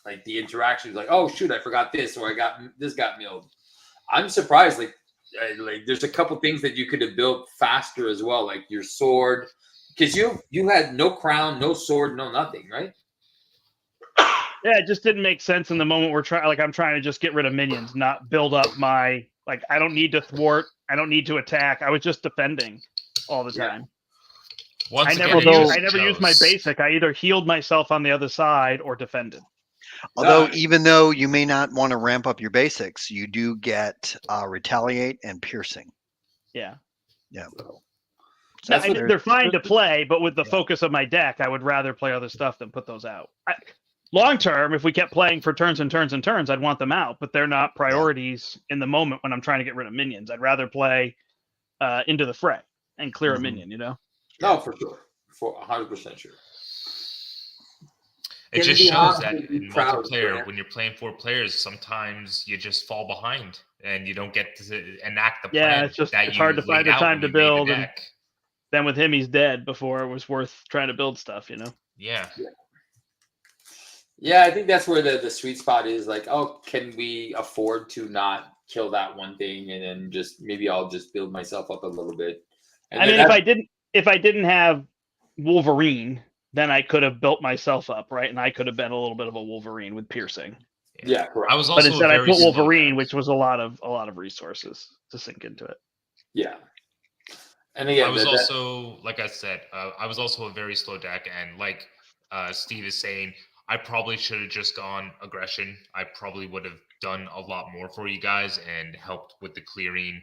like the interactions. Like, oh shoot, I forgot this, or this got milled. I'm surprised. Like there's a couple things that you could have built faster as well, like your sword, because you had no crown, no sword, no nothing, right? Yeah, it just didn't make sense in the moment I'm trying to just get rid of minions, not build up my I don't need to thwart, I don't need to attack. I was just defending all the time. I never used my basic. I either healed myself on the other side or defended. Although, even though you may not want to ramp up your basics, you do get retaliate and piercing. Yeah. Yeah. So they're fine to play, but with the focus of my deck, I would rather play other stuff than put those out. Long term, if we kept playing for turns and turns and turns, I'd want them out, but they're not priorities in the moment when I'm trying to get rid of minions. I'd rather play into the fray and clear a minion, you know? No, for sure. For 100% sure. It just shows that in multiplayer, when you're playing 4 players, sometimes you just fall behind and you don't get to enact the plan. It's hard to find the time to build. And then with him, he's dead before it was worth trying to build stuff, you know? Yeah. Yeah, I think that's where the sweet spot is. Like, oh, can we afford to not kill that one thing, and then maybe I'll just build myself up a little bit. And I mean, if I didn't have Wolverine, then I could have built myself up, right? And I could have been a little bit of a Wolverine with piercing. Yeah, correct. But instead, I put Wolverine, which was a lot of resources to sink into it. Yeah. And again, I was also, like I said, I was also a very slow deck, and like Steve is saying, I probably should have just gone aggression. I probably would have done a lot more for you guys and helped with the clearing,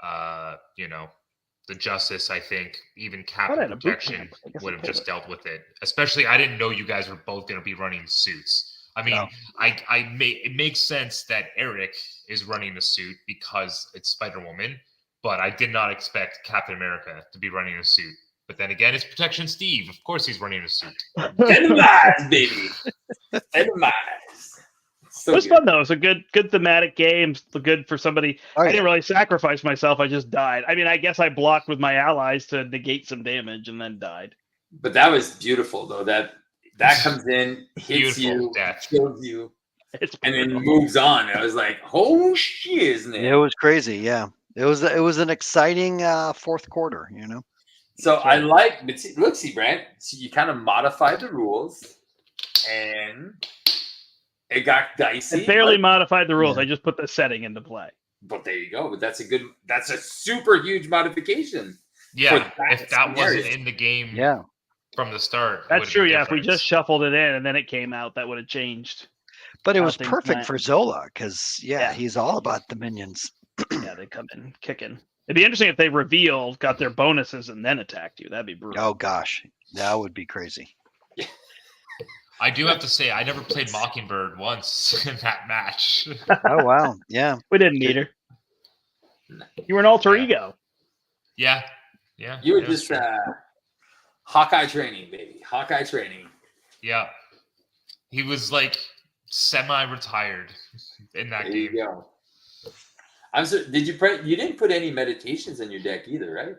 the justice. I think even cap and protection would have just dealt with it. Especially, I didn't know you guys were both going to be running suits. I mean, it makes sense that Eric is running a suit because it's Spider-Woman, but I did not expect Captain America to be running a suit. But then again, it's Protection Steve. Of course he's running a suit. Randomize, baby. Randomize. It was fun, though. It was a good thematic game. Good for somebody. I didn't really sacrifice myself. I just died. I mean, I guess I blocked with my allies to negate some damage and then died. But that was beautiful, though. That comes in, hits you, kills you, and then moves on. I was like, oh, shit, isn't it? It was crazy, yeah. It was an exciting fourth quarter, you know? So I like, look, see, Brant, so you kind of modified the rules, and it got dicey. I barely modified the rules. I just put the setting into play. But there you go. But that's a super huge modification. Yeah, if that wasn't in the game from the start. That's true, yeah. If we just shuffled it in and then it came out, that would have changed. But it was perfect for Zola, because, he's all about the minions. Yeah, they come in kicking. It'd be interesting if they got their bonuses and then attacked you. That'd be brutal. Oh gosh, that would be crazy. I do have to say, I never played Mockingbird once in that match. Oh wow, yeah. We didn't need her. You were an alter ego. Yeah. You were just Hawkeye training, baby. Hawkeye training. Yeah. He was like semi-retired in that game. There you go. I'm sorry, did you pray? You didn't put any meditations in your deck either, right?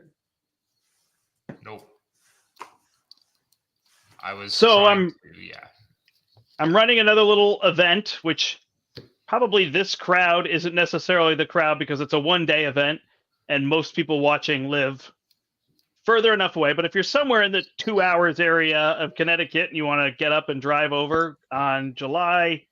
Nope. I was I'm running another little event, which probably this crowd isn't necessarily the crowd because it's a one-day event, and most people watching live further enough away. But if you're somewhere in the 2 hours area of Connecticut and you want to get up and drive over on July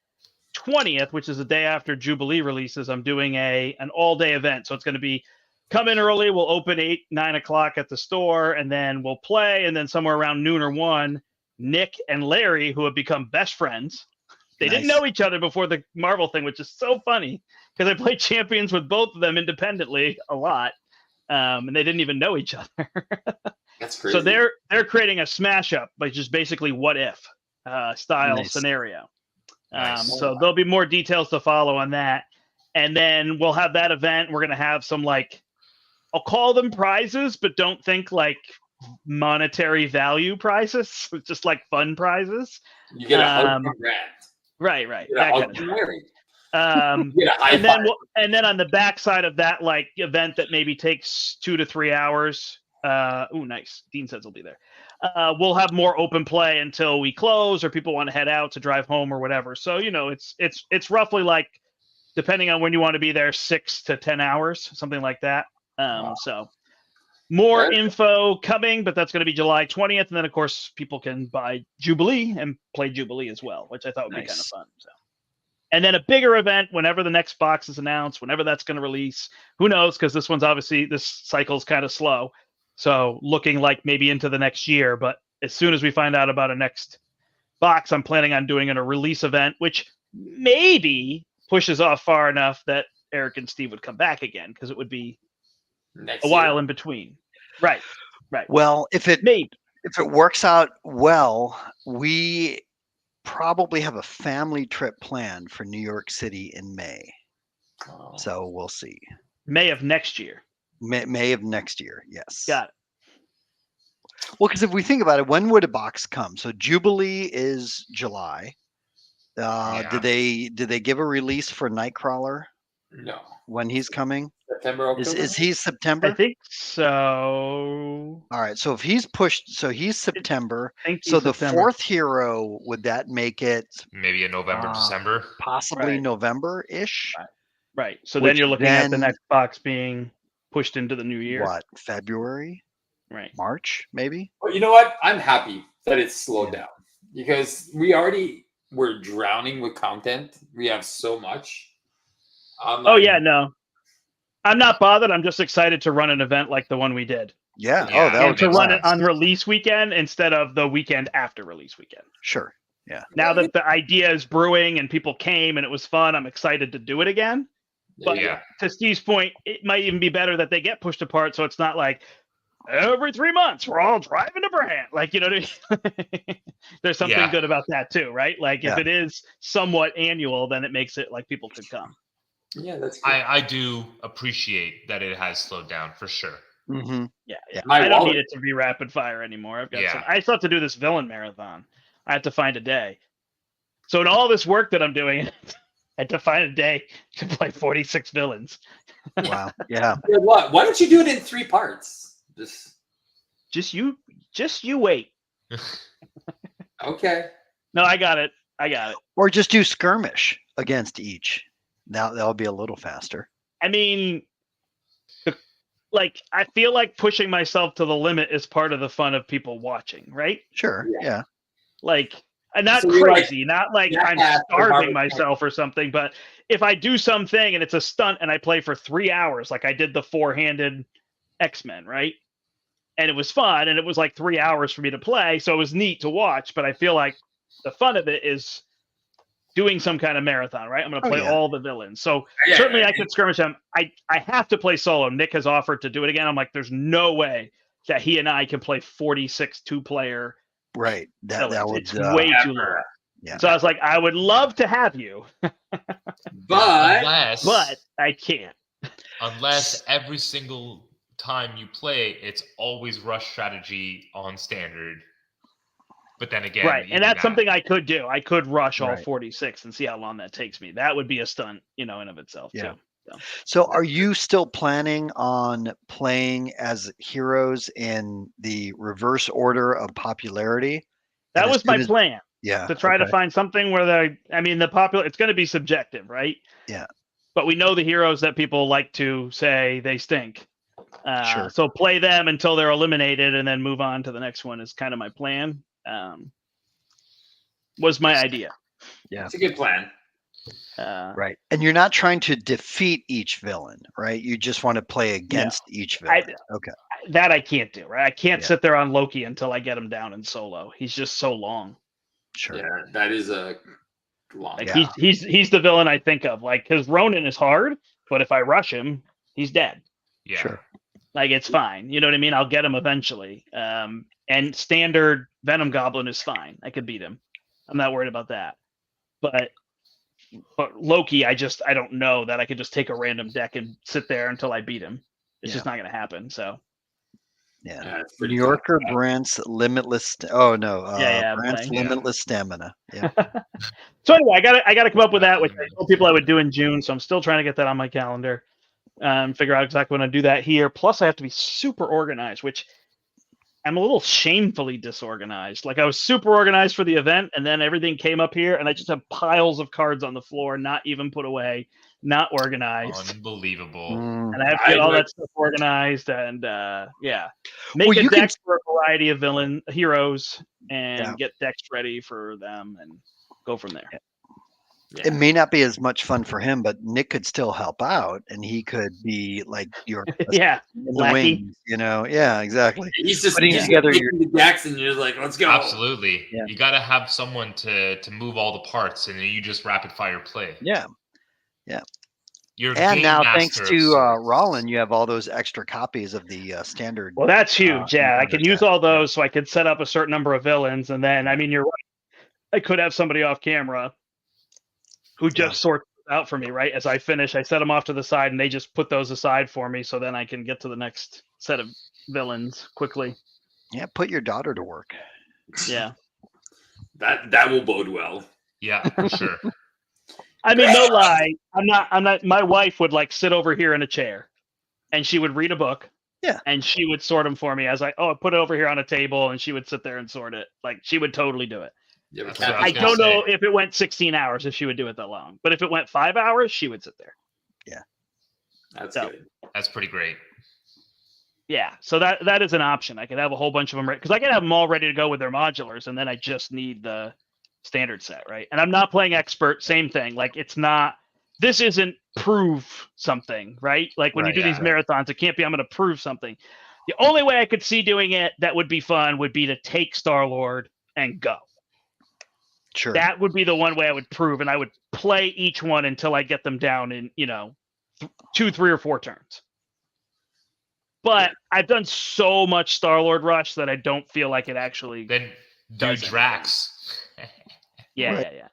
20th, which is the day after Jubilee releases, I'm doing an all-day event. So it's going to be come in early. We'll open 9 o'clock at the store, and then we'll play. And then somewhere around noon or 1, Nick and Larry, who have become best friends, they didn't know each other before the Marvel thing, which is so funny because I played Champions with both of them independently a lot, and they didn't even know each other. That's crazy. So they're creating a smash up, which is basically what if style scenario. So there'll be more details to follow on that. And then we'll have that event. We're going to have some, I'll call them prizes, but don't think like monetary value prizes. It's just like fun prizes. You get a right. That kind of thing. And then on the back side of that event that maybe takes 2 to 3 hours, Nice. Dean says he'll be there. We'll have more open play until we close, or people want to head out to drive home or whatever. So it's roughly like, depending on when you want to be there, 6 to 10 hours, something like that. Wow. So more Good. info coming, but that's going to be July 20th, and then of course people can buy Jubilee and play Jubilee as well, which I thought would be kind of fun. So. And then a bigger event whenever the next box is announced, whenever that's going to release. Who knows? Because this cycle's kind of slow. So looking like maybe into the next year. But as soon as we find out about a next box, I'm planning on doing a release event, which maybe pushes off far enough that Eric and Steve would come back again, because it would be Next a while year. in between. Right. Well, if it works out well, we probably have a family trip planned for New York City in May. Oh. So we'll see. May of next year. May of next year. Yes. Got it. Well, because if we think about it, when would a box come? So Jubilee is July. Did they give a release for Nightcrawler No. when he's coming? September, October. Is he September? I think so. All right. So if he's pushed, so he's September. I think So he's the September. fourth hero, would that make it Maybe in November, December. possibly Right. November-ish? Right. So Which then you're looking at the then- next box being pushed into the new year. What, February, Right. March, maybe? Well, you know what? I'm happy that it's slowed Yeah. down, because we already were drowning with content. We have so much. Oh yeah, no. I'm not bothered. I'm just excited to run an event like the one we did. Yeah. Yeah, Oh, that And would to be run it blast. on release weekend instead of the weekend after release weekend. Sure. Now that the idea is brewing and people came and it was fun, I'm excited to do it again. But Yeah. to Steve's point, it might even be better that they get pushed apart, so it's not like every 3 months we're all driving to Brant. Like, what I mean? There's something Yeah. good about that too, right? Like if Yeah. it is somewhat annual, then it makes it like people could come. Yeah, that's good. I do appreciate that it has slowed down for sure. Mm-hmm. Yeah. My I don't wallet- need it to be rapid fire anymore. I've got Yeah. I still have to do this villain marathon. I have to find a day. So in all this work that I'm doing, I had to find a day to play 46 villains. Wow. Yeah. Yeah, what? Why don't you do it in 3 parts? Just you wait. Okay. No, I got it. Or just do skirmish against each. Now that'll be a little faster. I mean, I feel like pushing myself to the limit is part of the fun of people watching, right? Sure. Yeah. Like, and not So you're like crazy, not like I'm Jackass or starving Marvel myself or something, but if I do something and it's a stunt and I play for 3 hours, like I did the 4-handed X-Men, right? And it was fun, and it was like 3 hours for me to play, so it was neat to watch, but I feel like the fun of it is doing some kind of marathon, right? I'm going to play yeah. all the villains. So Yeah, certainly yeah. I could skirmish them. I have to play solo. Nick has offered to do it again. I'm like, there's no way that he and I can play 46 2-player Right. That villains. would. It's way too low. Never. Yeah. So I was like, I would love to have you, But but I can't. Unless every single time you play, it's always rush strategy on standard. But then again, Right. even And that's that- something I could do. I could rush all Right. 46 and see how long that takes me. That would be a stunt, in of itself, Yeah. too. So are you still planning on playing as heroes in the reverse order of popularity? That And as was my soon as- plan. Yeah. To try to okay. find something where the popular, it's going to be subjective, right? Yeah. But we know the heroes that people like to say they stink. Sure. So play them until they're eliminated and then move on to the next one is kind of my plan. Was my idea. Yeah. it's a good plan. Right. And you're not trying to defeat each villain, right? You just want to play against each villain. Okay. That I can't do, right? I can't Yeah. sit there on Loki until I get him down in solo. He's just so long. Sure. Yeah, that is a long. Like Yeah. he's the villain I think of. Like, because Ronan is hard, but if I rush him, he's dead. Yeah. Sure. Like, it's fine. You know what I mean? I'll get him eventually. And standard Venom Goblin is fine. I could beat him. I'm not worried about that. But Loki, I don't know that I could just take a random deck and sit there until I beat him. It's just not going to happen. So Yeah. Yeah, it's New pretty Yorker tough. Brandt's limitless. Oh no. Brandt's playing. limitless stamina. Yeah. so anyway, I gotta come up with that, which I told people I would do in June. So I'm still trying to get that on my calendar. Figure out exactly when I do that here. Plus, I have to be super organized, which I'm a little shamefully disorganized. Like I was super organized for the event, and then everything came up here, and I just have piles of cards on the floor, not even put away, not organized. Unbelievable. And I have to get all that stuff organized, and make Well, a you deck can- for a variety of heroes, and get decks ready for them, and go from there. Yeah. It may not be as much fun for him, but Nick could still help out, and he could be like your Yeah, in the lackey. wings, you know? Yeah, exactly. He's just Putting he's together making the decks, and you're like, let's go. Absolutely. Yeah. You got to have someone to move all the parts, and then you just rapid fire play. Yeah. You're And game now, master thanks of to sorts. Rollin, you have all those extra copies of the standard. Well, that's huge. Yeah, I encounter can use set. all those, so I could set up a certain number of villains, and then I mean, you're right. I could have somebody off camera who just sorts out for me, right? As I finish, I set them off to the side, and they just put those aside for me, so then I can get to the next set of villains quickly. Yeah, put your daughter to work. Yeah. That will bode well. Yeah, for sure. I mean, no lie. I'm not. My wife would like sit over here in a chair, and she would read a book. Yeah. And she would sort them for me as put it over here on a table, and she would sit there and sort it. Like she would totally do it. Yeah, That's what I was I gonna don't know say. if it went 16 hours if she would do it that long, but if it went 5 hours, she would sit there. that's So- good. That's pretty great. Yeah. So that is an option. I could have a whole bunch of them because I can have them all ready to go with their modulars, and then I just need the standard set, right? And I'm not playing expert. Same thing. Like it's not. This isn't prove something, right? Like when you Right, do these marathons, it can't be I'm going to prove something. The only way I could see doing it that would be fun would be to take Star-Lord and go. Sure. That would be the one way I would prove, and I would play each one until I get them down in 2, 3, or 4 turns. But I've done so much Star-Lord Rush that I don't feel like it actually. Then do Doesn't. Drax. Yeah, Right. yeah.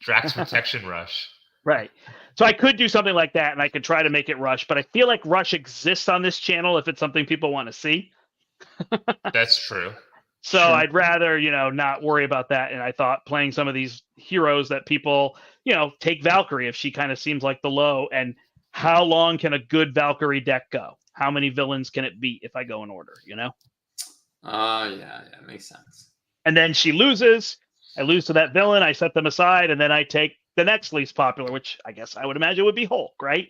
Drax Protection Rush. Right. So I could do something like that, and I could try to make it Rush, but I feel like Rush exists on this channel if it's something people want to see. That's true. So Sure. I'd rather, not worry about that. And I thought playing some of these heroes that people, take Valkyrie if she kind of seems like the low. And how long can a good Valkyrie deck go? How many villains can it beat if I go in order, Yeah, makes sense. And then she loses. I lose to that villain. I set them aside, and then I take the next least popular, which I guess I would imagine would be Hulk, right?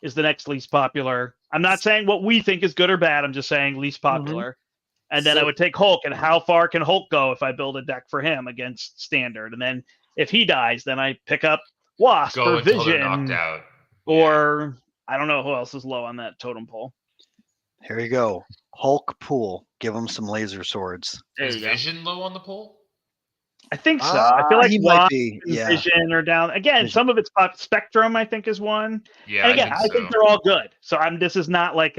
Is the next least popular. I'm not saying what we think is good or bad. I'm just saying least popular. And then I would take Hulk, and how far can Hulk go if I build a deck for him against standard? And then if he dies, then I pick up Wasp Go or until they're knocked Vision, out. or I don't know who else is low on that totem pole. Here you go. Hulk pool. Give him some laser swords. There Is you go. Vision low on the poll? I think so. I feel like he might Wasp be. and Yeah. Vision are down. Again, Vision. some of it's Spectrum, I think, is one. Yeah, And again, I think so. they're all good. So this is not like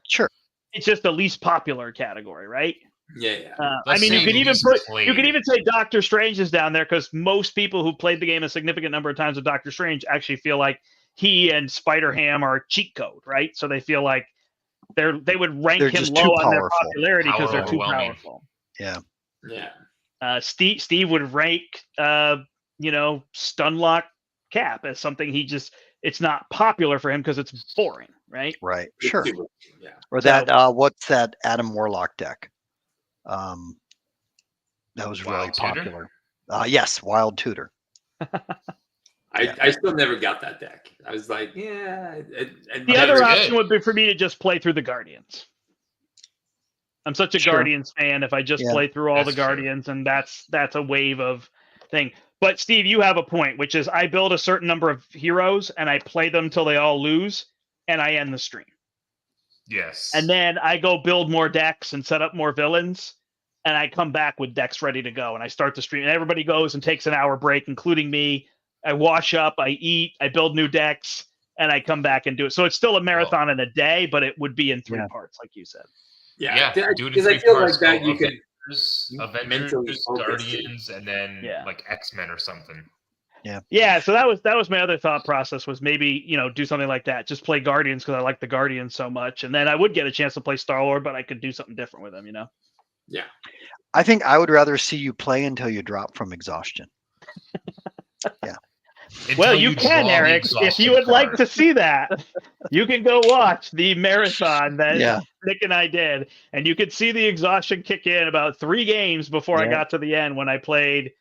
Sure. it's just the least popular category, right? Yeah. I Let's mean, you say could even least put played. you could even say Doctor Strange is down there because most people who played the game a significant number of times with Doctor Strange actually feel like he and Spider-Ham are a cheat code, right? So they feel like they would rank They're him just low too on their powerful. popularity because they're Power too overwhelming. powerful. Yeah. Steve would rank Stunlock Cap as something it's not popular for him because it's boring, right? Right. Sure. Yeah. Or So- that what's that Adam Warlock deck? That was really Wild Tutor? popular. Yes, Wild Tutor. I still never got that deck. I was like, yeah. The Yeah, other it's option good. would be for me to just play through the Guardians. I'm such a Sure. Guardians fan. If I just Yeah. play through all That's the true. Guardians, and that's a wave of thing. But Steve, you have a point, which is I build a certain number of heroes and I play them till they all lose, and I end the stream. Yes. And then I go build more decks and set up more villains, and I come back with decks ready to go, and I start the stream. And everybody goes and takes an hour break, including me. I wash up, I eat, I build new decks, and I come back and do it. So it's still a marathon in a day, but it would be in 3 Yeah. parts, like you said. yeah, do it in Because I 3 feel like parts. that Go you can. Avengers, mentally focus, Guardians, and then Yeah. like X-Men or something. Yeah, so that was my other thought process was maybe, do something like that. Just play Guardians because I like the Guardians so much. And then I would get a chance to play Star-Lord, but I could do something different with him, Yeah. I think I would rather see you play until you drop from exhaustion. Until you draw can, the Eric. If exhaustion you would like card. to see that, you can go watch the marathon that Yeah. Nick and I did, and you could see the exhaustion kick in about 3 games before I Yeah. got to the end when I played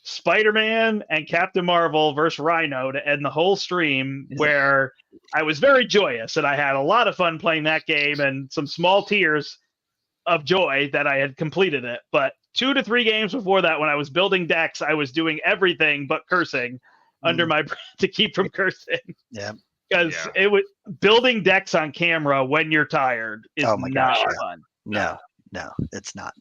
Spider-Man and Captain Marvel versus Rhino to end the whole stream, where I was very joyous and I had a lot of fun playing that game and some small tears of joy that I had completed it. But 2 to 3 games before that, when I was building decks, I was doing everything but cursing under my breath to keep from cursing. Yeah. Because Yeah. it was building decks on camera when you're tired is Oh my not gosh, yeah. fun. No, it's not.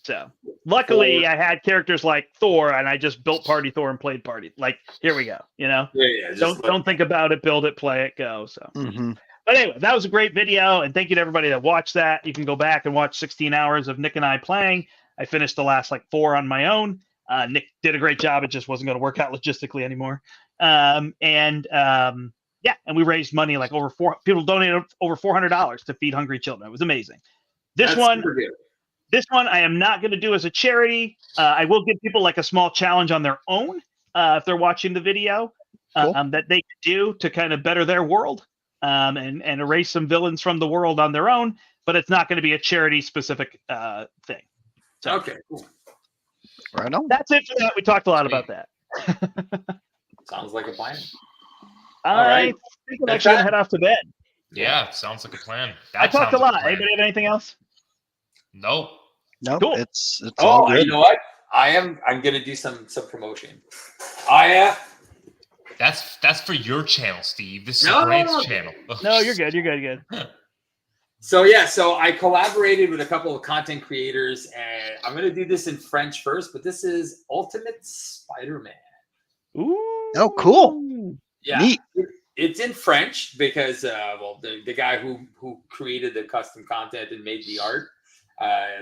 So luckily I had characters like Thor and I just built Party Thor and played Party. Like, here we go, you know? Yeah. Don't think about it, build it, play it, go. So Mm-hmm. but anyway, that was a great video, and thank you to everybody that watched that. You can go back and watch 16 hours of Nick and I playing. I finished the last 4 on my own. Nick did a great job. It just wasn't going to work out logistically anymore. And we raised money people donated over $400 to feed hungry children. It was amazing. This one I am not going to do as a charity. I will give people a small challenge on their own if they're watching the video Cool. that they could do to kind of better their world. And erase some villains from the world on their own, but it's not going to be a charity specific thing. So Okay, cool. Right on. that's it for that. We talked a lot about that. Sounds like a plan. All right. right. I think I'm actually going to head off to bed. Yeah, sounds like a plan. I That talked a sounds like lot. plan. Anybody have anything else? Nope. No, Cool. it's all good. You know what? I'm gonna do some promotion. That's for your channel, Steve. This is No. Grant's channel. No, you're good. You're good. You're good. So I collaborated with a couple of content creators, and I'm gonna do this in French first, but this is Ultimate Spider-Man. Ooh. Oh, cool. Yeah, Neat. it's in French because the guy who created the custom content and made the art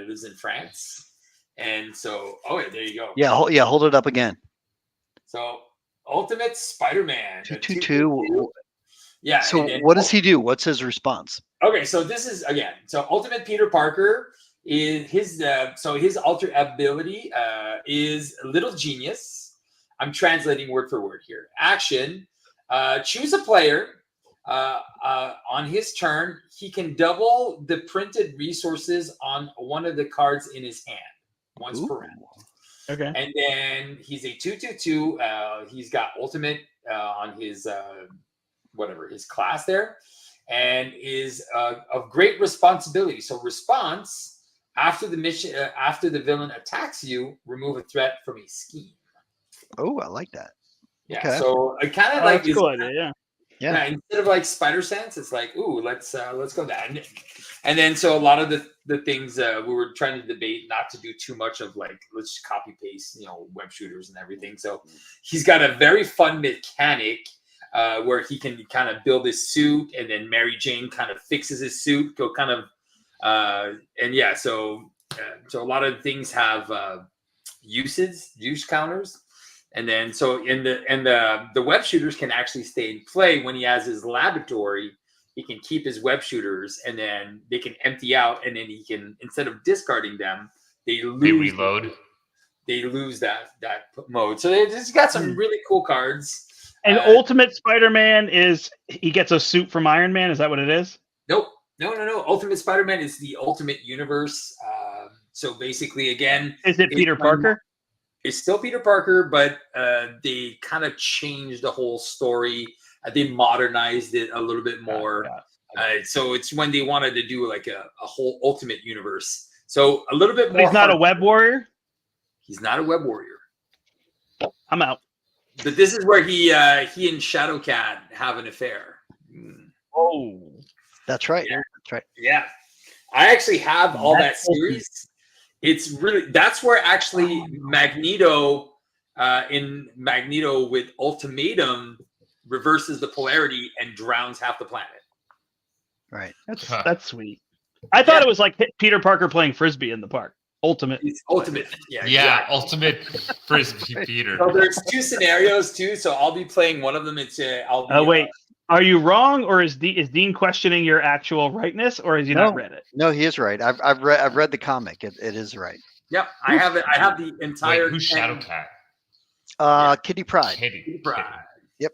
lives in France, and so there you go. Yeah, hold it up again. So Ultimate Spider-Man 222. Yeah. So and then- what does he do? What's his response? Okay, so this is so Ultimate Peter Parker is his alter ability is Little Genius. I'm translating word for word here. Action: choose a player. On his turn, he can double the printed resources on one of the cards in his hand once per round. Okay. And then he's a 2/2. He's got ultimate on his his class there, and is of great responsibility. So response after the mission, after the villain attacks you, remove a threat from a scheme. Oh, I like that. Yeah. Okay. So it kind of like that's a cool idea. Yeah. Yeah. instead of like Spider Sense, it's like, ooh, let's go that. And then so a lot of the things we were trying to debate not to do too much of let's just copy paste, web shooters and everything. So he's got a very fun mechanic where he can kind of build his suit, and then Mary Jane kind of fixes his suit, so a lot of things have use counters. And then so the web shooters can actually stay in play when he has his laboratory. He can keep his web shooters, and then they can empty out, and then he can, instead of discarding them, they reload. They lose that mode. So they just got some really cool cards. And Ultimate Spider-Man he gets a suit from Iron Man. Is that what it is? Nope. No. Ultimate Spider-Man is the Ultimate Universe. So basically, again, Is it Peter Parker? It's still Peter Parker, but they kind of changed the whole story. They modernized it a little bit more. So it's when they wanted to do like a whole Ultimate Universe. So a little bit more. He's not a web warrior? He's not a web warrior. I'm out. But this is where he and Shadowcat have an affair. Oh. That's right. Yeah. That's right. Yeah. I actually have all that series. It's really, that's where actually Magneto in Magneto with Ultimatum reverses the polarity and drowns half the planet. Right. That's sweet. I thought it was like Peter Parker playing Frisbee in the park. Ultimate. It's Ultimate. Yeah, Yeah, exactly. Ultimate Frisbee Peter. So there's 2 scenarios too. So I'll be playing one of them. It's I'll be, Wait. Are you wrong, or is Dean questioning your actual rightness, or has he not read it? No, he is right. I've read the comic. It is right. Yep, I have it. I have the entire. Wait, who's Shadowcat? Kitty Pride. Kitty. Pride. Yep.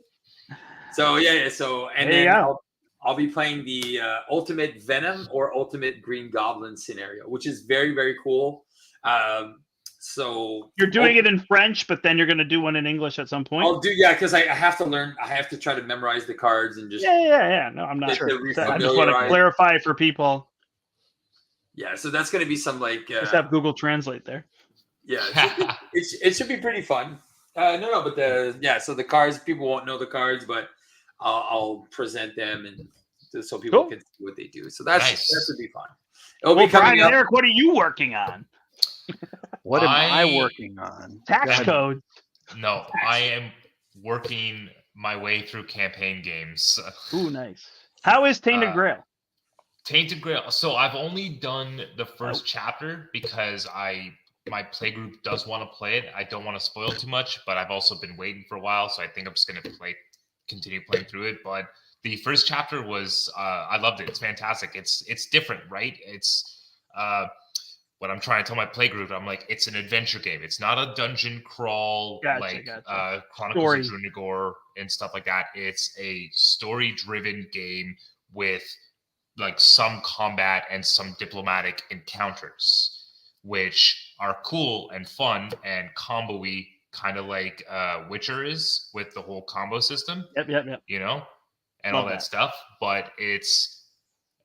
So yeah. So and There you then go. I'll be playing the Ultimate Venom or Ultimate Green Goblin scenario, which is very, very cool. So You're doing it in French, but then you're going to do one in English at some point. I'll do because I have to learn. I have to try to memorize the cards and just Yeah. No, I'm not. get to I just want to refamiliarize. clarify for people. Yeah, so that's going to be some like Just have Google Translate there. yeah, it should be pretty fun. No, but so the cards, people won't know the cards, but I'll present them and so people can see what they do. So that should be fun. It'll be coming Brian up. and Eric, what are you working on? What am I working on? Tax code. No, I am working my way through campaign games. Ooh, nice. How is Tainted Grail? Tainted Grail. So I've only done the first chapter because my playgroup does want to play it. I don't want to spoil too much, but I've also been waiting for a while, so I think I'm just going to continue playing through it. But the first chapter was I loved it. It's fantastic. It's different, right? It's what I'm trying to tell my playgroup. I'm like, it's an adventure game. It's not a dungeon crawl Chronicles of Drunagor and stuff like that. It's a story-driven game with like some combat and some diplomatic encounters, which are cool and fun and combo-y, kind of like Witcher is with the whole combo system. Yep. You know, and Love all that that stuff. But it's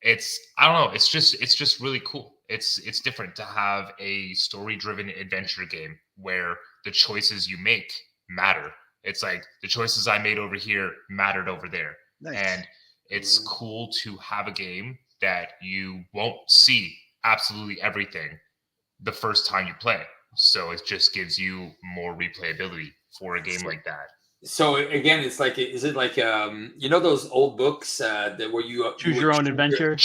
I don't know. It's just really cool. It's different to have a story-driven adventure game where the choices you make matter. It's like the choices I made over here mattered over there. Nice. And it's cool to have a game that you won't see absolutely everything the first time you play. So it just gives you more replayability for a game like that. So again, it's like, is it like you know those old books that where you choose your own adventure?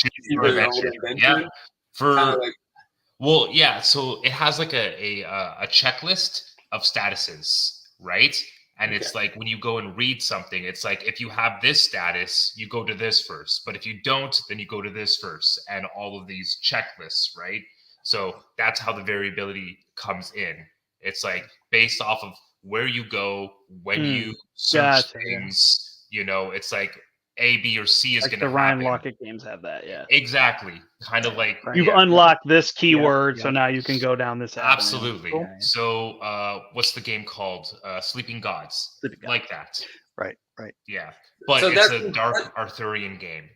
Yeah. So it has like a checklist of statuses, right? And it's like when you go and read something, it's like if you have this status, you go to this first. But if you don't, then you go to this first. And all of these checklists, right? So that's how the variability comes in. It's like based off of where you go, when you search things, you know, it's like A, B, or C is like going to happen. The Ryan happen. Lockett games have that, yeah. Exactly. Kind of like you've unlocked this keyword, so now you can go down this avenue. Absolutely. Cool. So what's the game called? Sleeping Gods. Like that. Right. Yeah. But so it's a dark Arthurian game.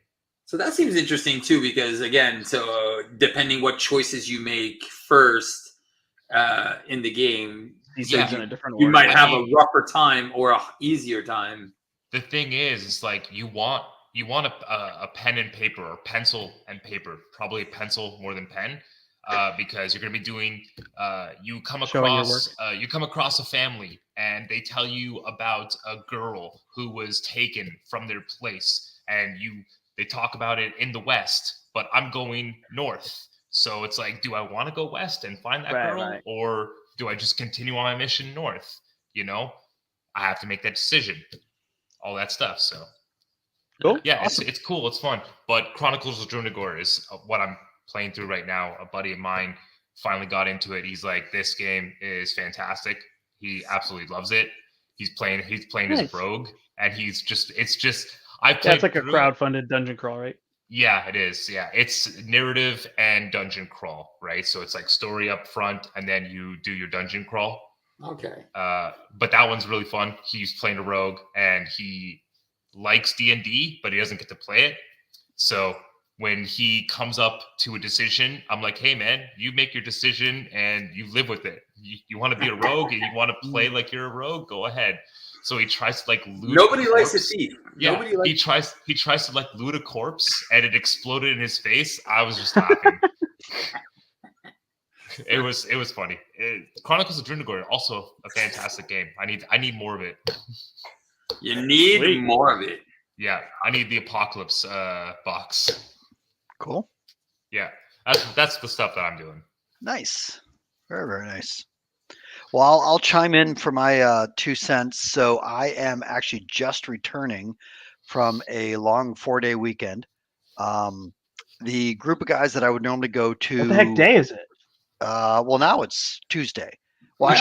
So that seems interesting too, because again, so depending what choices you make first in the game, in a different you order. might have a rougher time or a easier time. The thing is, it's like you want a pen and paper or pencil and paper, probably a pencil more than pen, because you're going to be doing. You come across a family and they tell you about a girl who was taken from their place, and they talk about it in the West, but I'm going north. So it's like, do I want to go west and find that girl, or do I just continue on my mission north? You know, I have to make that decision. All that stuff. So, cool. Yeah, awesome. It's cool. It's fun. But Chronicles of Drunagor is what I'm playing through right now. A buddy of mine finally got into it. He's like, this game is fantastic. He absolutely loves it. He's playing as a rogue, and it's just. It's like a crowdfunded dungeon crawl, right? Yeah, it is. Yeah, it's narrative and dungeon crawl, right? So it's like story up front, and then you do your dungeon crawl. Okay. But that one's really fun. He's playing a rogue, and he likes D&D, but he doesn't get to play it. So when he comes up to a decision, I'm like, hey, man, you make your decision, and you live with it. You want to be a rogue, and you want to play like you're a rogue? Go ahead. So he tries to like loot. Nobody likes a thief. Yeah, he tries to like loot a corpse, and it exploded in his face. I was just laughing. It was funny. Chronicles of Drunagor, also a fantastic game. I need more of it. You need more of it. Yeah, I need the Apocalypse box. Cool. Yeah, that's the stuff that I'm doing. Nice. Very, very nice. Well, I'll chime in for my 2 cents. So I am actually just returning from a long 4-day weekend. The group of guys that I would normally go to. What the heck day is it? Well, now it's Tuesday. Well,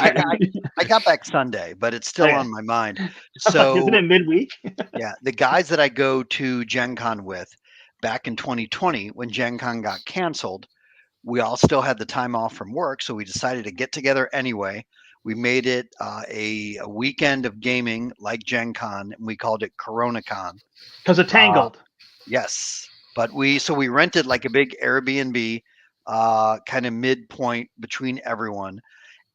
I got back Sunday, but it's still Okay. on my mind. Isn't So it midweek? yeah, the guys that I go to Gen Con with back in 2020 when Gen Con got canceled, we all still had the time off from work, so we decided to get together anyway. We made it a weekend of gaming like Gen Con, and we called it Corona Con. Because of Tangled. Yes, but we rented like a big Airbnb, kind of midpoint between everyone.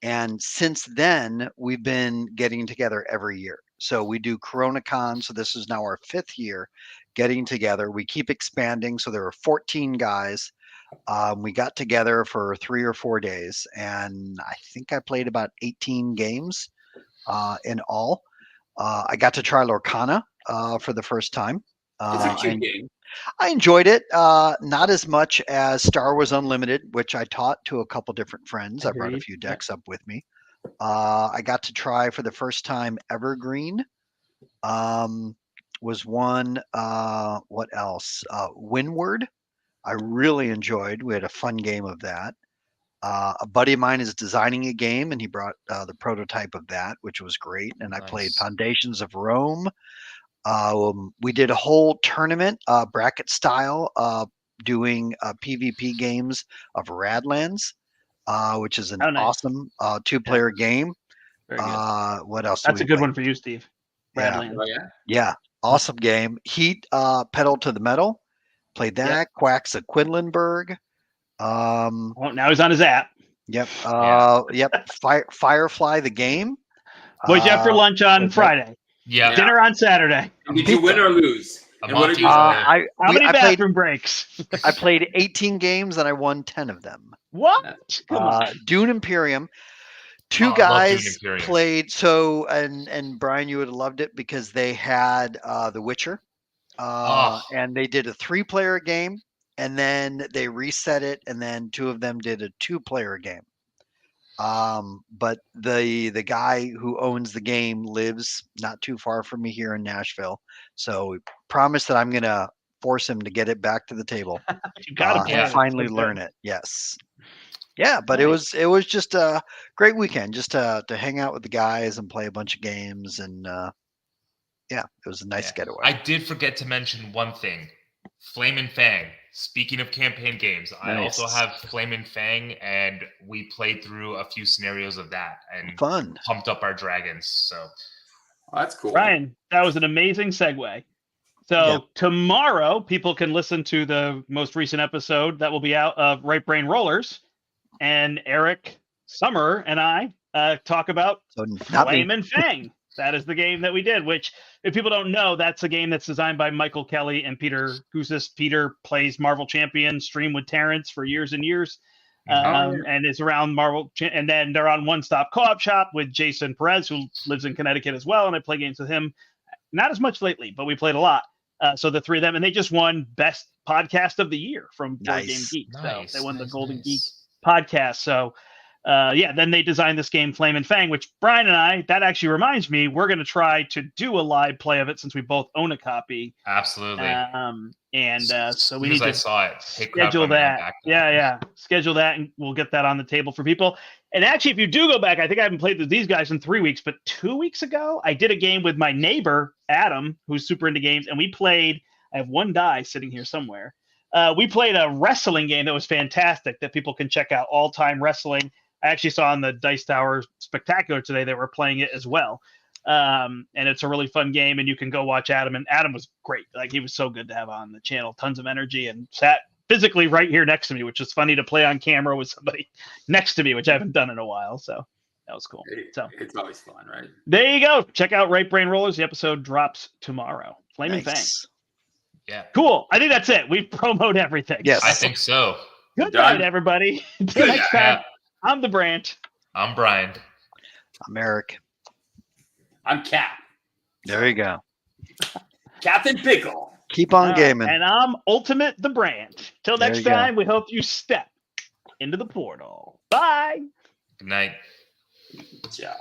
And since then, we've been getting together every year. So we do CoronaCon. So this is now our 5th year getting together. We keep expanding. So there are 14 guys. We got together for 3 or 4 days, and I think I played about 18 games in all. I got to try Lorcana for the first time. It's a cute game. I enjoyed it, not as much as Star Wars Unlimited, which I taught to a couple different friends. I brought a Agreed. few decks up with me. I got to try for the first time Evergreen. Was one. What else? Windward. I really enjoyed. We had a fun game of that. A buddy of mine is designing a game, and he brought the prototype of that, which was great. And I played Nice. Foundations of Rome. We did a whole tournament, bracket style, doing PvP games of Radlands, which is an Oh, nice. awesome 2-player game. Very good. What else? did That's a we good play? one for you, Steve. Yeah. Bradland. Oh, yeah. Yeah, awesome game. Heat, Pedal to the Metal. Played that. Yep. Quacks of Quedlinburg. Well, now he's on his app. Yep. Yeah. Yep. Firefly the game. Boys after lunch on okay. Friday. Yeah. Dinner on Saturday. And did you win or lose? A And what did Monty's you on How many I played bathroom breaks? I played 18 games and I won 10 of them. What? Come on. Dune Imperium. Oh, Two I love guys Dune Imperium. played. So and Brian, you would have loved it because they had The Witcher, and they did a 3-player game, and then they reset it, and then 2 of them did a 2-player game. But the guy who owns the game lives not too far from me here in Nashville, so we promised that I'm gonna force him to get it back to the table You gotta play and it. finally It's so learn good. it. Yes. Yeah, but Nice. it was just a great weekend just to hang out with the guys and play a bunch of games, and yeah, it was a nice Yeah. getaway. I did forget to mention one thing. Flame and Fang. Speaking of campaign games, I also Nice. have Flame and Fang, and we played through a few scenarios of that and Fun. pumped up our dragons. So Oh, that's cool. Ryan, that was an amazing segue. So Yep. tomorrow, people can listen to the most recent episode that will be out of Right Brain Rollers, and Eric Summer and I talk about So not me. Flame and Fang. That is the game that we did, which, if people don't know, that's a game that's designed by Michael Kelly and Peter Gousis. Peter plays Marvel Champion, streamed with Terrence for years and years, and is around Marvel. And then they're on One Stop Co-op Shop with Jason Perez, who lives in Connecticut as well, and I play games with him. Not as much lately, but we played a lot. So the 3 of them, and they just won Best Podcast of the Year from Board Game Nice. Geek. nice. So they won the nice, Golden nice. Geek podcast. So yeah, then they designed this game Flame and Fang, which Brian and I, that actually reminds me, we're going to try to do a live play of it since we both own a copy. Absolutely. So we As need I to saw it, hit schedule crowdfunding, I'm that. back. Yeah. Schedule that, and we'll get that on the table for people. And actually, if you do go back, I think I haven't played with these guys in 3 weeks, but 2 weeks ago, I did a game with my neighbor, Adam, who's super into games, and we played, I have one die sitting here somewhere. We played a wrestling game that was fantastic that people can check out, All Time Wrestling. I actually saw on the Dice Tower Spectacular today they were playing it as well. And it's a really fun game, and you can go watch Adam. And Adam was great. Like, he was so good to have on the channel, tons of energy, and sat physically right here next to me, which is funny to play on camera with somebody next to me, which I haven't done in a while. So that was cool. So It's always fun, right? there you go. Check out Right Brain Rollers. The episode drops tomorrow. Flame and Fang. Nice. Yeah, Cool. I think that's it. We've promoted everything. Yes. I think so. Good Done. night, everybody. Until Good next night. time. I'm the Brant. I'm Brian. I'm Eric. I'm Cap. There you go. Captain Pickle. Keep on gaming. And I'm Ultimate the Brant. Till There next you go. time, we hope you step into the portal. Bye. Good night. Ciao.